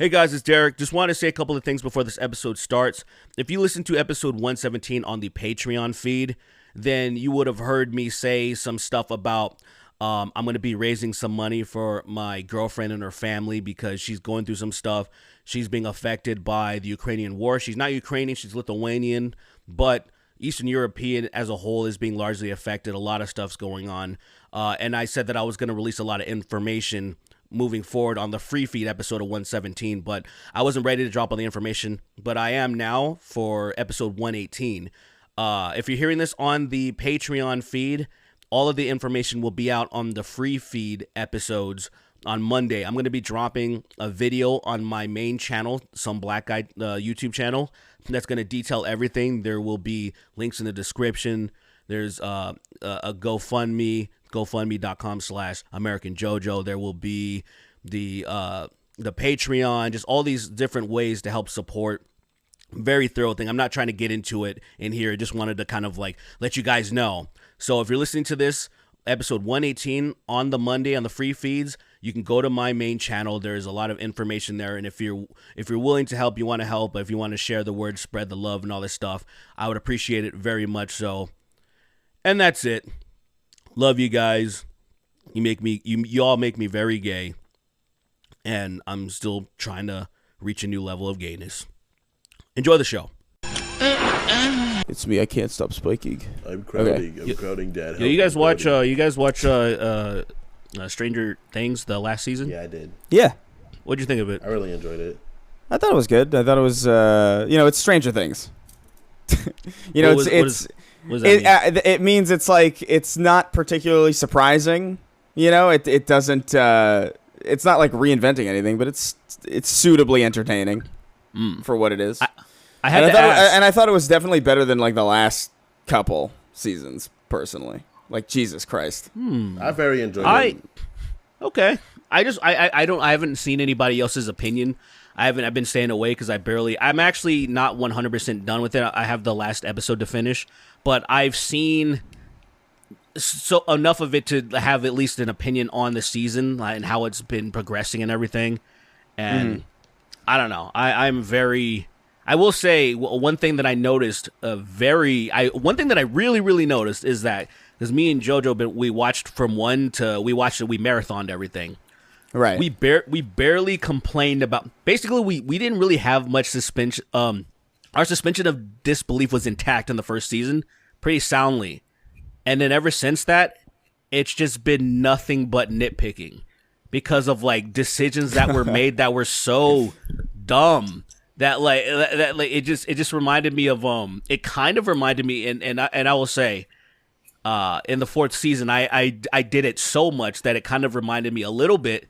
Hey guys, it's Derrick. Just want to say a couple of things before this episode starts. If you listen to episode 117 on the Patreon feed, then you would have heard me say some stuff about I'm going to be raising some money for my girlfriend and her family because she's going through some stuff. She's being affected by the Ukrainian war. She's not Ukrainian, she's Lithuanian, but Eastern European as a whole is being largely affected. A lot of stuff's going on. And I said that I was going to release a lot of information moving forward on the free feed episode of 117, but I wasn't ready to drop all the information, but I am now for episode 118. If you're hearing this on the Patreon feed, all of the information will be out on the free feed episodes on Monday. I'm going to be dropping a video on my main channel, Some Black Guy YouTube channel, that's going to detail everything. There will be links in the description. There's a GoFundMe, gofundme.com/AmericanJojo. There will be the Patreon, just all these different ways to help support. Very thorough thing. I'm not trying to get into it in here. I just wanted to kind of like let you guys know. So if you're listening to this episode 118 on the Monday on the free feeds, you can go to my main channel. There's a lot of information there, and if you're willing to help, you want to help, if you want to share the word, spread the love and all this stuff, I would appreciate it very much so. And that's it. Love you guys. You all make me very gay, and I'm still trying to reach a new level of gayness. Enjoy the show. It's me. I can't stop spiking. I'm crowding. Okay. I'm crowding, Dad. Yeah, you guys watch Stranger Things the last season? Yeah, I did. Yeah. What'd you think of it? I really enjoyed it. I thought it was good. I thought it was it's Stranger Things. It means it's like it's not particularly surprising. It doesn't. It's not like reinventing anything, but it's suitably entertaining for what it is. I thought it was definitely better than like the last couple seasons. Personally, like Jesus Christ, I very enjoyed it. Okay, I haven't seen anybody else's opinion. I've been staying away because I'm actually not 100% done with it. I have the last episode to finish, but I've seen so enough of it to have at least an opinion on the season and how it's been progressing and everything. And I don't know. I will say one thing that I noticed one thing that I really, really noticed is that because me and JoJo, we watched we marathoned everything. Right. We barely complained about. Basically, we didn't really have much suspension. Our suspension of disbelief was intact in the first season, pretty soundly, and then ever since that, it's just been nothing but nitpicking because of like decisions that were made that were so dumb that it just reminded me of It kind of reminded me, and I will say. In the fourth season, I did it so much that it kind of reminded me a little bit,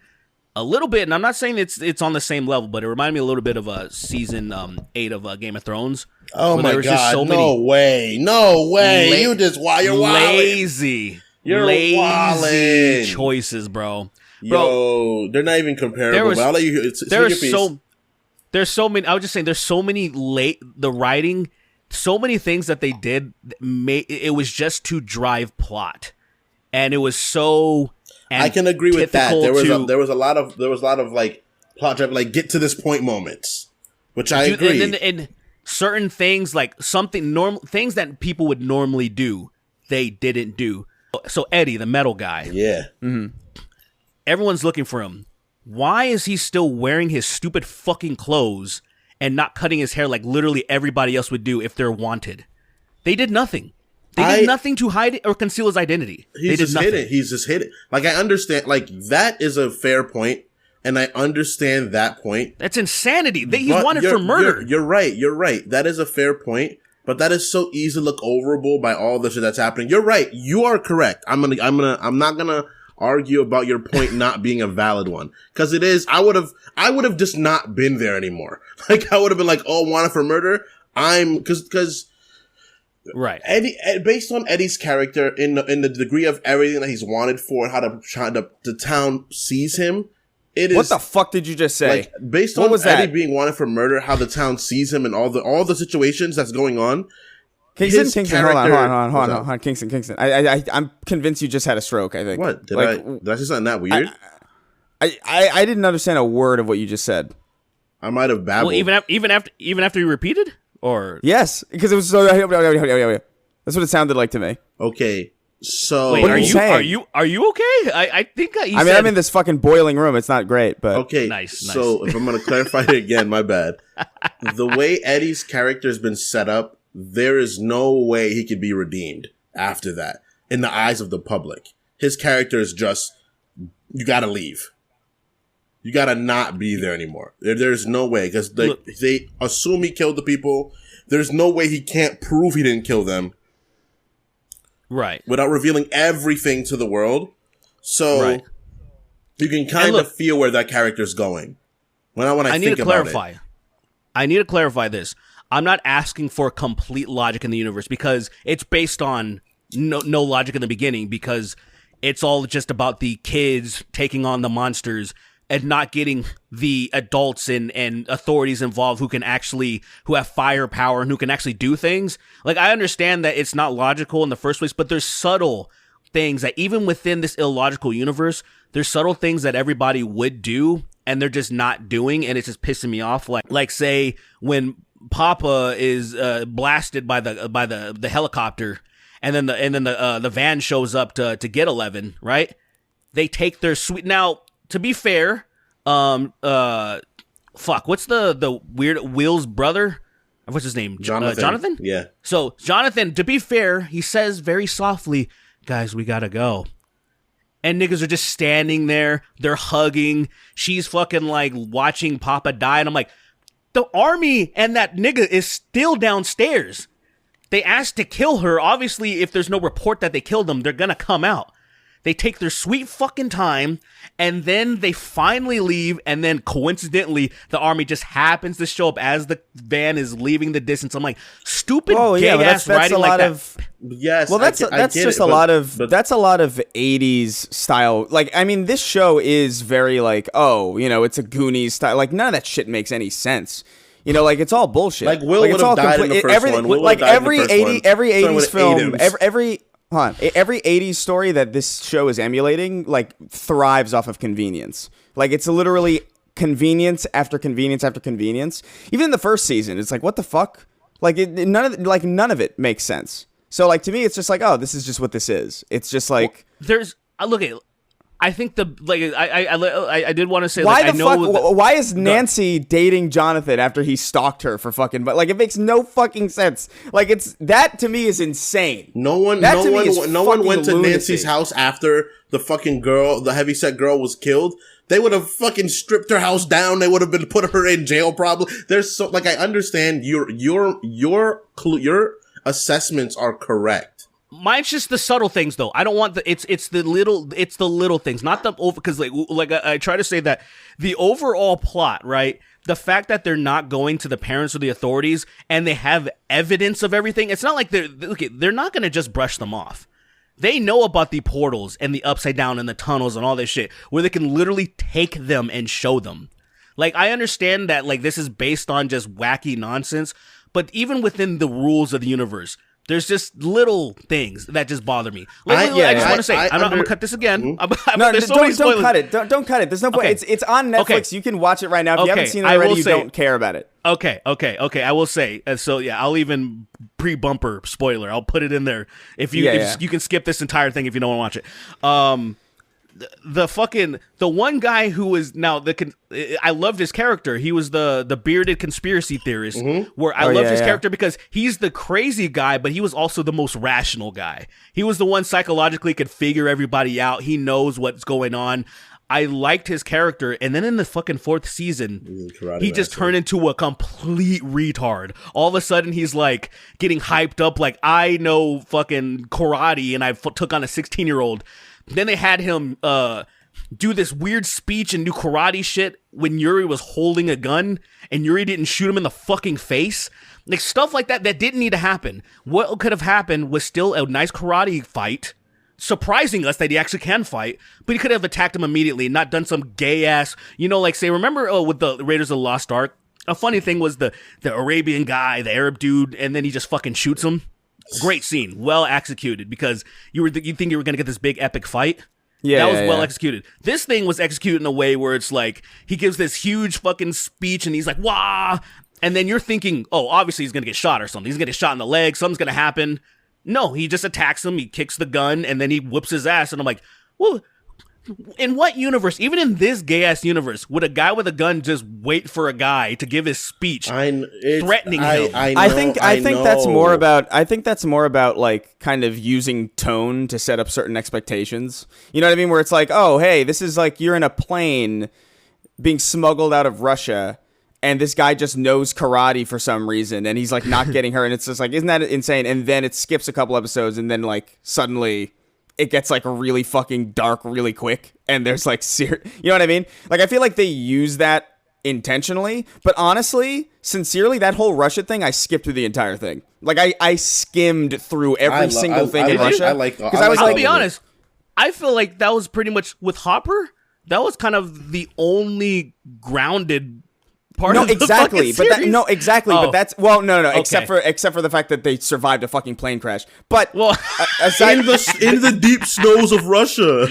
and I'm not saying it's on the same level, but it reminded me a little bit of season 8 of Game of Thrones. Oh my God! No way! You're lazy. You're lazy choices, bro. Yo, they're not even comparable. But I'll let you. There's so many. I was just saying, there's so many the writing. So many things that they did, it was just to drive plot, and it was so. I can agree with that. There was a lot of like plot drive, like get to this point moments, which I agree. And certain things, like things that people would normally do, they didn't do. So Eddie, the metal guy, yeah, everyone's looking for him. Why is he still wearing his stupid fucking clothes? And not cutting his hair like literally everybody else would do if they're wanted. They did nothing. They did nothing to hide it or conceal his identity. He's just hidden. Like, I understand. Like, that is a fair point, and I understand that point. That's insanity. He's wanted for murder. You're right. That is a fair point, but that is so easy to look overable by all the shit that's happening. You're right. You are correct. I'm not gonna argue about your point not being a valid one, because it is. I would have just not been there anymore. Like, I would have been like, oh, wanted for murder. Because right. Eddie, based on Eddie's character in the degree of everything that he's wanted for, and how the town sees him. What the fuck did you just say? Like, based on Eddie being wanted for murder, how the town sees him, and all the situations that's going on. Kingston, hold on, Kingston. I'm convinced you just had a stroke. I think. What did I say something that weird? I didn't understand a word of what you just said. I might have babbled. Well, even after you repeated, or Yes, because it was so. That's what it sounded like to me. Okay, so wait, What are you saying? are you okay? I think I'm in this fucking boiling room. It's not great, but okay, Nice. So if I'm gonna clarify it again, my bad. The way Eddie's character has been set up, there is no way he could be redeemed after that in the eyes of the public. His character is just, you gotta leave. You gotta not be there anymore. There's no way, because they assume he killed the people. There's no way he can't prove he didn't kill them. right. Without revealing everything to the world. So Right. you can kind of feel where that character's going. When I need think to about clarify. it. I need to clarify this. I'm not asking for complete logic in the universe because it's based on no logic in the beginning, because it's all just about the kids taking on the monsters and not getting the adults and authorities involved who have firepower and who can actually do things. Like, I understand that it's not logical in the first place, but there's subtle things that even within this illogical universe, there's subtle things that everybody would do and they're just not doing, and it's just pissing me off. Like say when Papa is blasted by the helicopter, and then the van shows up to get 11, right? They take their sweet. Now, to be fair, what's the weird Will's brother? What's his name? Jonathan? Yeah. So Jonathan, to be fair, he says very softly, "Guys, we gotta go." And niggas are just standing there. They're hugging. She's fucking like watching Papa die. And I'm like, the army and that nigga is still downstairs. They asked to kill her. Obviously, if there's no report that they killed them, they're gonna come out. They take their sweet fucking time, and then they finally leave, and then coincidentally, the army just happens to show up as the van is leaving the distance. I'm like, stupid gay-ass writing like that. Yes. well, that's just a lot of 80s style. Like, I mean, this show is very like, oh, it's a Goonies style. Like, none of that shit makes any sense. Like, it's all bullshit. Like, Will would have died in the first one. Like every 80s film, every every 80s story that this show is emulating, like, thrives off of convenience. Like, it's literally convenience after convenience after convenience. Even in the first season, it's like, what the fuck? Like, none of it makes sense. So, like, to me, it's just like, oh, this is just what this is. It's just like, I think I did want to say, why like, why is Nancy dating Jonathan after he stalked her for fucking, but like, it makes no fucking sense. Like, that to me is insane. No one went to Nancy's house after the heavyset girl was killed. They would have fucking stripped her house down. They would have been put her in jail probably. I understand your assessments are correct. Mine's just the subtle things, though. I don't want it's the little things, not the over, because like I try to say that the overall plot, right? The fact that they're not going to the parents or the authorities and they have evidence of everything. It's not like they're not going to just brush them off. They know about the portals and the upside down and the tunnels and all this shit where they can literally take them and show them. Like, I understand that, like, this is based on just wacky nonsense, but even within the rules of the universe, there's just little things that just bother me. I just want to say, I'm going to cut this again. Don't cut it. Don't cut it. There's no point. Okay. It's on Netflix. Okay. You can watch it right now. If you haven't seen it already, you don't care about it. Okay. I will say. So yeah, I'll even pre-bumper spoiler. I'll put it in there. If you you can skip this entire thing if you don't want to watch it. The one guy who was now I loved his character. He was the bearded conspiracy theorist. Where I loved his character because he's the crazy guy, but he was also the most rational guy. He was the one psychologically could figure everybody out. He knows what's going on. I liked his character, and then in the fucking fourth season, he just turned into a complete retard. All of a sudden, he's like getting hyped up, like, I know fucking karate, and I took on a 16-year-old. Then they had him do this weird speech and do karate shit when Yuri was holding a gun, and Yuri didn't shoot him in the fucking face. Like, stuff like that didn't need to happen. What could have happened was still a nice karate fight, surprising us that he actually can fight, but he could have attacked him immediately, not done some gay ass, like, say, remember with the Raiders of the Lost Ark? A funny thing was the Arabian guy, the Arab dude, and then he just fucking shoots him. Great scene, well executed, because you think you were gonna get this big epic fight, Yeah, that was well yeah. executed. This thing was executed in a way where it's like he gives this huge fucking speech and he's like, "Wah!" And then you're thinking, "Oh, obviously he's gonna get shot or something. He's gonna get shot in the leg. Something's gonna happen." No, he just attacks him. He kicks the gun and then he whoops his ass. And I'm like, well, in what universe, even in this gay ass universe, would a guy with a gun just wait for a guy to give his speech threatening him? I think that's more about. I think that's more about like kind of using tone to set up certain expectations. You know what I mean? Where it's like, oh, hey, this is like you're in a plane being smuggled out of Russia, and this guy just knows karate for some reason, and he's like not getting her, and it's just like, isn't that insane? And then it skips a couple episodes, and then like suddenly it gets like really fucking dark really quick, and there's like you know what I mean? Like I feel like they use that intentionally, but honestly, sincerely, that whole Russia thing, I skipped through the entire thing. Like I skimmed through every single thing in Russia. I'll be honest, I feel like that was pretty much with Hopper. That was kind of the only grounded part of the fucking series. But that's okay. except for the fact that they survived a fucking plane crash. But aside in the deep snows of Russia,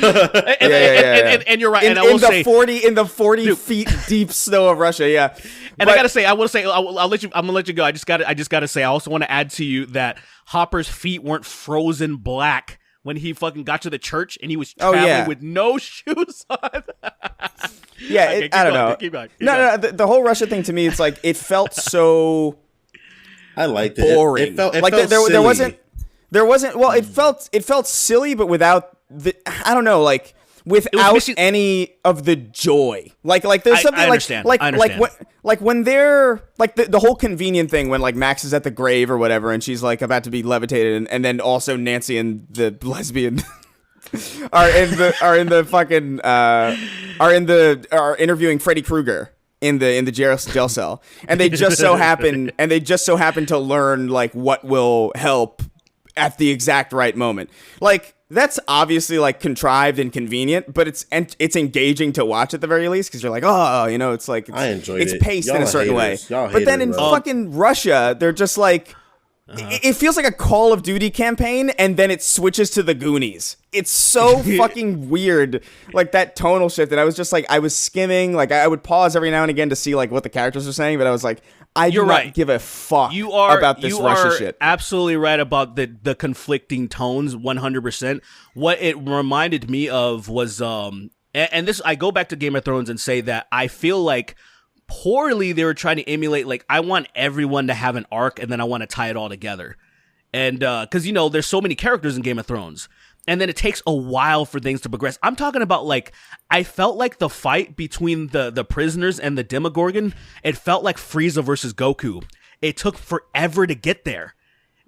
and you're right. And I will say, in the 40 feet deep snow of Russia, yeah. And I gotta say, I'm gonna let you go. I just gotta say, I also want to add to you that Hopper's feet weren't frozen black when he fucking got to the church and he was traveling with no shoes on. Yeah, I don't know. Keep going. No. The whole Russia thing to me, it's like it felt so. I liked it. Boring. It felt like silly. There wasn't. Well, it felt silly, but without the. I don't know, like without any of the joy. Like there's something I understand. like when they're like the whole convenient thing when like Max is at the grave or whatever, and she's like about to be levitated, and then also Nancy and the lesbian. are interviewing Freddy Krueger in the jail cell, and they just so happen to learn like what will help at the exact right moment. Like that's obviously like contrived and convenient, but it's engaging to watch at the very least because you're like, oh, you know, it's like it's paced in a certain way. But then in fucking Russia, they're just like. It feels like a Call of Duty campaign, and then it switches to the Goonies. It's so fucking weird, like that tonal shift. And I was just like, I was skimming, like I would pause every now and again to see like what the characters are saying, but I was like, I do not give a fuck about this Russia shit. Absolutely right about the conflicting tones, 100%. What it reminded me of was, and this I go back to Game of Thrones and say that I feel like. Poorly, they were trying to emulate, like, I want everyone to have an arc, and then I want to tie it all together. And, because, you know, there's so many characters in Game of Thrones, and then it takes a while for things to progress. I'm talking about, like, I felt like the fight between the prisoners and the Demogorgon, it felt like Frieza versus Goku. It took forever to get there.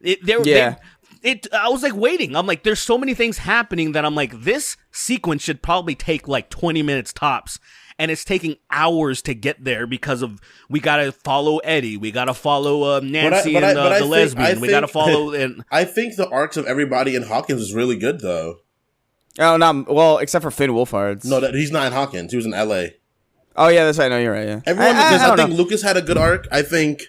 I was, like, waiting. I'm like, there's so many things happening that I'm like, this sequence should probably take, like, 20 minutes tops. And it's taking hours to get there because of we gotta follow Eddie, we gotta follow Nancy and the lesbian, we gotta follow. And I think the arcs of everybody in Hawkins is really good though. Oh no, well except for Finn Wolfhard's. No, he's not in Hawkins. He was in L.A. Oh yeah, that's right. No, you're right. Yeah, everyone. I think Lucas had a good arc. I think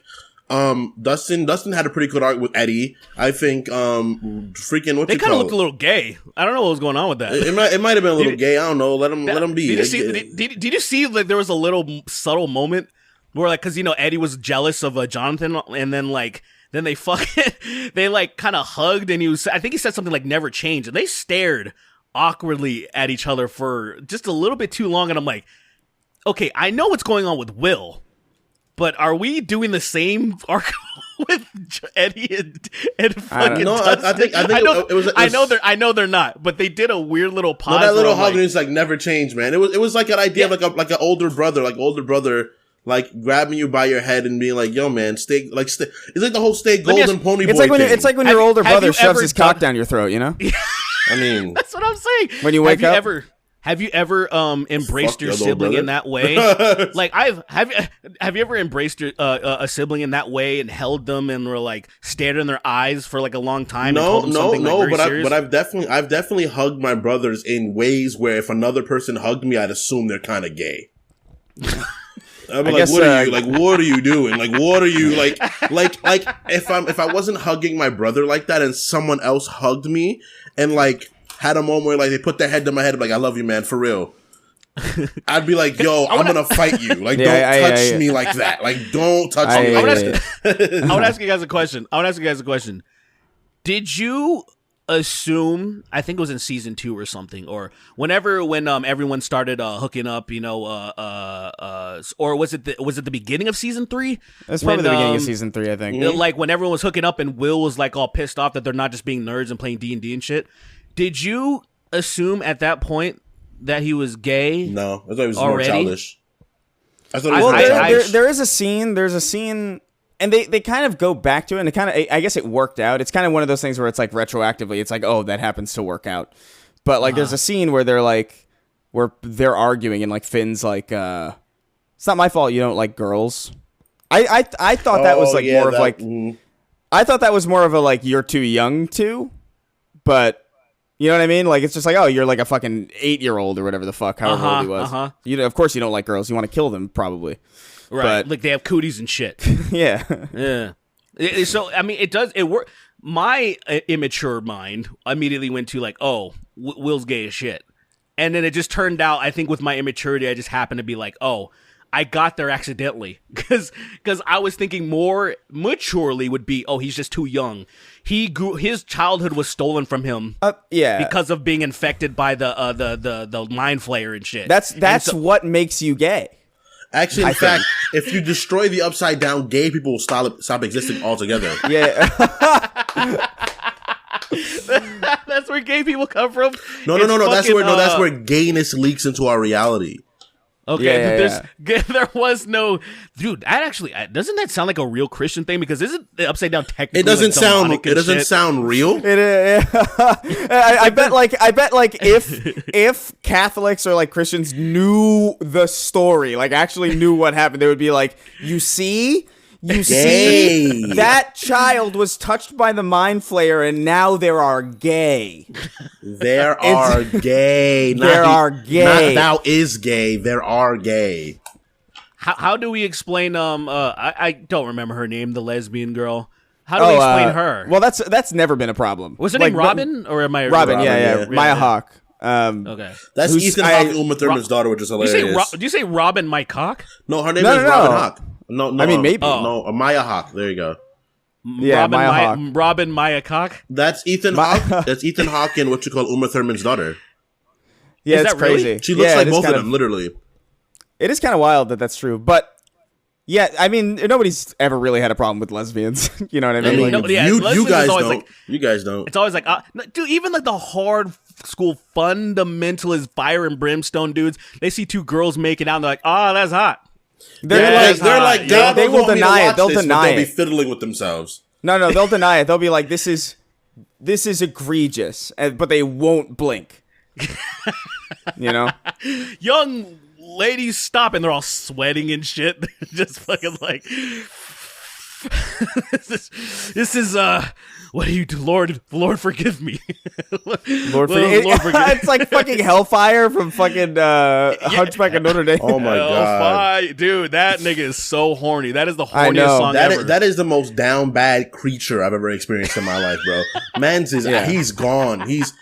Dustin had a pretty good arc with Eddie. I think they kind of looked a little gay. I don't know what was going on with that. It might have been a little gay. I don't know. Let him be. Did you see like there was a little subtle moment where like because you know Eddie was jealous of Jonathan and then they they like kind of hugged and I think he said something like never change and they stared awkwardly at each other for just a little bit too long and I'm like, okay, I know what's going on with Will. But are we doing the same arc with Eddie and fucking Dustin? I know they're not, but they did a weird little pause. No, that little hug is like never change, man. It was like an idea of like an older brother, like grabbing you by your head and being like, "Yo, man, stay." It's like the whole stay golden pony boy thing. It's like when your older brother shoves his cock down your throat, you know? I mean, that's what I'm saying. When you wake up. Have you ever embraced your sibling in that way? Like have you ever embraced your a sibling in that way and held them and were like stared in their eyes for like a long time? No. But I've definitely hugged my brothers in ways where if another person hugged me, I'd assume they're kind of gay. I'm like, what are you doing? Like, what are you like if I wasn't hugging my brother like that and someone else hugged me and like had a moment where like they put their head to my head, like, I love you, man, for real. I'd be like, yo, I'm gonna fight you. Like, don't touch me like that. Like, don't touch me like that. I would ask you guys a question. Did you assume, I think it was in season 2 or something, or when everyone started hooking up, or was it the beginning of season 3? That's probably the beginning of season 3, I think. Like when everyone was hooking up and Will was like all pissed off that they're not just being nerds and playing D&D and shit. Did you assume at that point that he was gay? No, I thought he was already? more childish. I thought he was there is a scene. There's a scene, and they kind of go back to it, and it kind of, I guess it worked out. It's kind of one of those things where it's like retroactively, it's like, oh, that happens to work out. But like, there's a scene where they're arguing, and like Finn's like, it's not my fault you don't like girls. I thought that was like more of like, I thought that was more of a like, you're too young to, but. You know what I mean? Like, it's just like, oh, you're like a fucking 8-year-old or whatever the fuck, however old he was. You know, of course you don't like girls. You want to kill them, probably. Right. But, like, they have cooties and shit. Yeah. Yeah. So, I mean, it work. My immature mind immediately went to, like, oh, Will's gay as shit. And then it just turned out, I think with my immaturity, I just happened to be like, oh, I got there accidentally. Because I was thinking more maturely would be, oh, he's just too young. His childhood was stolen from him. Because of being infected by the mind flayer and shit. That's what makes you gay. Actually, in fact, if you destroy the upside down, gay people will stop existing altogether. Yeah. That's where gay people come from. No. That's where gayness leaks into our reality. Okay, there was no, dude. That actually doesn't that sound like a real Christian thing? Because isn't the upside down technically? It doesn't sound real. I bet if Catholics or like Christians knew the story, like actually knew what happened, they would be like, you see, that child was touched by the mind flayer, and now there are gay. There are gay. Not thou is gay. There are gay. How do we explain? I don't remember her name. The lesbian girl. How do we explain her? Well, that's never been a problem. Was her name Robin, or am I Robin? Yeah. Maya Hawke. Okay, that's Ethan Hawke and Uma Thurman's daughter, which is hilarious. Did you say Robin Mike Hawke? No, her name is Robin Hawke. No, I mean, maybe. No, Maya Hawke. There you go. Yeah, Robin Maya Hawke. That's Ethan Hawke. That's Ethan Hawke and what you call Uma Thurman's daughter. Yeah, it's crazy. Really? She looks like both of them, literally. It is kind of wild that that's true, but yeah, I mean, nobody's ever really had a problem with lesbians. You know what I mean? You guys don't. Like, you guys don't. It's always like, dude, even like the hard school fundamentalist fire and brimstone dudes, they see two girls making out, and they're like, oh, that's hot. They will deny it. They'll deny it. They'll be fiddling with themselves. No, they'll deny it. They'll be like, this is egregious, but they won't blink. You know? Young ladies stop, and they're all sweating and shit. Just fucking like, this is what do you do, Lord forgive me. Lord forgive me. It's like fucking Hellfire from fucking Hunchback of Notre Dame. Oh my god, dude, that nigga is so horny. That is the horniest song ever. That is the most down bad creature I've ever experienced in my life, bro. Man's he's gone. His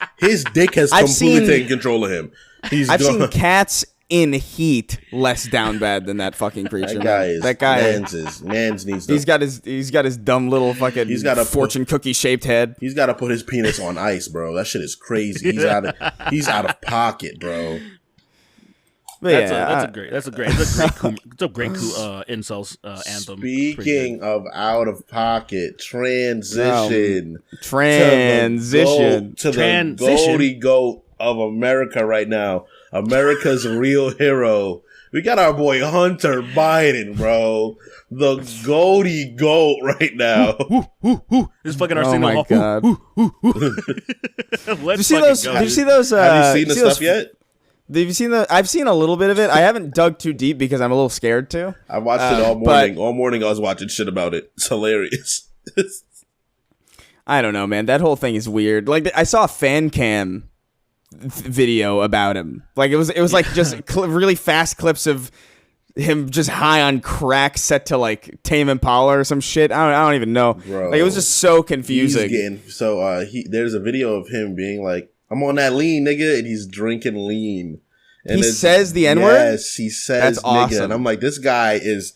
dick has completely taken control of him. I've seen cats in heat less down bad than that fucking creature. That guy Mans needs to, he's got his dumb little fucking fortune cookie shaped head. He's got to put his penis on ice, bro. That shit is crazy. He's out of pocket, bro. That's a great incels anthem. Speaking of out of pocket, transition to the goaty goat of America right now. America's real hero. We got our boy Hunter Biden, bro. The goaty goat right now. This fucking Arsenal. Oh my god. Did you see those? Have you seen the stuff yet? Have you seen I've seen a little bit of it. I haven't dug too deep because I'm a little scared to. I watched it all morning. All morning I was watching shit about it. It's hilarious. I don't know, man. That whole thing is weird. Like, I saw a fan cam video about him. Like, it was like just really fast clips of him just high on crack set to like Tame Impala or some shit. I don't even know. Bro, like, it was just so confusing. There's a video of him being like, I'm on that lean, nigga, and he's drinking lean. And he says the N-word? Yes, he says That's nigga. awesome. And I'm like, this guy is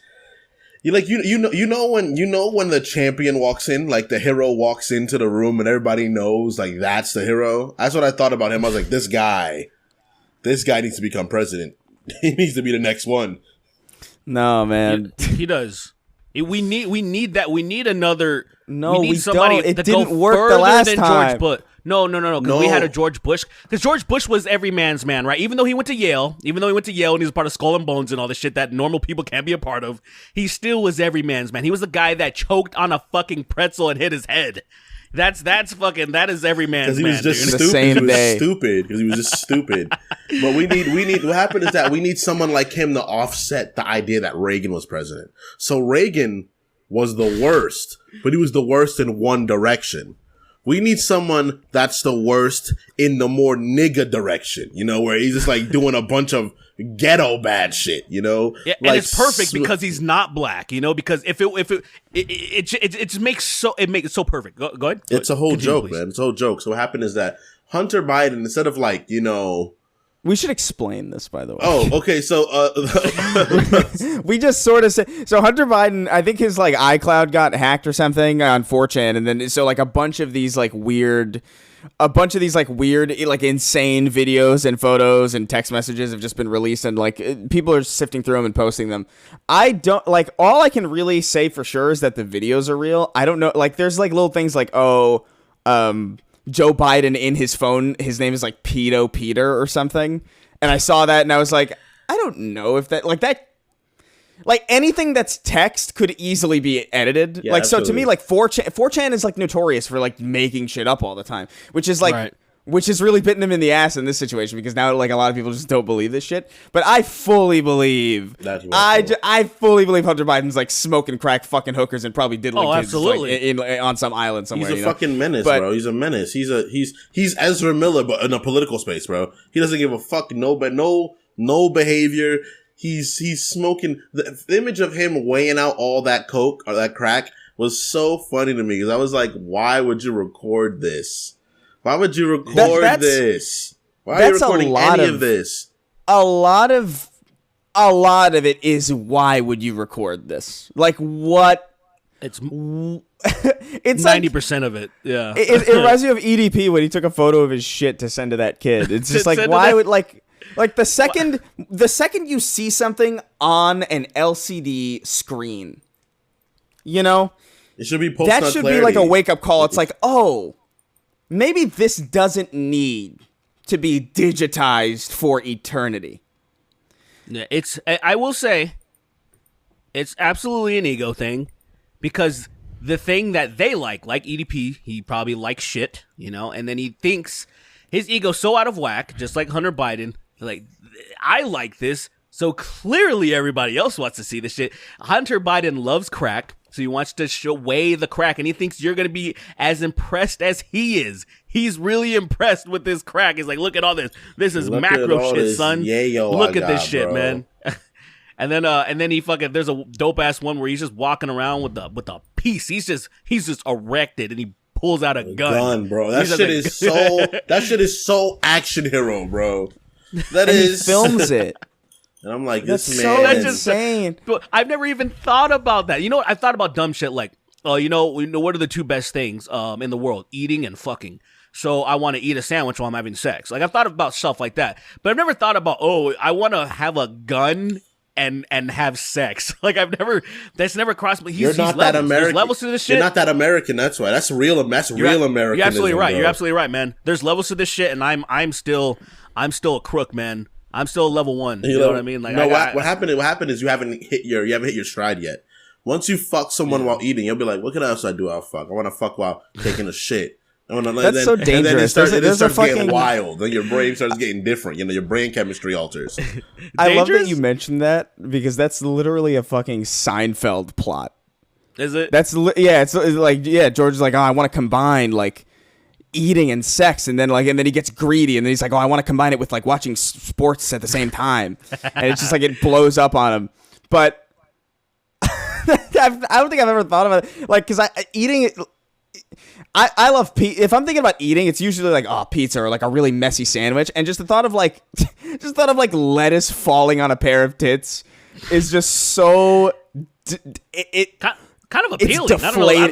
you know when the champion walks in, like the hero walks into the room and everybody knows like that's the hero. That's what I thought about him. I was like, this guy needs to become president. He needs to be the next one. No, man. He does. We need that. We need another. No, we need we somebody don't. It to didn't go work the further last than time. George Bush. No. Because we had a George Bush. Because George Bush was every man's man, right? Even though he went to Yale, and he was part of Skull and Bones and all the shit that normal people can't be a part of, he still was every man's man. He was the guy that choked on a fucking pretzel and hit his head. That is every man's man. Because he was just stupid. Because he was just stupid. But we need. What happened is that we need someone like him to offset the idea that Reagan was president. So Reagan was the worst, but he was the worst in one direction. We need someone that's the worst in the more nigga direction, you know, where he's just like doing a bunch of ghetto bad shit, you know? Yeah, like, and it's perfect because he's not black, you know, because it makes it so perfect. Go ahead. It's a whole Continue, joke, please. man. It's a whole joke. So what happened is that Hunter Biden, instead of like, you know, We should explain this, by the way. oh, okay. So, We just sort of say, so Hunter Biden, I think his like iCloud got hacked or something on 4chan, and then so like a bunch of these like weird, like insane videos and photos and text messages have just been released, and like people are sifting through them and posting them. I don't like, all I can really say for sure is that the videos are real. I don't know, like there's like little things like Joe Biden in his phone, his name is like Pedo Peter or something. And I saw that and I was like, I don't know if that, like anything that's text could easily be edited. Yeah, like, so to absolutely. me, like 4chan is like notorious for like making shit up all the time, which is like, Right. which is really bitten him in the ass in this situation because now like a lot of people just don't believe this shit. But I fully believe, That's what I fully believe Hunter Biden's like smoking crack, fucking hookers, and probably diddling kids absolutely. like, on some island somewhere. he's a you know? fucking menace, But- bro. He's a menace. He's Ezra Miller, but in a political space, bro. He doesn't give a fuck. No behavior. He's smoking. The image of him weighing out all that coke or that crack was so funny to me because I was like, why would you record this? Why would you record this? Why are you recording any of this? A lot of it is why would you record this? Like what? It's It's 90% of it. Yeah. It reminds me of EDP when he took a photo of his shit to send to that kid. It's just like, Send to why that- would like the second you see something on an LCD screen, you know, It should be post that should be like a wake up call. It's like, oh, maybe this doesn't need to be digitized for eternity. Yeah, I will say, it's absolutely an ego thing, because the thing that they like EDP, he probably likes shit, you know, and then he thinks his ego's so out of whack, just like Hunter Biden, like, I like this, so clearly everybody else wants to see this shit. Hunter Biden loves crack, so he wants to weigh the crack, and he thinks you're going to be as impressed as he is. He's really impressed with this crack. He's like, look at all this. This is Look at macro all shit, this son. yayo Look I at this got, shit, bro. man. And then he fucking, there's a dope ass one where he's just walking around with a piece. He's just erected, and he pulls out a gun. Bro. That He's shit just is so action hero, bro. That And is he films it. And I'm like, That's this so man. That's just- insane. But I've never even thought about that. You know what? I thought about dumb shit like, you know what are the two best things in the world? Eating and fucking. So I want to eat a sandwich while I'm having sex. Like, I've thought about stuff like that, but I've never thought about, I want to have a gun and have sex. Like, that's never crossed me. You're not that American. There's levels to this shit. You're not that American. That's why. That's real American. You're absolutely right. You're absolutely right, man. There's levels to this shit, and I'm still a crook, man. I'm still level 1. You know what I mean? Like, no, what happened is you haven't hit your stride yet. Once you fuck someone while eating, you'll be like, what else I do? I'll fuck. I want to fuck while taking a shit. That's so dangerous. And then it starts fucking getting wild. Then your brain starts getting different. You know, your brain chemistry alters. I love that Dangerous? you mentioned that because that's literally a fucking Seinfeld plot. Is it? It's like George is like, oh, I want to combine like eating and sex, and then he gets greedy, and then he's like, oh, I want to combine it with like watching sports at the same time, and it's just like it blows up on him. But I don't think I've ever thought about it, like, because eating I love pizza. If I'm thinking about eating, it's usually like pizza or like a really messy sandwich, and just the thought of like lettuce falling on a pair of tits is just so kind of appealing. I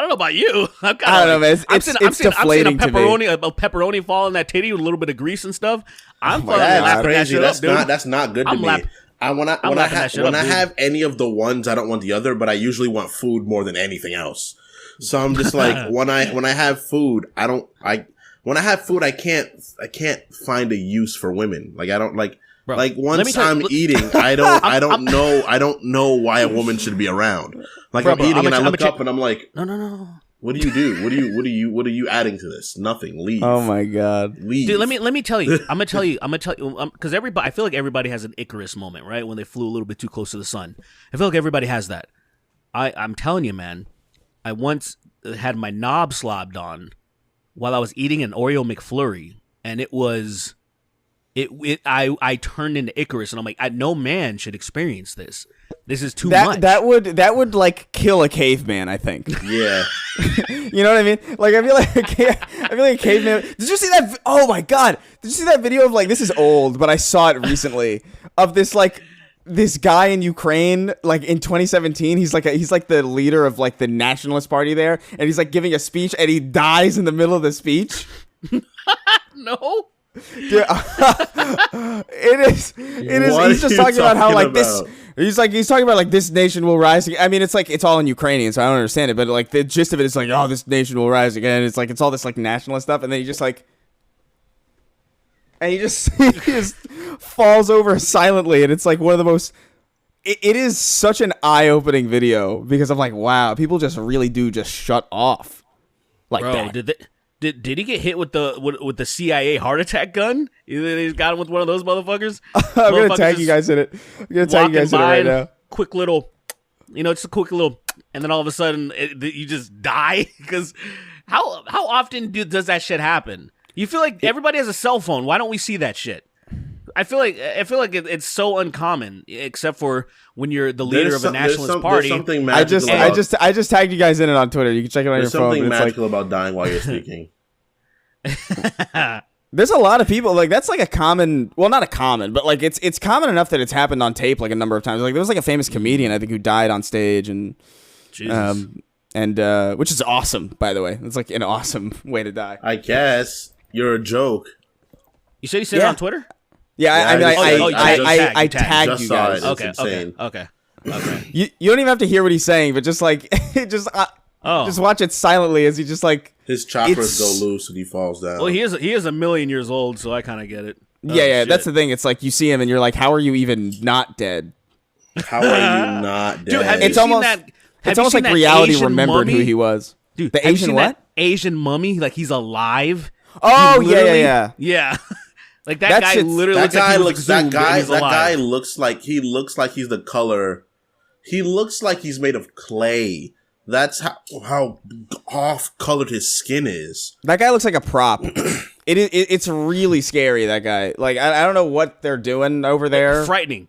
don't know about you. I don't know, man. It's deflating to me. A pepperoni fall in that titty with a little bit of grease and stuff. I'm that's crazy. That's not good to me. When I have any of the ones, I don't want the other, but I usually want food more than anything else. So I'm just like, when I have food, I can't find a use for women. Like I don't like. Bro, like once I'm eating, I don't know why a woman should be around. Like I'm eating and I look up and I'm like, no. What do you do? What are you adding to this? Nothing. Leave. Oh my god. Leave. Dude, let me tell you. I'm gonna tell you because I feel like everybody has an Icarus moment, right? When they flew a little bit too close to the sun. I feel like everybody has that. I'm telling you, man. I once had my knob slobbed on while I was eating an Oreo McFlurry, and it was. I turned into Icarus, and I'm like, no man should experience this. This is too much. That would like kill a caveman, I think. Yeah. You know what I mean? Like I feel like a caveman. Did you see that? Oh my god! Did you see that video of like this is old, but I saw it recently of this guy in Ukraine, like in 2017. He's like the leader of like the nationalist party there, and he's like giving a speech, and he dies in the middle of the speech. No. Dude, it is. He's just talking about how like this. He's talking about like this nation will rise again. I mean, it's like it's all in Ukrainian, so I don't understand it. But like the gist of it is like, oh, this nation will rise again. It's like it's all this like nationalist stuff, and then he just he just falls over silently, and it's like one of the most. It is such an eye-opening video because I'm like, wow, people just really do just shut off like that. Did he get hit with the CIA heart attack gun? He's got him with one of those motherfuckers. I'm gonna tag you guys in it. I'm gonna tag you guys in it right now. Quick little, just a quick little, and then all of a sudden you just die because how often does that shit happen? You feel like everybody has a cell phone. Why don't we see that shit? I feel like it's so uncommon, except for when you're the leader of a nationalist party. There's something magical I just tagged you guys in it on Twitter. You can check it on your phone. There's something magical about dying while you're speaking. There's a lot of people like that's like a common, well, not a common, but like it's common enough that it's happened on tape like a number of times. Like there was like a famous comedian I think who died on stage, and which is awesome, by the way. It's like an awesome way to die. I guess you're a joke. You said you said it on Twitter? Yeah, I tagged you guys. Okay. You don't even have to hear what he's saying, but just like just watch it silently as he just like his chakras go loose and he falls down. Well, he is a million years old, so I kind of get it. Yeah, that's the thing. It's like you see him and you're like, how are you even not dead? How are you not dead? Dude, it's almost like reality Asian remembered mummy? who he was. Dude, the Asian what? That Asian mummy, like he's alive. Oh, yeah. Like that guy literally that guy looks like he's the color. He looks like he's made of clay. That's how off colored his skin is. That guy looks like a prop. It's really scary, that guy. Like I don't know what they're doing over there. Frightening.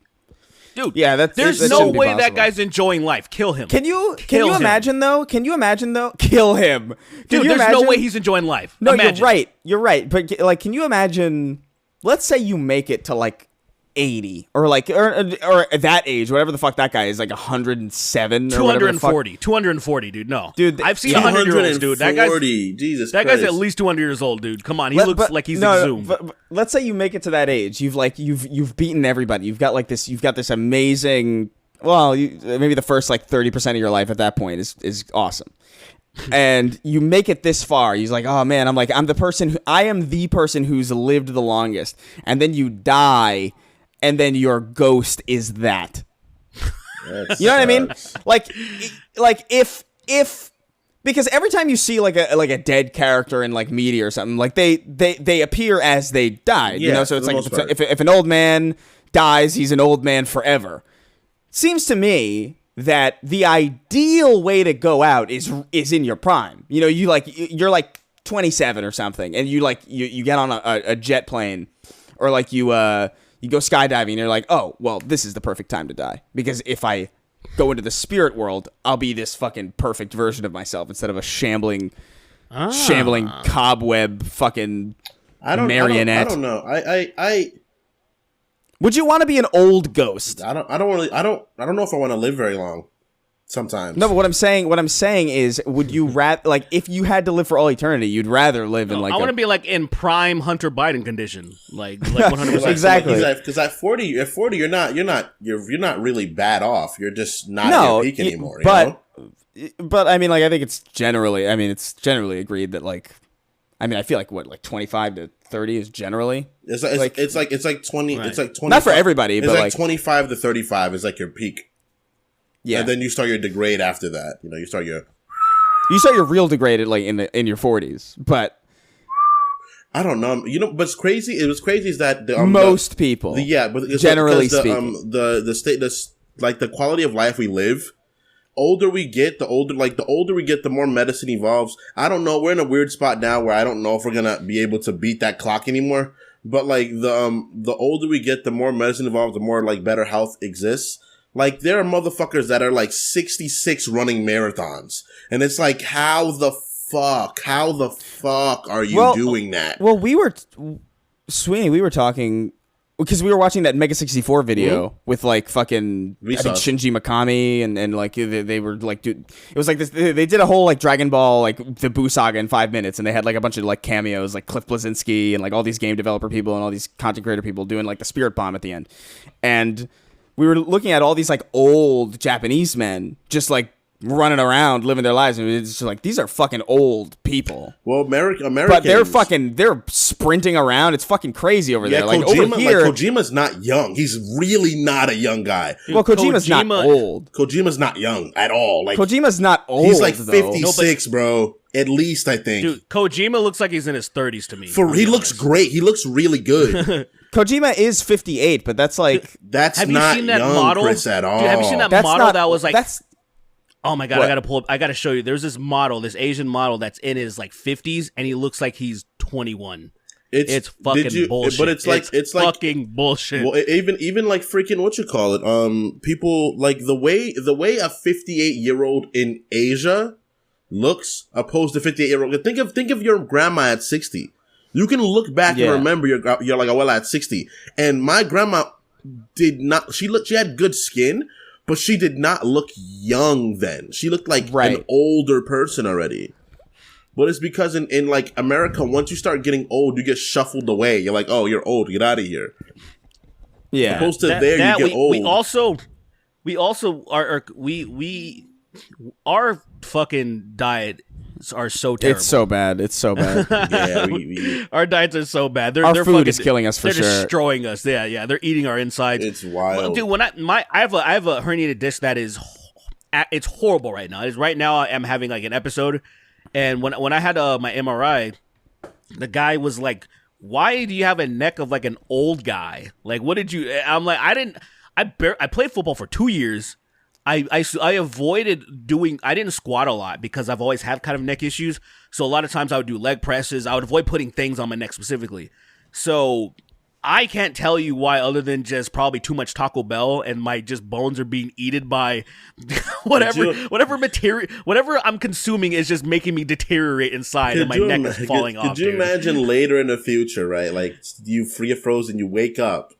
Dude, yeah, there's no way that guy's enjoying life. Kill him. Can you imagine though? Kill him. Dude, there's no way he's enjoying life. No, imagine. You're right. But like, can you imagine? Let's say you make it to like 80 or at that age, whatever the fuck that guy is, like 107 240, dude. No, dude, I've seen 100-year-olds, dude. That guy's at least 200 years old, dude. Come on, he looks like he's exhumed. But let's say you make it to that age. You've beaten everybody. You've got this amazing. Well, maybe the first like 30% of your life at that point is awesome. And you make it this far. He's like, oh man, I am the person who's lived the longest. And then you die, and then your ghost is that. You know what I mean? Like if because every time you see like a dead character in like media or something, like they appear as they died. You know, so it's like if an old man dies, he's an old man forever. Seems to me that the ideal way to go out is in your prime. You know, you're like 27 or something, and you get on a jet plane, or like you go skydiving, and you're like, oh well, this is the perfect time to die, because if I go into the spirit world, I'll be this fucking perfect version of myself instead of a shambling cobweb fucking marionette. I don't know. I Would you want to be an old ghost? I don't know if I want to live very long. Sometimes. No, but what I'm saying is, would you like if you had to live for all eternity, you'd rather live in like I want to be like in prime Hunter Biden condition, like 100%. Exactly. Because at 40, you're not really bad off. You're just not at your peak anymore. But I mean, like I think it's generally agreed that like, I mean, I feel like like 25 to 30 is generally it's like 20. Right. It's like 20. Not for everybody, it's but like 25 to 35 is like your peak. Yeah, and then you start your degrade after that. You start your real degraded like in your 40s, but I don't know. But it's crazy. It was crazy is that most people, but generally speaking, the quality of life we live. Older we get, the older we get, the more medicine evolves. I don't know. We're in a weird spot now where I don't know if we're gonna be able to beat that clock anymore. But like the older we get, the more medicine evolves, the more like better health exists. Like, there are motherfuckers that are, like, 66 running marathons. And it's like, how the fuck are you doing that? Well, Sweeney, we were talking, because we were watching that Mega 64 video with, like, fucking, I think Shinji Mikami, and like, they were, like, dude, it was like this, they did a whole, like, Dragon Ball, like, the Buu Saga in 5 minutes, and they had, like, a bunch of, like, cameos, like, Cliff Bleszinski, and, like, all these game developer people, and all these content creator people doing, like, the Spirit Bomb at the end. And we were looking at all these like old Japanese men just like running around living their lives, and it's just like, these are fucking old people. Well, Americans, but they're sprinting around. It's fucking crazy over there. Like Kojima, over here, Kojima's not young. He's really not a young guy. Well, Kojima's not old. Kojima's not young at all. Like, Kojima's not old. He's like 56, bro. At least I think. Dude, Kojima looks like he's in his 30s to me. He looks great. He looks really good. Kojima is 58, but that's like have you seen that young model, Chris, at all? Dude, have you seen that model that was like? Oh my god, what? I gotta show you. There's this model, this Asian model that's in his like 50s, and he looks like he's 21. It's fucking bullshit. But it's like fucking bullshit. Well, even like freaking what you call it? People like the way a 58-year-old in Asia looks opposed to 58-year-old. Think of your grandma at 60. You can look back and remember your like, well, at 60. And my grandma did not. She had good skin, but she did not look young then. She looked like an older person already. But it's because in like America, once you start getting old, you get shuffled away. You're like, oh, you're old. Get out of here. Yeah. Opposed to you get old. We also our fucking diet are so terrible. It's so bad. Yeah, our diets are so bad. Our food is killing us for sure. They're destroying us. Yeah. They're eating our insides. It's wild, dude. When I have a herniated disc that is, it's horrible right now. Right now I'm having like an episode, and when I had my MRI, the guy was like, "Why do you have a neck of like an old guy? Like, what did you?" I'm like, I played football for 2 years. I avoided I didn't squat a lot because I've always had kind of neck issues. So a lot of times I would do leg presses. I would avoid putting things on my neck specifically. So I can't tell you why, other than just probably too much Taco Bell and my just bones are being eaten by whatever material, whatever I'm consuming is just making me deteriorate inside, and my neck is falling off. Could you imagine later in the future, right? Like you free frozen, you wake up,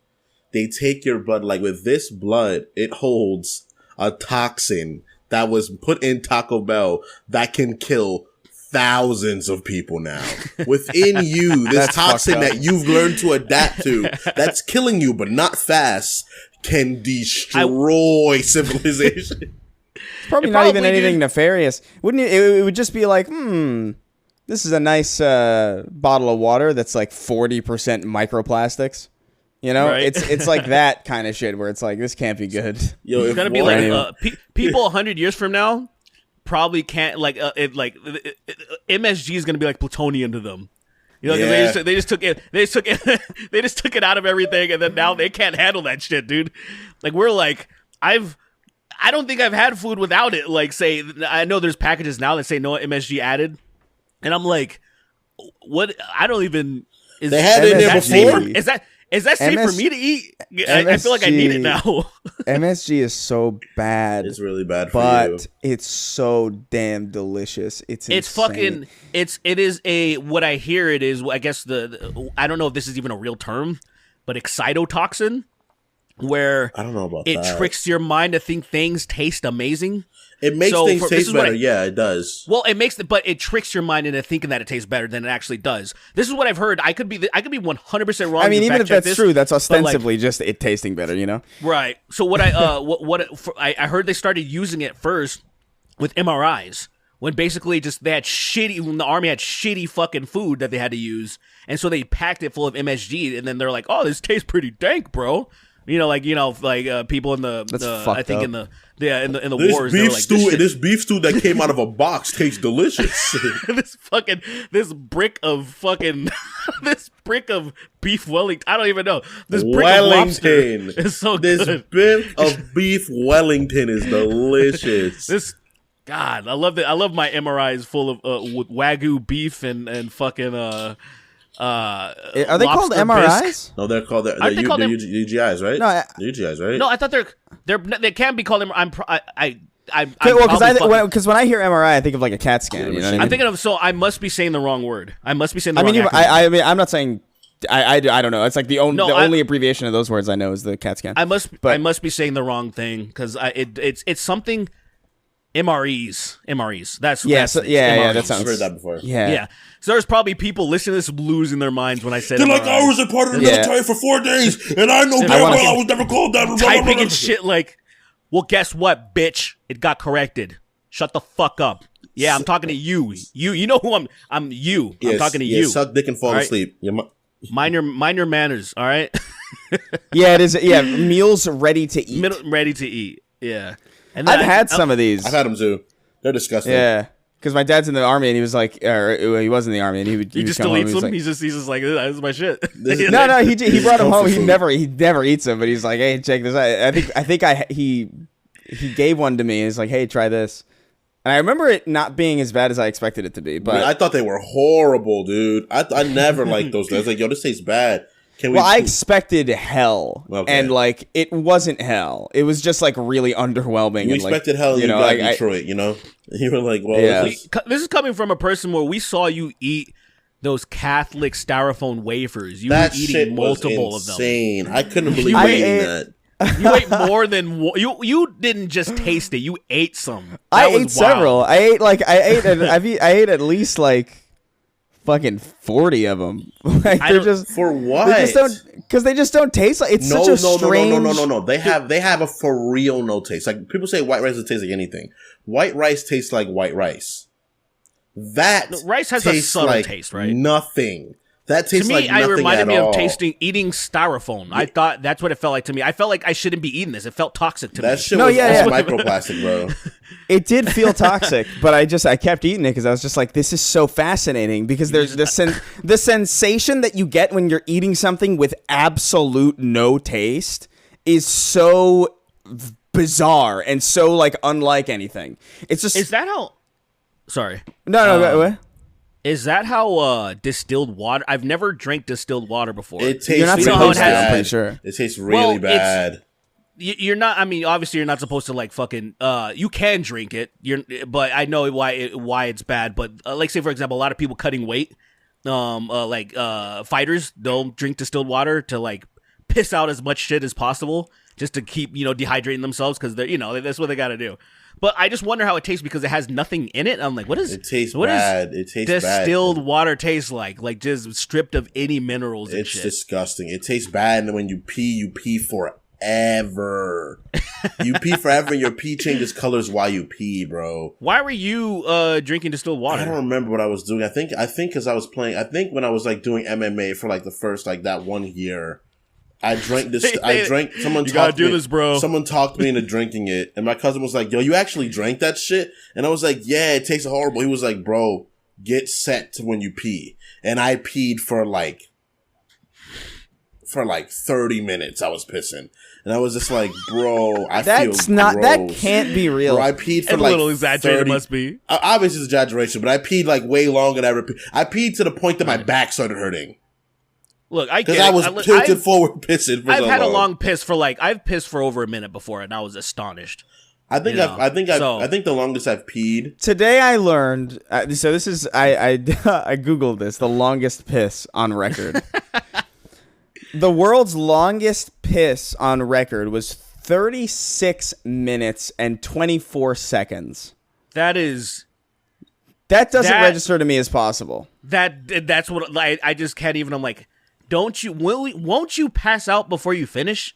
they take your blood, like with this blood, it holds a toxin that was put in Taco Bell that can kill thousands of people now. Within you, this toxin that you've learned to adapt to, that's killing you, but not fast, can destroy civilization. It's probably not even anything nefarious. Wouldn't it? It would just be like, this is a nice bottle of water that's like 40% microplastics. You know, right? It's like that kind of shit where it's like, this can't be good. Yo, it's gonna be like people 100 years from now probably can't MSG is gonna be like plutonium to them. You know, because they just took it out of everything, and then now they can't handle that shit, dude. Like we're like, I don't think I've had food without it. Like, say, I know there's packages now that say no MSG added, and I'm like, what? I don't even. They had it in there before. Is that safe for me to eat? I feel like I need it now. MSG is so bad. It's really bad for you. But it's so damn delicious. It's fucking. It is a. What I hear it is. I guess I don't know if this is even a real term, but excitotoxin, where I don't know about it that. tricks your mind to think things taste amazing. It makes things taste better. Yeah, it does. Well, but it tricks your mind into thinking that it tastes better than it actually does. This is what I've heard. I could be 100% wrong. I mean, even if that's true, that's ostensibly just it tasting better, you know? Right. So what I heard they started using it first with MRIs when basically just when the army had shitty fucking food that they had to use, and so they packed it full of MSG, and then they're like, "Oh, this tastes pretty dank, bro." People in the wars. This beef stew that came out of a box tastes delicious. this brick of beef Wellington. I don't even know. This brick of lobster is so good. This brick of beef Wellington is delicious. God, I love that. I love my MRIs full of with Wagyu beef and fucking are they called MRIs? Bisque. No, they're called UGIs, right? No, UGIs, right? No, I thought they can be called. Because when I hear MRI, I think of like a CAT scan. You know what I mean? I'm thinking of. So I must be saying the wrong word. I must be saying the wrong. I mean, I'm not saying. I don't know. It's like the only abbreviation of those words I know is the CAT scan. I must be saying the wrong thing because it's something. MREs. That's yeah. MREs. That sounds. I've heard that before. Yeah. So there's probably people listening to this losing their minds when I said they're MRIs. like, I was a part of the military for 4 days, and I know damn well I was never called that. Typing and shit like, well, guess what, bitch? It got corrected. Shut the fuck up. Yeah, I'm talking to you. You know who I'm you. Yes, I'm talking to you. Suck dick and fall asleep. Mind your manners. All right. Yeah, it is. Yeah, meals ready to eat. Ready to eat. Yeah. And I've had some of these. I've had them too. They're disgusting. Yeah, because my dad's in the army and he was like, or he was in the army and he just still eats them. Like, he's just like, this is my shit. No, he brought them home. He never eats them, but he's like, hey, check this out. I think he gave one to me. He's like, hey, try this. And I remember it not being as bad as I expected it to be. But I thought they were horrible, dude. I never liked those. I was like, yo, this tastes bad. I expected hell, and like it wasn't hell. It was just like really underwhelming. You expected hell, and you got Detroit. You know, you were like, well, yeah. This is coming from a person where we saw you eat those Catholic styrofoam wafers. You that were eating multiple of them. Insane! I couldn't believe you ate that. You ate more than one. You didn't just taste it. You ate some. I ate several. I ate at least like fucking 40 of them. Like they're just for what? They just don't taste like it's such a strange. No. They have a for real no taste. Like people say, white rice doesn't taste like anything. White rice tastes like white rice. Rice has a subtle taste, right? Nothing. That tastes like nothing at all. To me, it reminded me of eating styrofoam. I thought that's what it felt like to me. I felt like I shouldn't be eating this. It felt toxic to me. That shit was microplastic, bro. It did feel toxic, but I kept eating it because I was just like, this is so fascinating because there's the sensation that you get when you're eating something with absolute no taste is so bizarre and so like unlike anything. It's just is that how? Sorry, no. What? Is that how distilled water? I've never drank distilled water before. It tastes really bad. I'm pretty sure. It tastes really bad. You're not. I mean, obviously, you're not supposed to like fucking. You can drink it. But I know why it's bad. But like, say for example, a lot of people cutting weight, fighters, they'll drink distilled water to like piss out as much shit as possible, just to keep dehydrating themselves because they're that's what they got to do. But I just wonder how it tastes because it has nothing in it. I'm like, what is it? Tastes bad. It tastes distilled bad. water taste like just stripped of any minerals and shit. It's disgusting. It tastes bad, and when you pee forever. You pee forever, and your pee changes colors while you pee, bro. Why were you drinking distilled water? I don't remember what I was doing. I think because I was playing. I think when I was like doing MMA for like the first like that 1 year. I drank this. Someone you gotta do this, bro. Someone talked me into drinking it, and my cousin was like, "Yo, you actually drank that shit?" And I was like, "Yeah, it tastes horrible." He was like, "Bro, get set to when you pee." And I peed for like 30 minutes. I was pissing, and I was just like, "Bro, that can't be real." Bro, I peed for a little exaggerated. Must be obviously it's exaggeration, but I peed like way longer than I ever peed. I peed to the point that my back started hurting. Look, I get Because I it. was tilted forward pissing for I've so had long. a long piss for I've pissed for over a minute before, and I was astonished. I think I think the longest I've peed. Today I learned. So this is I googled this. The longest piss on record. The world's longest piss on record was 36 minutes and 24 seconds. That doesn't register to me as possible. That's what I just can't even. I'm like, won't you pass out before you finish?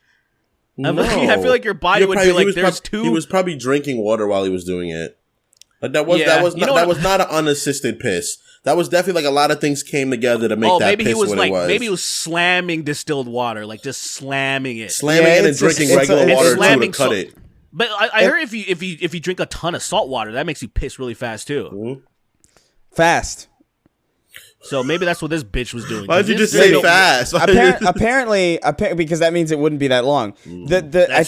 No. I feel like your body would be like, He was probably drinking water while he was doing it. Like that was not an unassisted piss. That was definitely like a lot of things came together to make that piss what it was. Maybe he was slamming distilled water, like just slamming it, and drinking regular water too to cut it. But I heard if you drink a ton of salt water, that makes you piss really fast too. Mm-hmm. Fast. So maybe that's what this bitch was doing. Why did you just say fast? Apparently, because that means it wouldn't be that long. I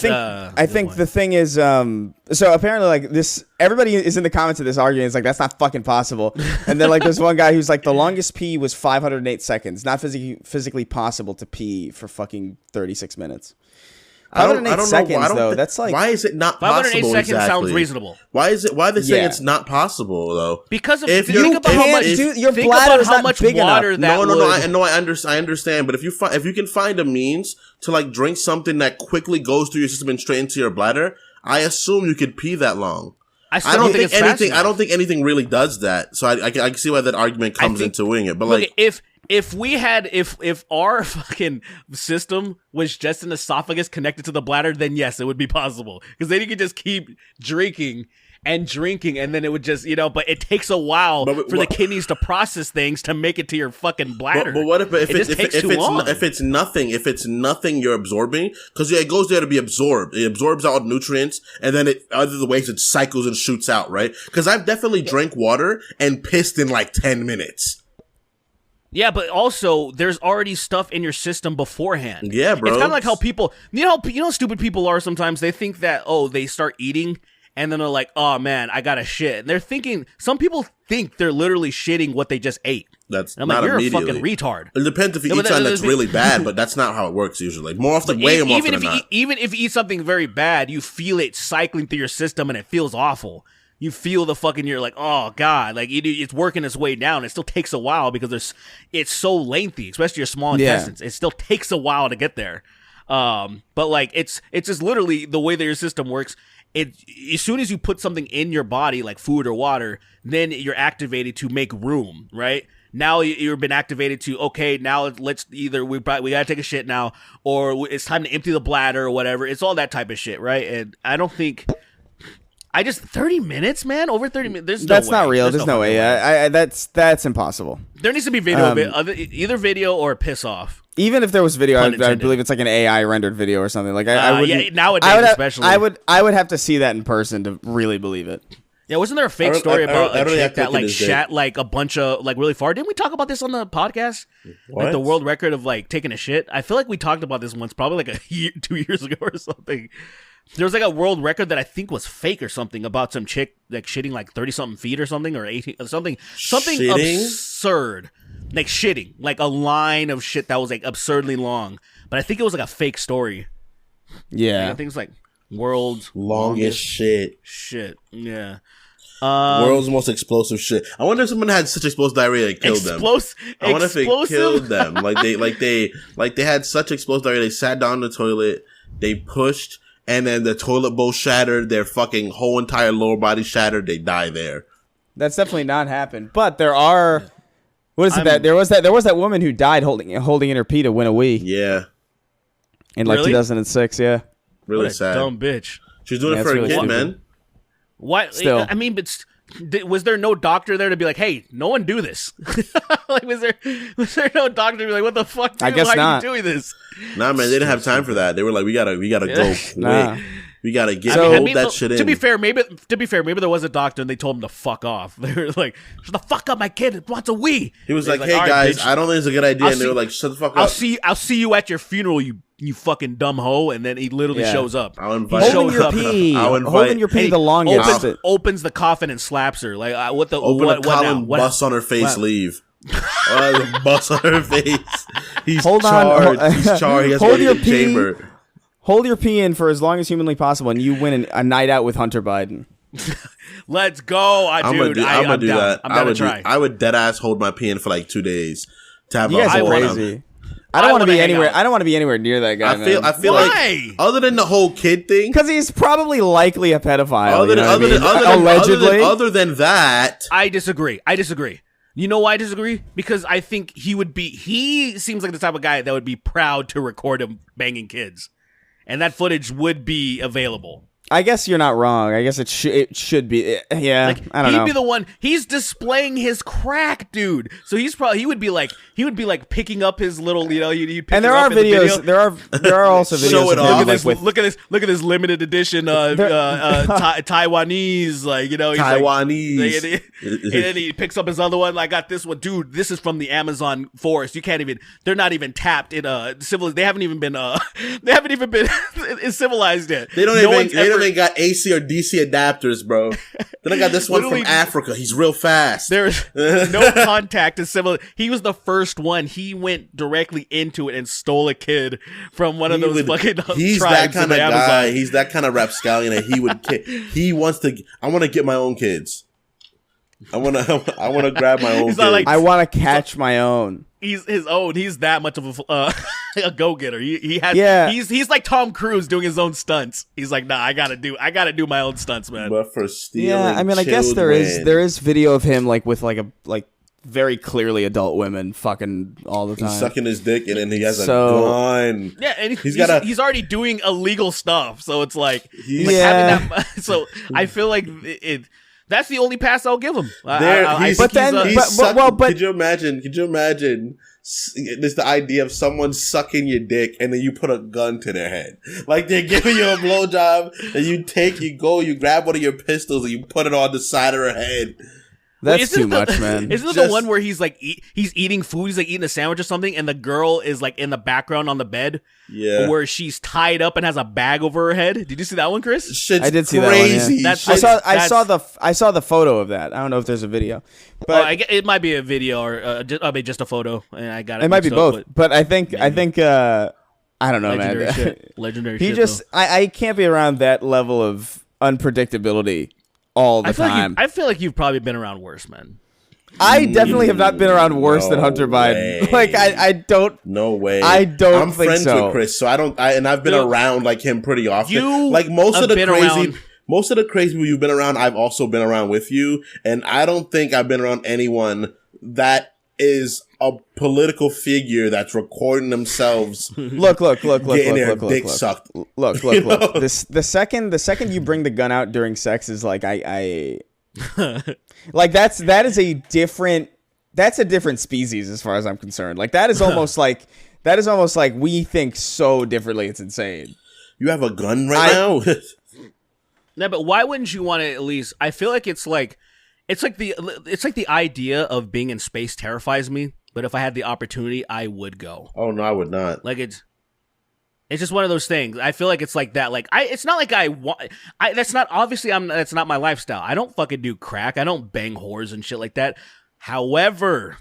think the thing is, so apparently, like this, everybody is in the comments of this arguing. It's like that's not fucking possible. And then like there's one guy who's like the longest pee was 508 seconds. Not physically possible to pee for fucking 36 minutes. 508 seconds though. That's like, why is it not possible? 508 seconds exactly? Sounds reasonable. Why are they saying it's not possible though? Because of if think about how much your bladder is not big water enough. I understand, but if you can find a means to like drink something that quickly goes through your system and straight into your bladder, I assume you could pee that long. I don't think anything. I don't think anything really does that. So I can see why that argument comes into doing it. But look, like if our fucking system was just an esophagus connected to the bladder, then yes, it would be possible. Because then you could just keep drinking, and then it would just, but it takes a while for the kidneys to process things to make it to your fucking bladder. But what if it's nothing you're absorbing? Because it goes there to be absorbed. It absorbs all the nutrients, and then other the ways it cycles and shoots out, right? Because I've definitely drank water and pissed in like 10 minutes. Yeah, but also there's already stuff in your system beforehand. Yeah, bro. It's kind of like how people, how stupid people are sometimes. They think that they start eating and then they're like, oh man, I gotta shit. And they're thinking, some people think they're literally shitting what they just ate. That's and I'm not like, you're immediately. a fucking retard. It depends if you eat something that's really bad, but that's not how it works usually. More often than not. Even if you eat something very bad, you feel it cycling through your system and it feels awful. You feel the fucking, you're like, oh god, like it's working its way down. It still takes a while because it's so lengthy, especially your small intestines. It still takes a while to get there. But like it's just literally the way that your system works. As soon as you put something in your body, like food or water, then you're activated to make room, right? Now you've been activated to, okay, now let's either we gotta take a shit now, or it's time to empty the bladder or whatever. It's all that type of shit, right? And I don't think. 30 minutes, man, over 30 minutes. That's not real. There's no way. That's impossible. There needs to be video of it, either video or piss off. Even if there was video, I believe it's like an AI rendered video or something. Like I would nowadays, especially. I would have to see that in person to really believe it. Yeah, wasn't there a fake story about a chick that like shat like a bunch of like really far? Didn't we talk about this on the podcast? What? Like the world record of like taking a shit. I feel like we talked about this once, probably like 2 years ago or something. There was like a world record that I think was fake or something about some chick like shitting like 30 something feet or something, or 18 or something absurd, like shitting like a line of shit that was like absurdly long. But I think it was like a fake story. Yeah, I think it's like world's longest shit. Yeah. World's most explosive shit. I wonder if someone had such explosive diarrhea it killed them. I wonder if it killed them. They had such explosive diarrhea. They sat down in the toilet. They pushed. And then the toilet bowl shattered, their fucking whole entire lower body shattered, they die there. That's definitely not happened. But there are there was that woman who died holding in her pee to win a Wii. Yeah. In like 2006, yeah. Really what a sad. Dumb bitch. She's doing it for a kid, man. Why? Still. I mean, but was there no doctor there to be like, hey, no one do this? Like, was there no doctor to be like, what the fuck? Dude? I guess Why not. are you doing this? Nah, man, they didn't have time for that. They were like, we gotta go quick. Nah. We gotta hold that shit in. To be fair, maybe there was a doctor and they told him to fuck off. They were like, shut the fuck up, my kid wants a Wii. He was like, hey guys, bitch, I don't think it's a good idea. And they were like, shut the fuck up. I'll see you at your funeral, you fucking dumb hoe. And then he literally shows up. I'll invite holding your pee. Holding your pee the longest. Opens the coffin and slaps her. Like what the open what a column, now? bust on her face, leave. The bus on her face. He's Hold charged. on. He's charged. He has Hold to go your to the pee. chamber. Hold your pee in for as long as humanly possible, and you win a night out with Hunter Biden. Let's go, I'm gonna do down. that. I'm down to try. I would dead ass hold my pee in for like 2 days to have You a guys hold are on him. crazy. I don't want to wanna be hang anywhere. out. I don't want to be anywhere near that guy. I feel Why? like other than the whole kid thing, because he's probably likely a pedophile. Other than that, I disagree. You know why I disagree? Because I think he seems like the type of guy that would be proud to record him banging kids. And that footage would be available. I guess you're not wrong. I guess it should be. Yeah, Like, I don't know. He'd be the one. He's displaying his crack, dude. So he would be like picking up his little, he'd pick And there her are up in the videos. video. There are also videos. Show it of him, off. like, with, Look at this limited edition Taiwanese, like, he's Taiwanese. like, and then he picks up his other one. I got this one, dude. This is from the Amazon forest. You can't even. They're not even tapped in civil. They haven't even been. They haven't even been civilized yet. They don't even got AC or DC adapters, bro. Then I got this one from Africa. He's real fast. There's no contact to civil. He was the first one. He went directly into it and stole a kid from one of those fucking He's tribes that kind in of the Amazon. guy. He's that kind of rapscallion that he would. He wants to. I want to get my own kids. I want to grab my own He's kids. not like- I want to catch my own. He's his own. He's that much of a go getter. He has. Yeah. He's like Tom Cruise doing his own stunts. He's like, nah, I gotta do my own stunts, man. But for stealing, Yeah, I mean, I guess there is video of him like with like very clearly adult women fucking all the time. He's sucking his dick and then he has a gun. Yeah, and he's already doing illegal stuff, so it's like, having that. So I feel like that's the only pass I'll give him. Could you imagine? There's the idea of someone sucking your dick and then you put a gun to their head, like they're giving you a blowjob, and you grab one of your pistols and you put it on the side of her head. That's too much, man. Isn't it the one where he's like he's eating food, he's like eating a sandwich or something, and the girl is like in the background on the bed, where she's tied up and has a bag over her head? Did you see that one, Chris? Shit's I did see crazy. that one. Yeah. I saw the photo of that. I don't know if there's a video, but it might be a video or just a photo. And I got it. It might be both, but I think I don't know, legendary man. Shit. Legendary. He shit, just though. I can't be around that level of unpredictability all the time. I feel like you've probably been around worse, man. I definitely have not been around worse than Hunter Biden. Like I don't. No way. I don't. I'm think friends so. with Chris, so I don't. And I've been around like him pretty often. Like most of the crazy people you've been around, I've also been around with you, and I don't think I've been around anyone that is a political figure that's recording themselves. Look, getting their dick sucked. Look. The second you bring the gun out during sex is like I like that's a different species as far as I'm concerned. Like that is almost like we think so differently. It's insane. You have a gun now? No, but why wouldn't you want to at least? I feel like it's like the idea of being in space terrifies me. But if I had the opportunity, I would go. Oh no, I would not. Like it's just one of those things. I feel like it's like that. Like it's not like I want. That's not obviously. That's not my lifestyle. I don't fucking do crack. I don't bang whores and shit like that. However,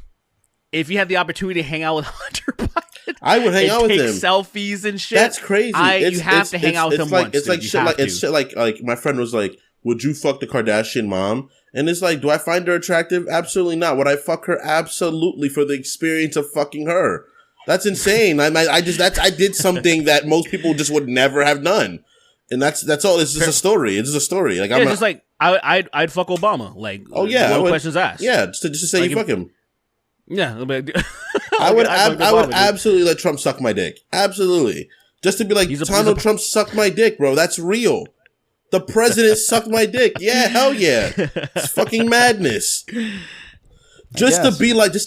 if you had the opportunity to hang out with Hunter Biden, I would hang out with him. Take selfies and shit. That's crazy. You have to hang out with him once. It's shit like my friend was like, "Would you fuck the Kardashian mom?" And it's like, do I find her attractive? Absolutely not. Would I fuck her? Absolutely, for the experience of fucking her. That's insane. I did something that most people just would never have done, and that's all. It's just a story. It's just a story. Like it's just like I'd fuck Obama. Like no questions asked. Yeah, just to say like you fuck him. Yeah, I would absolutely let Trump suck my dick. Absolutely, just to be like Donald Trump sucked my dick, bro. That's real. The president sucked my dick. Yeah, hell yeah. It's fucking madness. Just to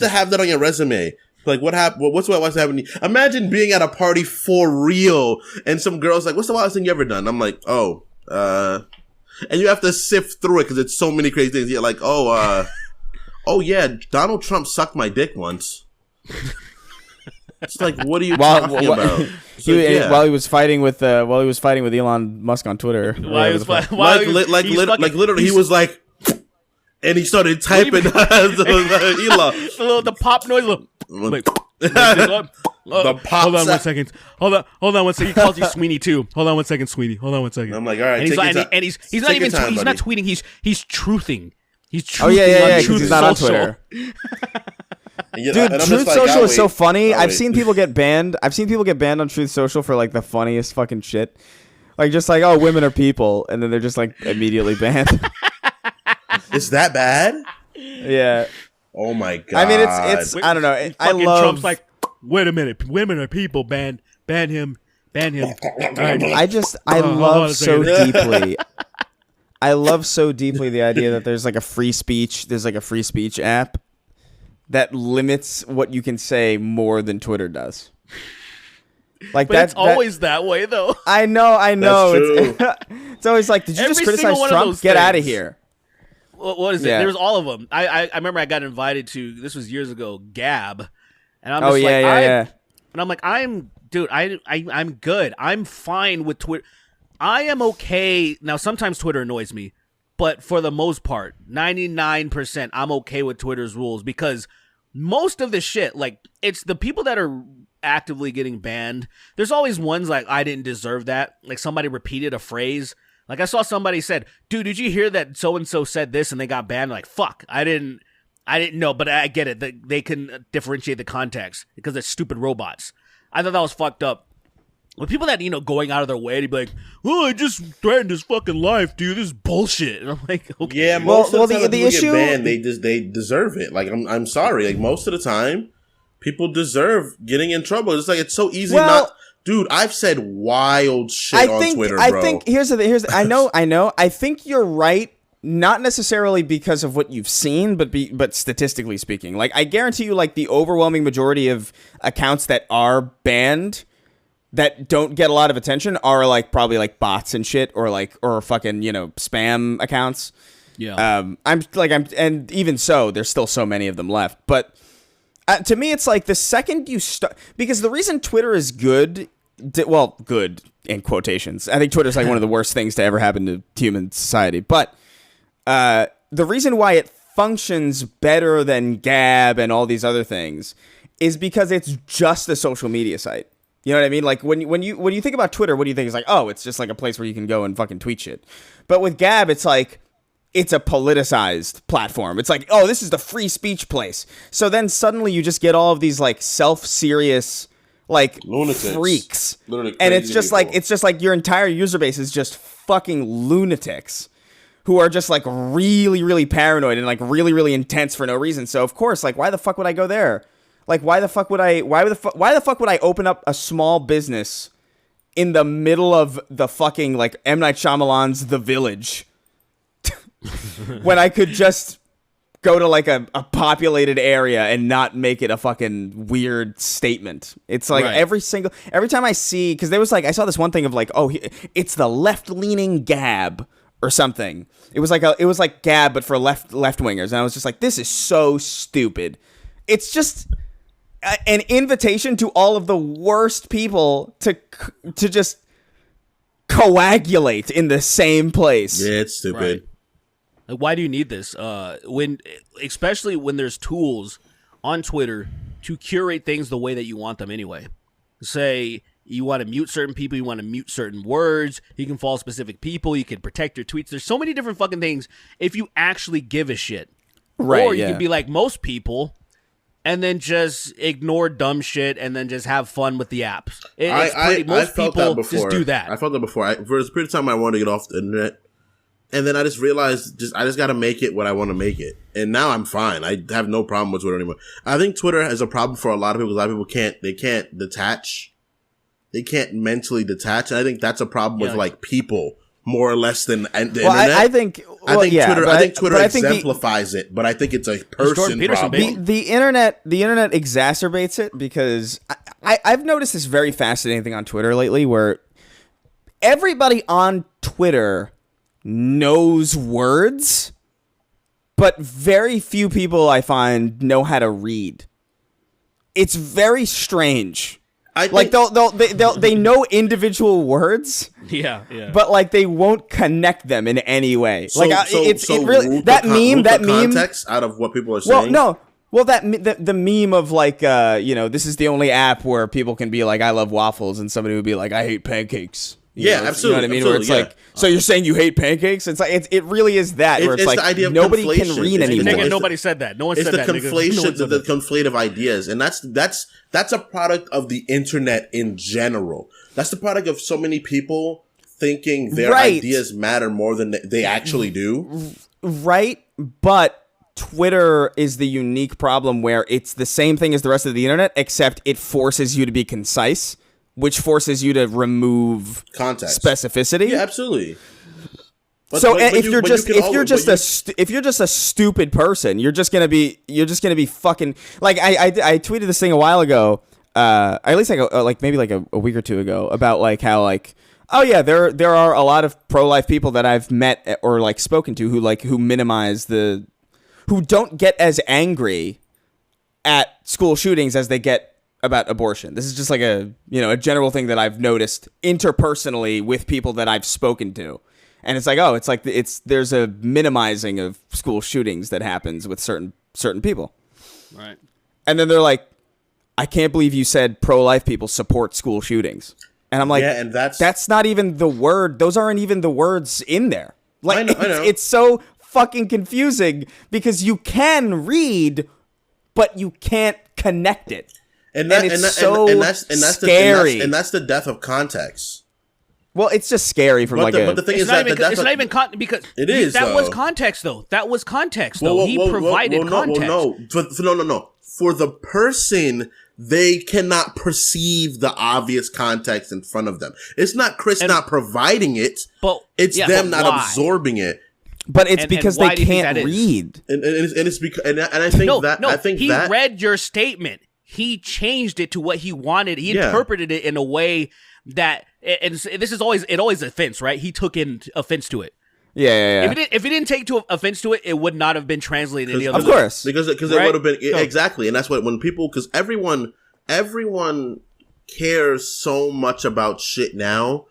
have that on your resume. Like, what happened? What's happening? Imagine being at a party for real and some girl's like, what's the wildest thing you ever done? I'm like, and you have to sift through it because it's so many crazy things. You're like, oh yeah, Donald Trump sucked my dick once. It's like, what are you talking about? While he was fighting with Elon Musk on Twitter. Literally, he was like, And he started typing the the pop noise. The pop. Hold on 1 second. Hold on 1 second. He calls you Sweeney too. Hold on 1 second, Sweeney. Hold on 1 second. I'm like, all right. And he's not even he's not tweeting. He's truthing. He's truthing. Oh yeah. Truth He's not on Twitter. Dude, Truth Social is so funny. I've seen people get banned. I've seen people get banned on Truth Social for like the funniest fucking shit. Like just like, oh, women are people, and then they're just like immediately banned. Is that bad? Yeah. Oh my god. I mean, it's I don't know. I love. Trump's like, wait a minute, women are people. Ban him. Right. I love so deeply. I love so deeply the idea that there's like a free speech. There's like a free speech app that limits what you can say more than Twitter does. Like but it's always that way, though. I know. That's true. It's always like, did you just criticize Trump? Get out of here. What is it? There's all of them. I remember I got invited to, this was years ago, Gab, and I'm just and I'm like, I'm good. I'm fine with Twitter. I am okay. Now, sometimes Twitter annoys me, but for the most part, 99%, I'm okay with Twitter's rules because most of the shit, like, it's the people that are actively getting banned. There's always ones like, I didn't deserve that. Like, somebody repeated a phrase. Like, I saw somebody said, dude, did you hear that so-and-so said this and they got banned? Like, fuck, I didn't know, but I get it. They can differentiate the context because they're stupid robots. I thought that was fucked up. But people that, going out of their way to be like, oh, I just threatened his fucking life, dude. This is bullshit. And I'm like, okay. Yeah, most of the time the issue, get banned, they deserve it. Like, I'm sorry. Like, most of the time, people deserve getting in trouble. It's like, it's so easy not... Dude, I've said wild shit on Twitter, bro. I think, I know. I think you're right. Not necessarily because of what you've seen, but statistically speaking. Like, I guarantee you, like, the overwhelming majority of accounts that are banned that don't get a lot of attention are, like, probably, like, bots and shit or fucking, spam accounts. Yeah. And even so, there's still so many of them left. But to me, it's like the second you start... Because the reason Twitter is good... good in quotations. I think Twitter's like one of the worst things to ever happen to human society. But the reason why it functions better than Gab and all these other things is because it's just a social media site. You know what I mean? Like when you think about Twitter, what do you think? It's like, oh, it's just like a place where you can go and fucking tweet shit. But with Gab, it's like it's a politicized platform. It's like, oh, this is the free speech place. So then suddenly you just get all of these like self-serious like lunatics, freaks, and it's just like your entire user base is just fucking lunatics who are just like really, really paranoid and like really, really intense for no reason. So of course, like, why the fuck would I go there? Like, why the fuck would I open up a small business in the middle of the fucking like M. Night Shyamalan's The Village when I could just go to like a populated area and not make it a fucking weird statement. It's like every time I see, because there was like, I saw this one thing of like, oh, it's the left-leaning Gab or something. It was like Gab but for left wingers, and I was just like, this is so stupid. It's just an invitation to all of the worst people to just coagulate in the same place. Yeah, it's stupid. Right. Like, why do you need this? Especially when there's tools on Twitter to curate things the way that you want them anyway. Say you want to mute certain people, you want to mute certain words, you can follow specific people, you can protect your tweets. There's so many different fucking things if you actually give a shit. Right, or you can be like most people and then just ignore dumb shit and then just have fun with the apps. Most people just do that. I felt that before. For a period of time, I wanted to get off the internet. And then I just realized I just got to make it what I want to make it. And now I'm fine. I have no problem with Twitter anymore. I think Twitter has a problem for a lot of people because a lot of people can't detach. They can't mentally detach. And I think that's a problem with like people more or less than the internet. I think Twitter exemplifies it, but I think it's a person problem. The internet exacerbates it because I've noticed this very fascinating thing on Twitter lately where everybody on Twitter knows words, but very few people I find know how to read. It's very strange. Like they know individual words. Yeah. But like they won't connect them in any way. So, Like it really that meme context out of what people are saying. Well, the meme of like this is the only app where people can be like I love waffles and somebody would be like I hate pancakes. Absolutely. You know what I mean? Where it's like, so you're saying you hate pancakes? It's like it really is that. Where it's like the idea of nobody conflation. can read anymore. Nigga, nobody said that. No one said that. It's the conflation, the conflative ideas, and that's a product of the internet in general. That's the product of so many people thinking their ideas matter more than they actually do. Right, but Twitter is the unique problem where it's the same thing as the rest of the internet, except it forces you to be concise, which forces you to remove context, specificity. Yeah, absolutely. If you're just a stupid person, you're just gonna be fucking like I tweeted this thing a while ago, at least maybe a week or two ago about like how like. Oh yeah, there are a lot of pro-life people that I've met or like spoken to who minimize who don't get as angry at school shootings as they get about abortion. This is just like a general thing that I've noticed interpersonally with people that I've spoken to. And it's like, there's a minimizing of school shootings that happens with certain people. Right. And then they're like, I can't believe you said pro-life people support school shootings. And I'm like, yeah, and that's not even the word. Those aren't even the words in there. Like, I know. It's so fucking confusing because you can read, but you can't connect it. And that's scary. That's the death of context. Well, it's just scary from but the thing is that it's not even because it is that was context though. That was context though. He provided context. No. For the person, they cannot perceive the obvious context in front of them. It's not Chris not providing it. But it's them not absorbing it. But it's because they can't read. And it's because I think he read your statement. He changed it to what he wanted. He interpreted it in a way that, and this is always offense, right? He took in offense to it. Yeah. If he didn't take offense to it, it would not have been translated any other way. Of course. Because it would have been, exactly. And that's what, when people, because everyone cares so much about shit now.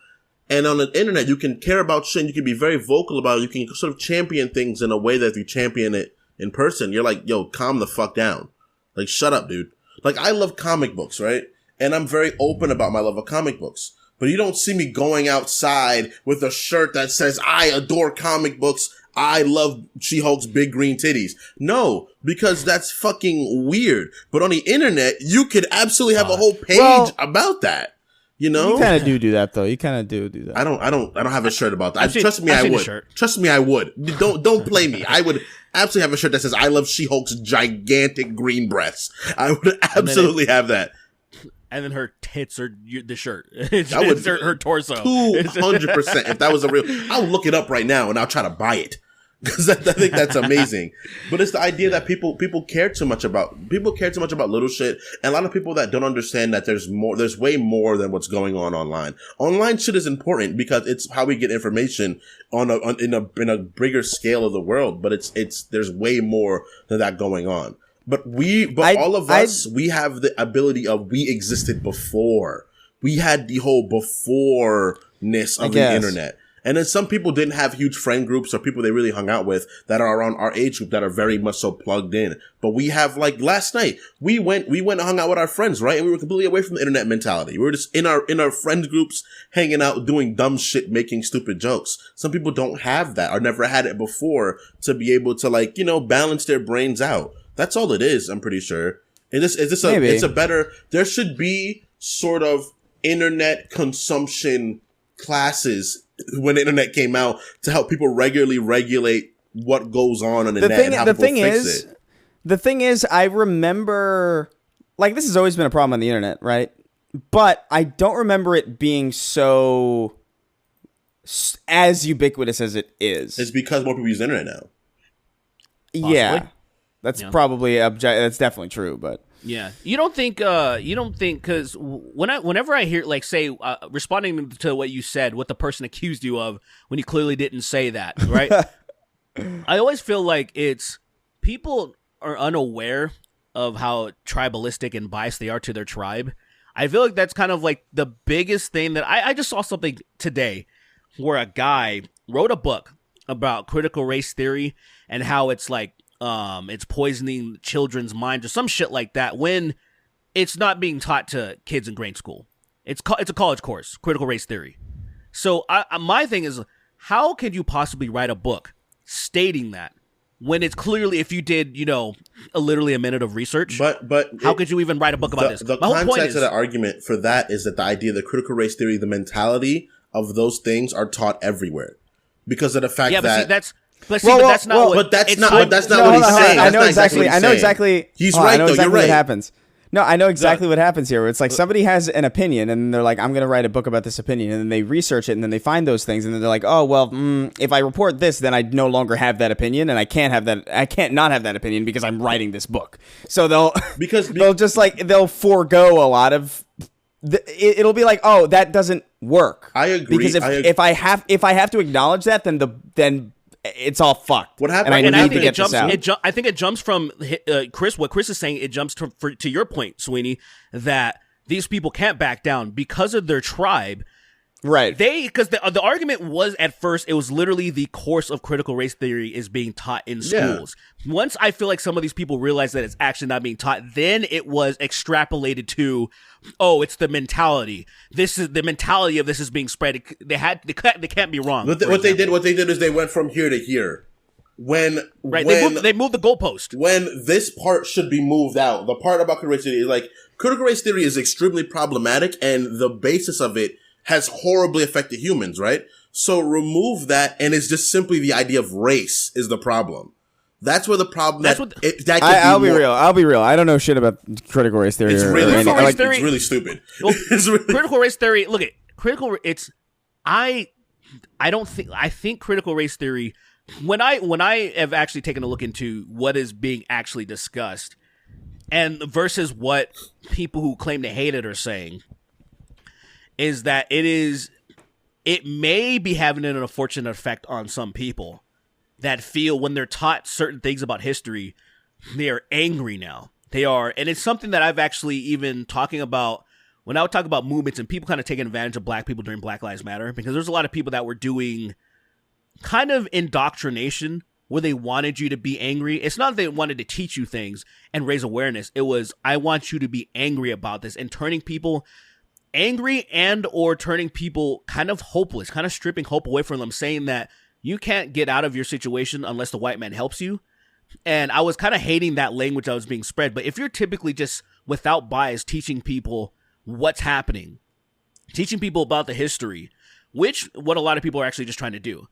And on the internet, you can care about shit and you can be very vocal about it. You can sort of champion things in a way that if you champion it in person, you're like, yo, calm the fuck down. Like, shut up, dude. Like, I love comic books, right? And I'm very open about my love of comic books. But you don't see me going outside with a shirt that says, I adore comic books. I love She-Hulk's big green titties. No, because that's fucking weird. But on the internet, you could absolutely have a whole page about that. You know? You kind of do that, though. You kind of do that. I don't have a shirt about that. Trust me, I would. Trust me, I would. Don't play me. I would absolutely have a shirt that says, I love She-Hulk's gigantic green breasts. I would absolutely have that. And then her tits are the shirt. That would her torso. 200%. If that was a real, I'll look it up right now and I'll try to buy it because I think that's amazing. But it's the idea that people care too much about little shit, and a lot of people that don't understand that there's way more than what's going on online. Online shit is important because it's how we get information in a bigger scale of the world. But there's way more than that going on. But all of us, we have the ability of we existed before. We had the whole before-ness of the internet. And then some people didn't have huge friend groups or people they really hung out with that are around our age group that are very much so plugged in. But we have, like, last night, we went and hung out with our friends, right? And we were completely away from the internet mentality. We were just in our friend groups, hanging out, doing dumb shit, making stupid jokes. Some people don't have that or never had it before to be able to, like, balance their brains out. That's all it is, I'm pretty sure. There should be sort of internet consumption classes when the internet came out to help people regularly regulate what goes on the net and how people fix it. The thing is, I remember, like, this has always been a problem on the internet, right? But I don't remember it being so as ubiquitous as it is. It's because more people use the internet now. Possibly. Yeah. That's probably that's definitely true, but yeah, you don't think because whenever I hear, like, say responding to what you said, what the person accused you of when you clearly didn't say that, right? I always feel like it's people are unaware of how tribalistic and biased they are to their tribe. I feel like that's kind of like the biggest thing that I just saw something today where a guy wrote a book about critical race theory and how it's like it's poisoning children's minds or some shit like that when it's not being taught to kids in grade school. It's a college course, critical race theory. So my thing is, how could you possibly write a book stating that when it's clearly, if you did, literally a minute of research, but how could you even write a book about this? The My whole point context is, of the argument for that is that the idea of the critical race theory, the mentality of those things are taught everywhere because of the fact that that's not what he's saying. I know exactly. He's right, though. You're right. What happens. No, I know exactly what happens here. Where it's like somebody has an opinion, and they're like, "I'm going to write a book about this opinion," and then they research it, and then they find those things, and then they're like, "Oh, well, if I report this, then I no longer have that opinion, and I can't not have that opinion because I'm writing this book." So they'll they'll forego a lot of. It'll be like, "Oh, that doesn't work." I agree. Because if I have to acknowledge that, then it's all fucked. What happened? And I need to get this out. I think it jumps from Chris. What Chris is saying, it jumps to your point, Sweeney, that these people can't back down because of their tribe. Right. Because the argument was at first, it was literally the course of critical race theory is being taught in schools. Yeah. Once I feel like some of these people realized that it's actually not being taught, then it was extrapolated to, oh, it's the mentality. This is the mentality of this is being spread. They can't be wrong. What they did is they went from here to here. They moved the goalpost. When this part should be moved out, the part about critical race theory is like critical race theory is extremely problematic, and the basis of it has horribly affected humans, right? So remove that, and it's just simply the idea of race is the problem. That's where the problem. I'll be real. I don't know shit about critical race theory. It's really stupid. Well, critical race theory. Look at critical. I think critical race theory. When I have actually taken a look into what is being actually discussed, and versus what people who claim to hate it are saying, is that it may be having an unfortunate effect on some people that feel when they're taught certain things about history, they are angry now. They are, and it's something that I've actually even talking about when I would talk about movements and people kind of taking advantage of black people during Black Lives Matter, because there's a lot of people that were doing kind of indoctrination where they wanted you to be angry. It's not that they wanted to teach you things and raise awareness. It was, I want you to be angry about this, and turning people angry and or turning people kind of hopeless, kind of stripping hope away from them, saying that you can't get out of your situation unless the white man helps you. And I was kind of hating that language that was being spread. But if you're typically just without bias teaching people what's happening, teaching people about the history, which what a lot of people are actually just trying to do.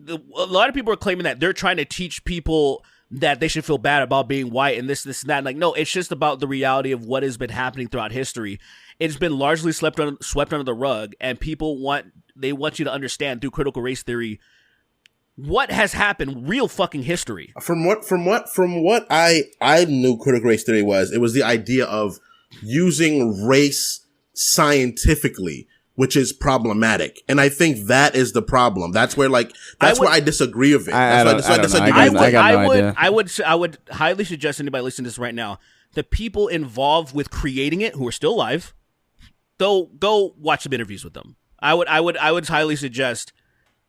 A lot of people are claiming that they're trying to teach people that they should feel bad about being white and this and that. And like, no, it's just about the reality of what has been happening throughout history. It's been largely swept under the rug, and people want you to understand through critical race theory what has happened, real fucking history. From what I knew critical race theory was, it was the idea of using race scientifically, which is problematic. And I think that is the problem. That's where where I disagree with it. I would highly suggest anybody listening to this right now, the people involved with creating it who are still alive, go watch some interviews with them. I would highly suggest,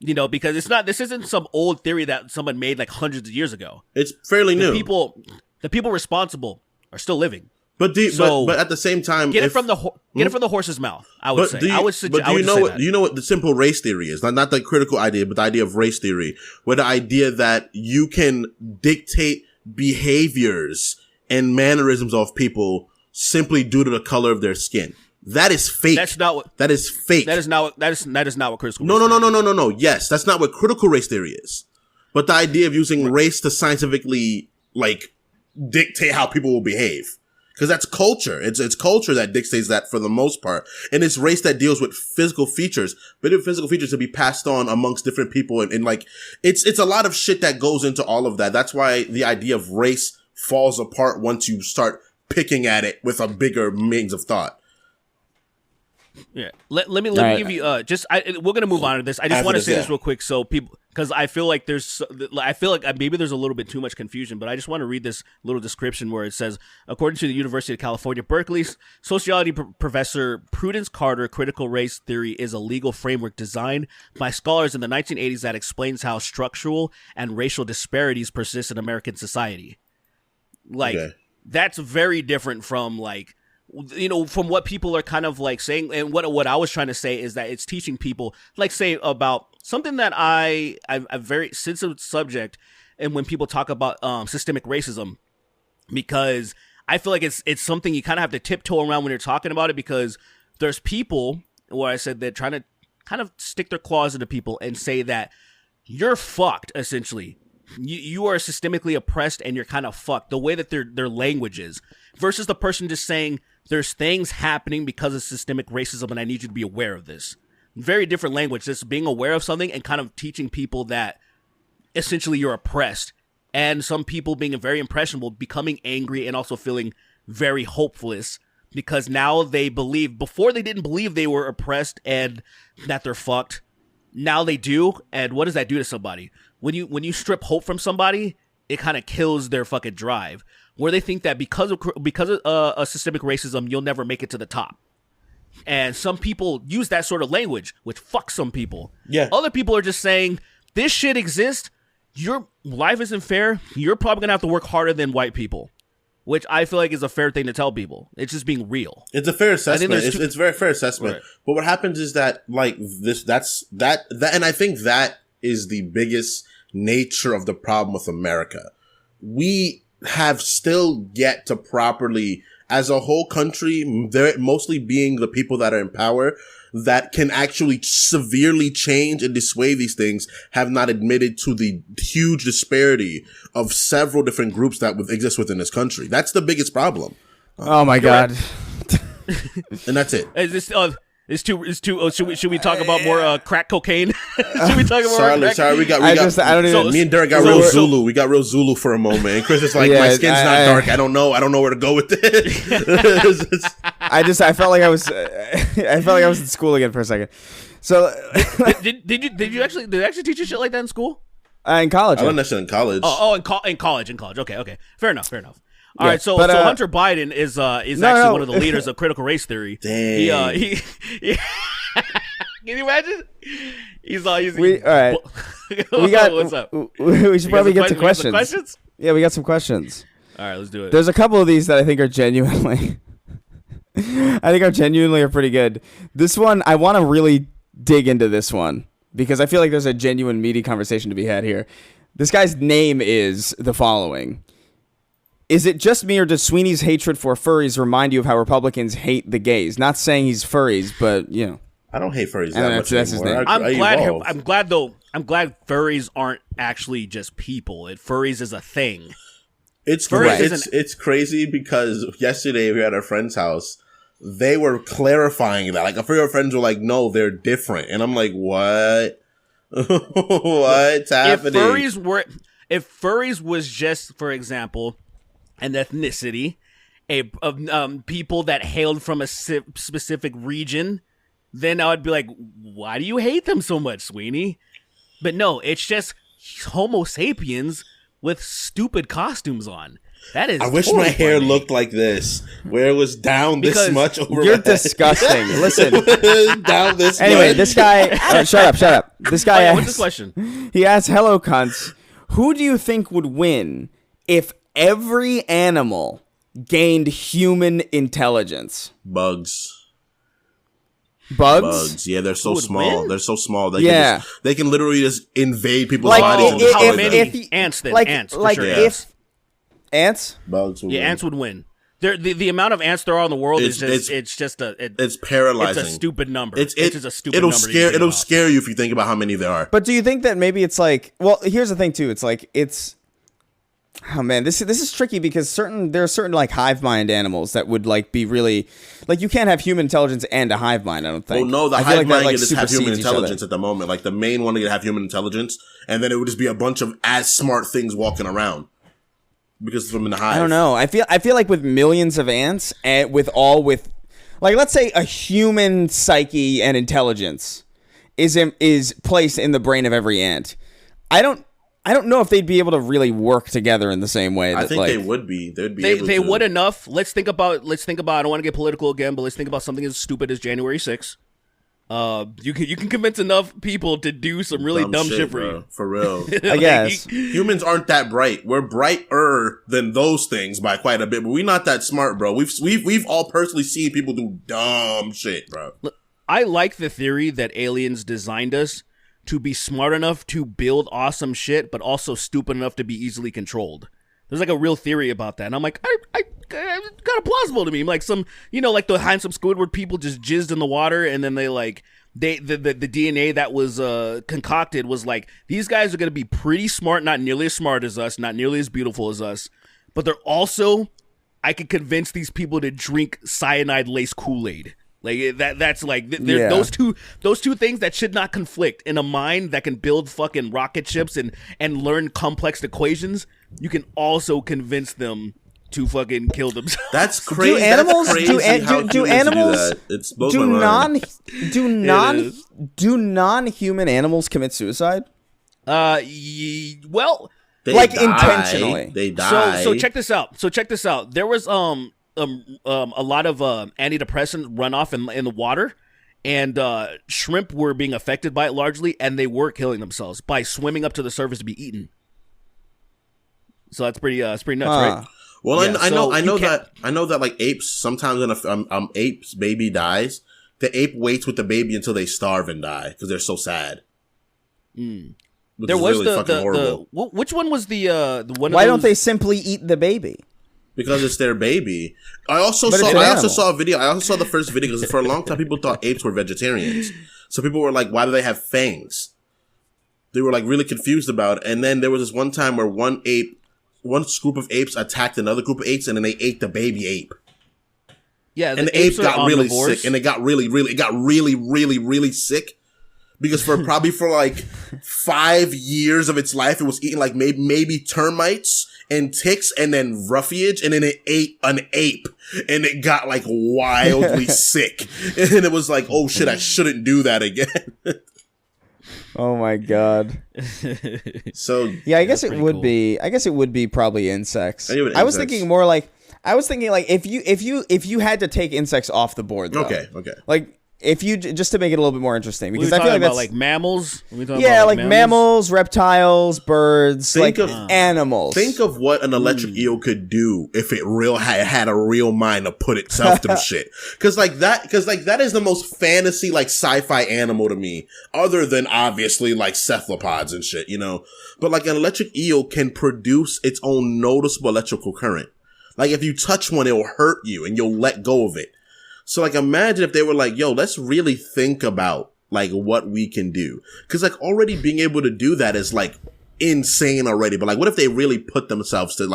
because this isn't some old theory that someone made like hundreds of years ago. It's fairly new. The people responsible are still living. But at the same time, get it from the horse's mouth. I would say. Do you know what the simple race theory is? Not the critical idea, but the idea of race theory, where the idea that you can dictate behaviors and mannerisms of people simply due to the color of their skin. That is fake. That is fake. That is not what critical. No. Yes, that's not what critical race theory is. But the idea of using race to scientifically dictate how people will behave. Because that's culture. It's culture that dictates that for the most part. And it's race that deals with physical features. But if physical features to be passed on amongst different people and it's a lot of shit that goes into all of that. That's why the idea of race falls apart once you start picking at it with a bigger means of thought. Yeah, let me right. give you we're gonna move on to this. I just want to say this real quick so people, because I feel like maybe there's a little bit too much confusion, but I just want to read this little description where it says, according to the University of California, Berkeley's sociology professor Prudence Carter, critical race theory is a legal framework designed by scholars in the 1980s that explains how structural and racial disparities persist in American society. Like, that's very different from like, from what people are kind of like saying, and what I was trying to say is that it's teaching people, like, say about something that I very sensitive subject, and when people talk about systemic racism, because I feel like it's something you kind of have to tiptoe around when you're talking about it, because there's people where I said they're trying to kind of stick their claws into people and say that you're fucked, essentially. You are systemically oppressed and you're kind of fucked, the way that their language is, versus the person just saying there's things happening because of systemic racism and I need you to be aware of this. Very different language, just being aware of something and kind of teaching people that essentially you're oppressed. And some people being very impressionable, becoming angry and also feeling very hopeless because now they believe, before they didn't believe they were oppressed and that they're fucked. Now they do. And what does that do to somebody? When you strip hope from somebody, it kind of kills their fucking drive, where they think that because of systemic racism, you'll never make it to the top. And some people use that sort of language, which fucks some people. Yeah. Other people are just saying, this shit exists. Your life isn't fair. You're probably going to have to work harder than white people, which I feel like is a fair thing to tell people. It's just being real. It's a fair assessment. It's a very fair assessment. Right. But what happens is that, like, that, and I think that is the biggest nature of the problem with America. We have still yet to properly, as a whole country, they're mostly being the people that are in power that can actually severely change and dissuade these things, have not admitted to the huge disparity of several different groups that exist within this country. That's the biggest problem. Oh my God. And that's it. Is this, it's too. Should we talk about more crack cocaine? Should we talk about more? Sorry. Me and Derrick got Zulu. We got real Zulu for a moment, and Chris is like, my skin's not dark. I don't know where to go with it. I felt like I was in school again for a second. So did they actually teach you shit like that in school? In college. I learned that shit in college. In college. Okay. Fair enough. All right, so Hunter Biden is actually one of the leaders of critical race theory. Damn. He can you imagine? All right. What's up? We should probably get to questions. Yeah, we got some questions. All right, let's do it. There's a couple of these that I think are genuinely are pretty good. This one, I want to really dig into this one because I feel like there's a genuine meaty conversation to be had here. This guy's name is the following. Is it just me, or does Sweeney's hatred for furries remind you of how Republicans hate the gays? Not saying he's furries, but I don't hate furries that much that's his name. I'm glad furries aren't actually just people. Furries is a thing. It's crazy because yesterday we were at our friend's house. They were clarifying that. Like, a few of our friends were like, "No, they're different," and I'm like, "What? What's happening?" If furries was just, for example, an ethnicity, people that hailed from a specific region, then I would be like, why do you hate them so much, Sweeney? But no, it's just Homo sapiens with stupid costumes on. That is. I wish my hair looked like this, where it was down this much over. You're disgusting. Listen, down this. Anyway, much. This guy. Shut up. This guy asks. What's the question? He asks, "Hello, cunts. Who do you think would win if every animal gained human intelligence?" Bugs. Bugs? Yeah, they're so small. Win? They're so small. They can literally just invade people's bodies and destroy them. Ants then. Ants. Ants? Bugs would win. Ants would win. The amount of ants there are in the world is it's paralyzing. It's a stupid number. It's just a stupid number. It'll scare you if you think about how many there are. But do you think that maybe it's like, well, here's the thing too. It's like, oh man, this is tricky because there are certain like hive mind animals that would like be really, like, you can't have human intelligence and a hive mind. I don't think. Well, no, the hive mind can just have human intelligence at the moment. Like, the main one to have human intelligence, and then it would just be a bunch of as smart things walking around because from in the hive. I don't know. I feel like with millions of ants and with Like, let's say a human psyche and intelligence is placed in the brain of every ant. I don't know if they'd be able to really work together in the same way. I think they would be. They would enough. Let's think about. I don't want to get political again, but let's think about something as stupid as January 6th. You can convince enough people to do some really dumb shit for you. For real. I guess. Humans aren't that bright. We're brighter than those things by quite a bit, but we're not that smart, bro. We've all personally seen people do dumb shit, bro. Look, I like the theory that aliens designed us to be smart enough to build awesome shit, but also stupid enough to be easily controlled. There's like a real theory about that, and I'm like, I it's kind of plausible to me. Like some, like the handsome Squidward people just jizzed in the water, and then the DNA that was concocted was like, these guys are gonna be pretty smart, not nearly as smart as us, not nearly as beautiful as us, but they're also, I could convince these people to drink cyanide laced Kool-Aid. Like that's like those two things that should not conflict in a mind that can build fucking rocket ships and learn complex equations. You can also convince them to fucking kill themselves. That's crazy. Do animals Do animals? It's do non-human animals commit suicide? Well, they like die. Intentionally. They die. So check this out. There was a lot of antidepressant runoff in the water, and shrimp were being affected by it largely, and they were killing themselves by swimming up to the surface to be eaten. So that's pretty nuts, right? Well, Yeah, I know that like apes, sometimes when a ape's baby dies, the ape waits with the baby until they starve and die because they're so sad. There was really which one was the one? Why don't they simply eat the baby? Because it's their baby. I also saw a video. I also saw the first video because for a long time people thought apes were vegetarians. So people were like, "Why do they have fangs?" They were like really confused about it. And then there was this one time where one group of apes attacked another group of apes, and then they ate the baby ape. Yeah, and the ape got really sick, and it got really sick because for like 5 years of its life, it was eating like maybe termites and ticks, and then roughage, and then it ate an ape, and it got like wildly sick, and it was like, oh shit, I shouldn't do that again. Oh my god. So yeah, I guess it would cool. I guess it would be probably insects. I was thinking more like if you had to take insects off the board though. Okay. Like if you just to make it a little bit more interesting, because I feel like that's like mammals. Mammals, reptiles, birds, animals. Think of what an electric eel could do if it had a real mind to put itself through shit. Because that is the most fantasy like sci-fi animal to me, other than obviously like cephalopods and shit, But like an electric eel can produce its own noticeable electrical current. Like if you touch one, it will hurt you, and you'll let go of it. So like imagine if they were like, yo, let's really think about like what we can do. Cause like already being able to do that is like insane already. But like what if they really put themselves to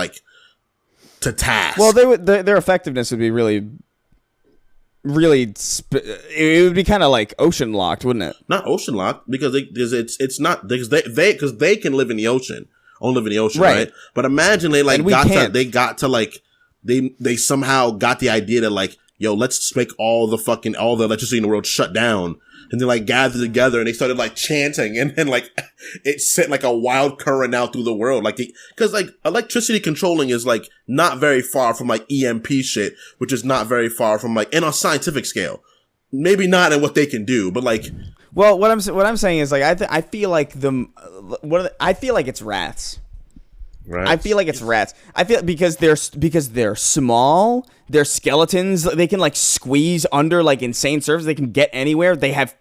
task? Well, their effectiveness would be really it would be kind of like ocean locked, wouldn't it? Not ocean locked because they can live in the ocean, right? But imagine they somehow got the idea that like, yo, let's make all the electricity in the world shut down. And they like gathered together and they started like chanting, and then like it sent like a wild current out through the world. Like, cause like electricity controlling is like not very far from like EMP shit, which is not very far from like in a scientific scale. Maybe not in what they can do, but like. Well, what I'm saying is like, I feel like it's rats. Rats. I feel like it's rats. I feel because they're small, their skeletons, they can like squeeze under like insane surfaces. They can get anywhere. They have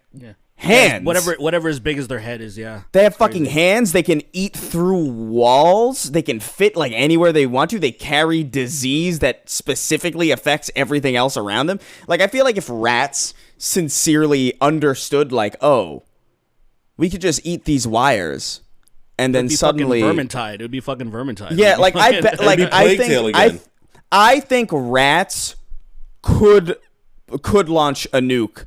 hands. Whatever as big as their head is, yeah. They have fucking hands. They can eat through walls. They can fit like anywhere they want to. They carry disease that specifically affects everything else around them. Like I feel like if rats sincerely understood like, oh, we could just eat these wires. And then suddenly, it would be fucking Vermintide. Yeah, like I think rats could launch a nuke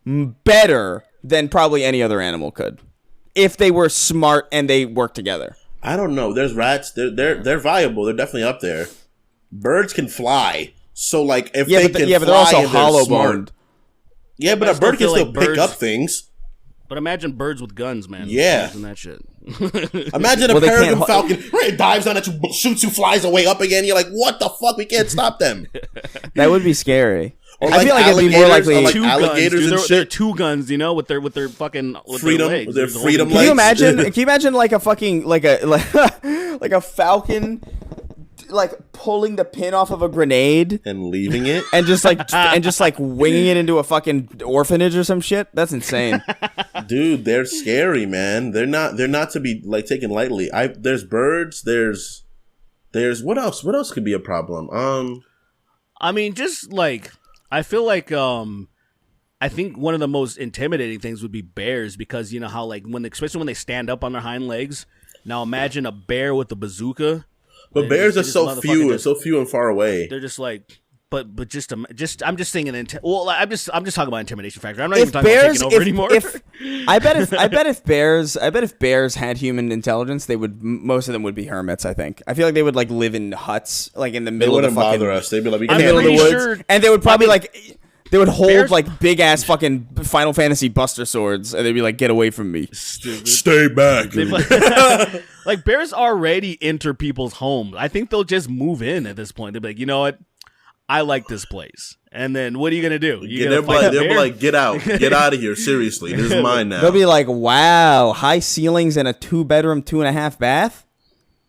better than probably any other animal could if they were smart and they work together. I don't know. There's rats. They're viable. They're definitely up there. Birds can fly, So like if Yeah, they but can they're fly also and they're hollow smart. boned. Yeah, but I a still bird can feel still like pick birds- up things. But imagine birds with guns, man. Yeah. Imagine that shit. Imagine a Well, they peregrine can't falcon right, dives down at you, shoots you, flies away up again. You're like, what the fuck? We can't stop them. That would be scary. Or I feel like it'd be more alligators, likely. or like Two alligators guns, dude. and They're shit. two guns, you know, with their fucking with Freedom- their legs. their There's a freedom whole- Can you legs. imagine? Can you imagine like a fucking like a falcon, like pulling the pin off of a grenade And leaving it. and just like winging it into a fucking orphanage or some shit? That's insane. Dude, they're scary, man. They're not to be like taken lightly. There's birds, there's what else? What else could be a problem? I mean, just like I feel like I think one of the most intimidating things would be bears because you know how like especially when they stand up on their hind legs. Now imagine a bear with a bazooka. But bears are so few and far away. They're just like, but I'm just saying I'm just talking about intimidation factor. I'm not even talking about taking over anymore. I bet if bears had human intelligence, most of them would be hermits. I think. I feel like they would like live in huts, like in the They middle of the wouldn't fucking bother us. They'd be like, we I'm can't middle of the pretty woods, sure- and they would probably they would hold bears- like big ass fucking Final Fantasy Buster swords, and they'd be like, "Get away from me!" stay back. Like bears already enter people's homes. I think they'll just move in at this point. They'll be like, you know what? I like this place. And then what are you gonna do? They'll be like, get out of here. Seriously, this is mine now. They'll be like, "Wow, high ceilings and a 2-bedroom, 2.5 bath.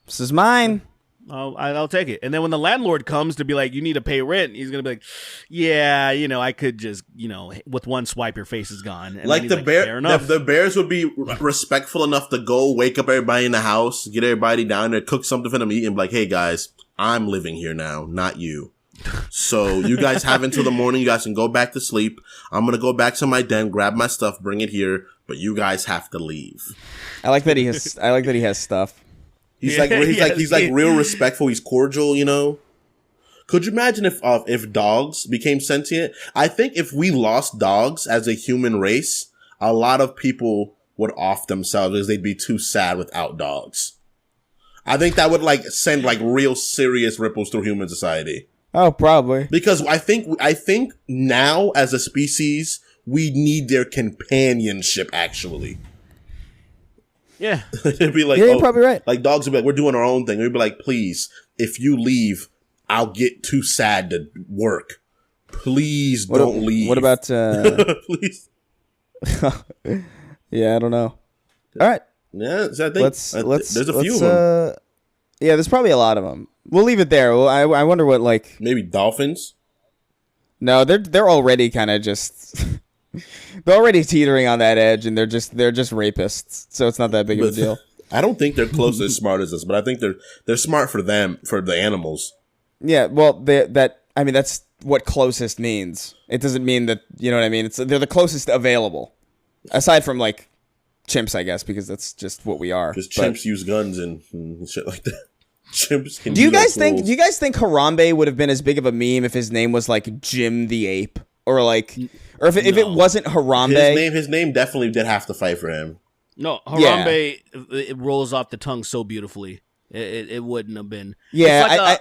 This is mine." I'll take it. And then when the landlord comes to be like, you need to pay rent, he's gonna be like, yeah, you know, I could just, you know, with one swipe, your face is gone. And like then the fair enough. the bears would be respectful enough to go wake up everybody in the house, get everybody down there, cook something for them to eat, and be like, hey guys, I'm living here now, not you. So you guys have until the morning. You guys can go back to sleep. I'm gonna go back to my den, grab my stuff, bring it here, but you guys have to leave. I like that he has stuff. He's like real respectful. He's cordial, you know. Could you imagine if dogs became sentient? I think if we lost dogs as a human race, a lot of people would off themselves because they'd be too sad without dogs. I think that would like send like real serious ripples through human society. Oh, probably. Because I think now as a species we need their companionship actually. Yeah. It'd be like, Yeah, you're probably right. Like dogs would be like, we're doing our own thing. We'd be like, please, if you leave, I'll get too sad to work. Please don't leave. What about please? Yeah, I don't know. All right. Yeah, so I think there's a few of them. Yeah, there's probably a lot of them. We'll leave it there. Well, I wonder what like. Maybe dolphins. No, they're already kind of just. They're already teetering on that edge, and they're just rapists. So it's not that big of a deal. I don't think they're close to as smart as us, but I think they're smart for the animals. Yeah, well, that's what closest means. It doesn't mean that, you know what I mean. They're the closest available, aside from like chimps, I guess, because that's just what we are. Because chimps use guns and shit like that. Chimps can Do you guys think Harambe would have been as big of a meme if his name was like Jim the Ape, or if it wasn't Harambe? His name definitely did have to fight for him. No, Harambe, it rolls off the tongue so beautifully. It wouldn't have been. Yeah, it's like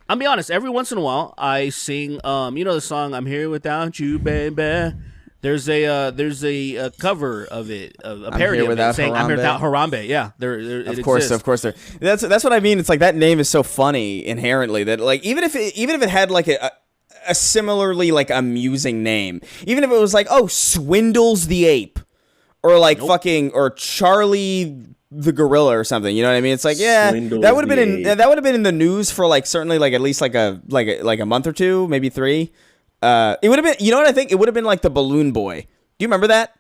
I'll be honest. Every once in a while, I sing. You know the song "I'm Here Without You, Baby." There's a cover of it, a parody of it, saying "I'm here without Harambe." Yeah, of course. That's what I mean. It's like that name is so funny inherently that like even if it had like a similarly like amusing name, even if it was like Swindles the Ape, or like fucking or Charlie the Gorilla or something, you know what I mean? It's like that would have been in the news for like certainly like at least like a month or two, maybe 3. It would have been, you know what I think? It would have been like the Balloon Boy. Do you remember that?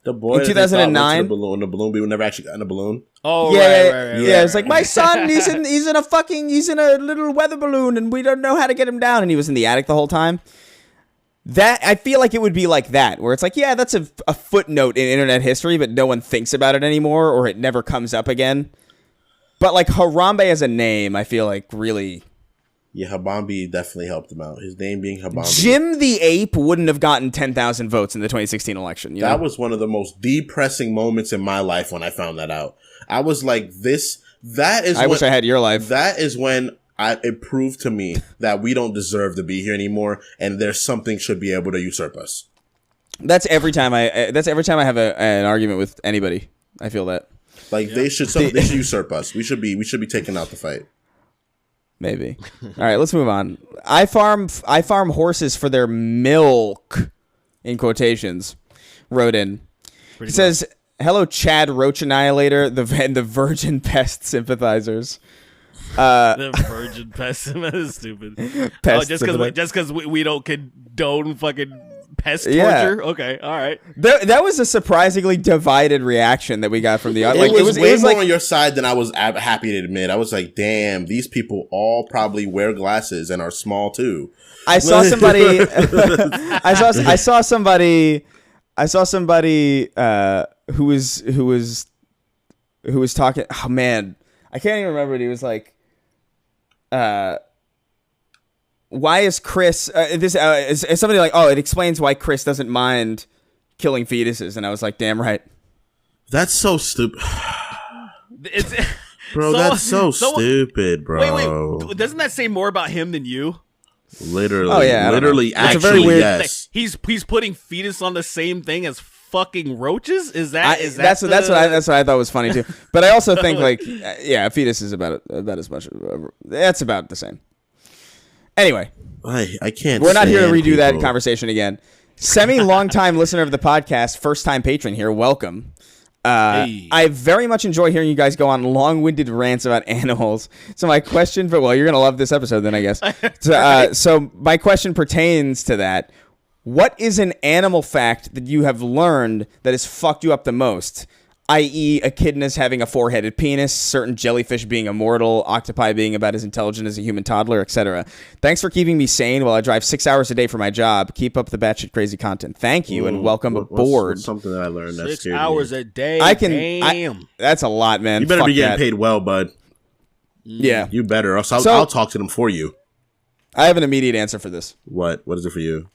The boy in 2009. The balloon. We never actually got in a balloon. Oh, right. It's like my son. He's in a little weather balloon, and we don't know how to get him down. And he was in the attic the whole time. That I feel like it would be like that, where it's like, yeah, that's a footnote in internet history, but no one thinks about it anymore, or it never comes up again. But like Harambe as a name, I feel like really. Yeah, Habambi definitely helped him out. His name being Habambi. Jim the Ape wouldn't have gotten 10,000 votes in the 2016 election. That was one of the most depressing moments in my life when I found that out. I was like, I wish I had your life. That is when it proved to me that we don't deserve to be here anymore, and there's something should be able to usurp us. That's every time I have an argument with anybody. I feel that. Like they should usurp us. We should be taken out the fight. Maybe. All right, let's move on. I farm horses for their milk, in quotations. Wrote in. He says, "Hello, Chad Roach Annihilator, the Virgin Pest sympathizers." The Virgin Pest is stupid. Pest just because we don't condone fucking pest torture. Yeah. Okay, all right. That was a surprisingly divided reaction that we got from the audience. It was way more on your side than I was happy to admit. I was like, damn, these people all probably wear glasses and are small too. I saw somebody. I saw somebody who was talking. Oh man, I can't even remember what he was like. Why is Chris is somebody like, oh, it explains why Chris doesn't mind killing fetuses, and I was like, damn right. That's so stupid. Bro, that's so stupid, bro. Wait, doesn't that say more about him than you? Literally, oh yeah, literally, actually, it's a very weird, yes. He's putting fetus on the same thing as fucking roaches. That's what I thought was funny too. But I also think like, yeah, a fetus is about as much. That's about the same. Anyway, I can't. We're not here to redo that conversation again. Long-time listener of the podcast, first-time patron here. Welcome. Hey. I very much enjoy hearing you guys go on long-winded rants about animals. So my question, you're gonna love this episode then, I guess. So my question pertains to that. What is an animal fact that you have learned that has fucked you up the most? I.e., echidnas having a four-headed penis, certain jellyfish being immortal, octopi being about as intelligent as a human toddler, etc. Thanks for keeping me sane while I drive 6 hours a day for my job. Keep up the batshit crazy content. Thank you, and welcome aboard. What's something that I learned that's 6 hours a day. Damn. That's a lot, man. You better be getting paid well, bud. Yeah. You better. I'll talk to them for you. I have an immediate answer for this. What? What is it for you?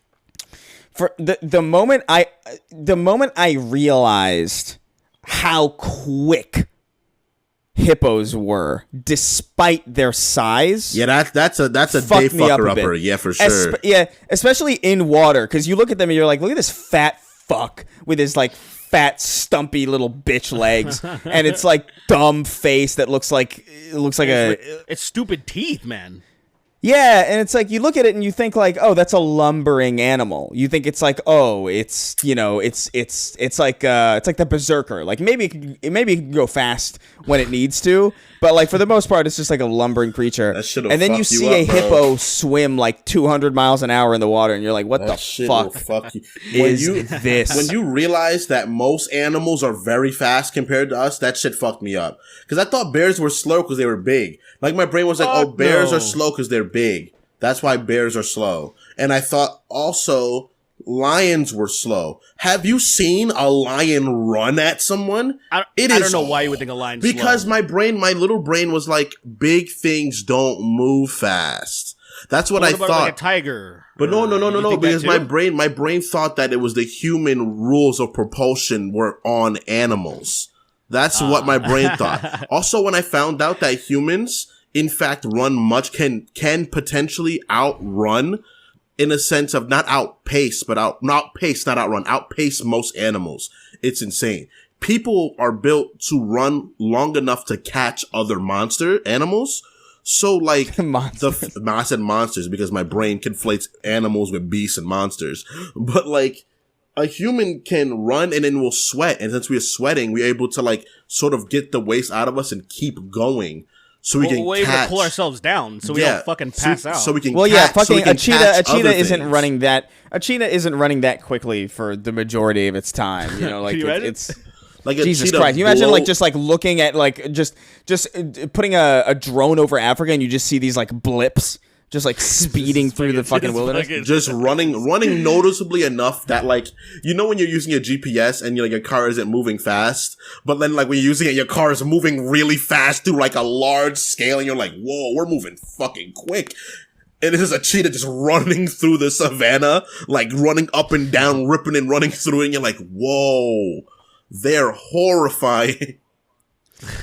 For the moment I realized how quick hippos were, despite their size. Yeah, that's a day fucker upper. Yeah, for sure. Especially in water, because you look at them and you're like, look at this fat fuck with his like fat stumpy little bitch legs, and it's like dumb face that looks like it's stupid teeth, man. Yeah, and it's like you look at it and you think like, oh, that's a lumbering animal. You think it's like, oh, it's like the berserker. Like maybe it can go fast when it needs to, but like for the most part, it's just like a lumbering creature. And then you see a hippo swim like 200 miles an hour in the water, and you're like, what the fuck is this? When you realize that most animals are very fast compared to us, that shit fucked me up. Because I thought bears were slow because they were big. Like my brain was like, bears are slow because they're big. That's why bears are slow. And I thought also lions were slow. Have you seen a lion run at someone? I don't know why you would think a lion's slow. Because my little brain was like, big things don't move fast. That's what I thought. Like a tiger. But no. Because my brain thought that it was the human rules of propulsion were on animals. That's what my brain thought. Also, when I found out that humans, in fact, can potentially outrun, in a sense of not outpace most animals. It's insane. People are built to run long enough to catch other animals. So like, I said monsters because my brain conflates animals with beasts and monsters. But like, a human can run and then we'll sweat. And since we're sweating, we're able to like sort of get the waste out of us and keep going. So we can we're able to pull ourselves down so we don't fucking pass out. So we can a cheetah isn't running that. A cheetah isn't running that quickly for the majority of its time. You know, like it's like Jesus Christ. You imagine like just like looking at like just putting a drone over Africa and you just see these like blips. Just like speeding through the fucking wilderness. Just running noticeably enough that like, you know when you're using your GPS and your car isn't moving fast, but then like when you're using it, your car is moving really fast through like a large scale and you're like, whoa, we're moving fucking quick. And it is a cheetah just running through the savannah, like running up and down, ripping and running through it, and you're like, whoa, they're horrifying.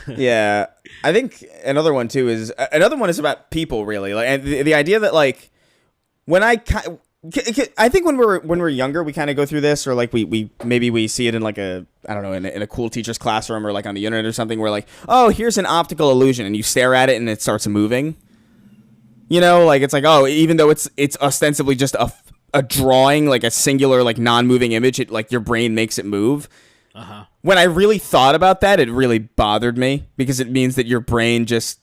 Yeah, I think another one is about people, really. Like, and the idea that like when I think when we're younger, we kind of go through this, or like we maybe we see it in like a, I don't know, in a cool teacher's classroom or like on the internet or something, where like, oh, here's an optical illusion, and you stare at it and it starts moving. You know, like it's like, oh, even though it's ostensibly just a drawing, like a singular like non-moving image, it like your brain makes it move. When I really thought about that, it really bothered me, because it means that your brain just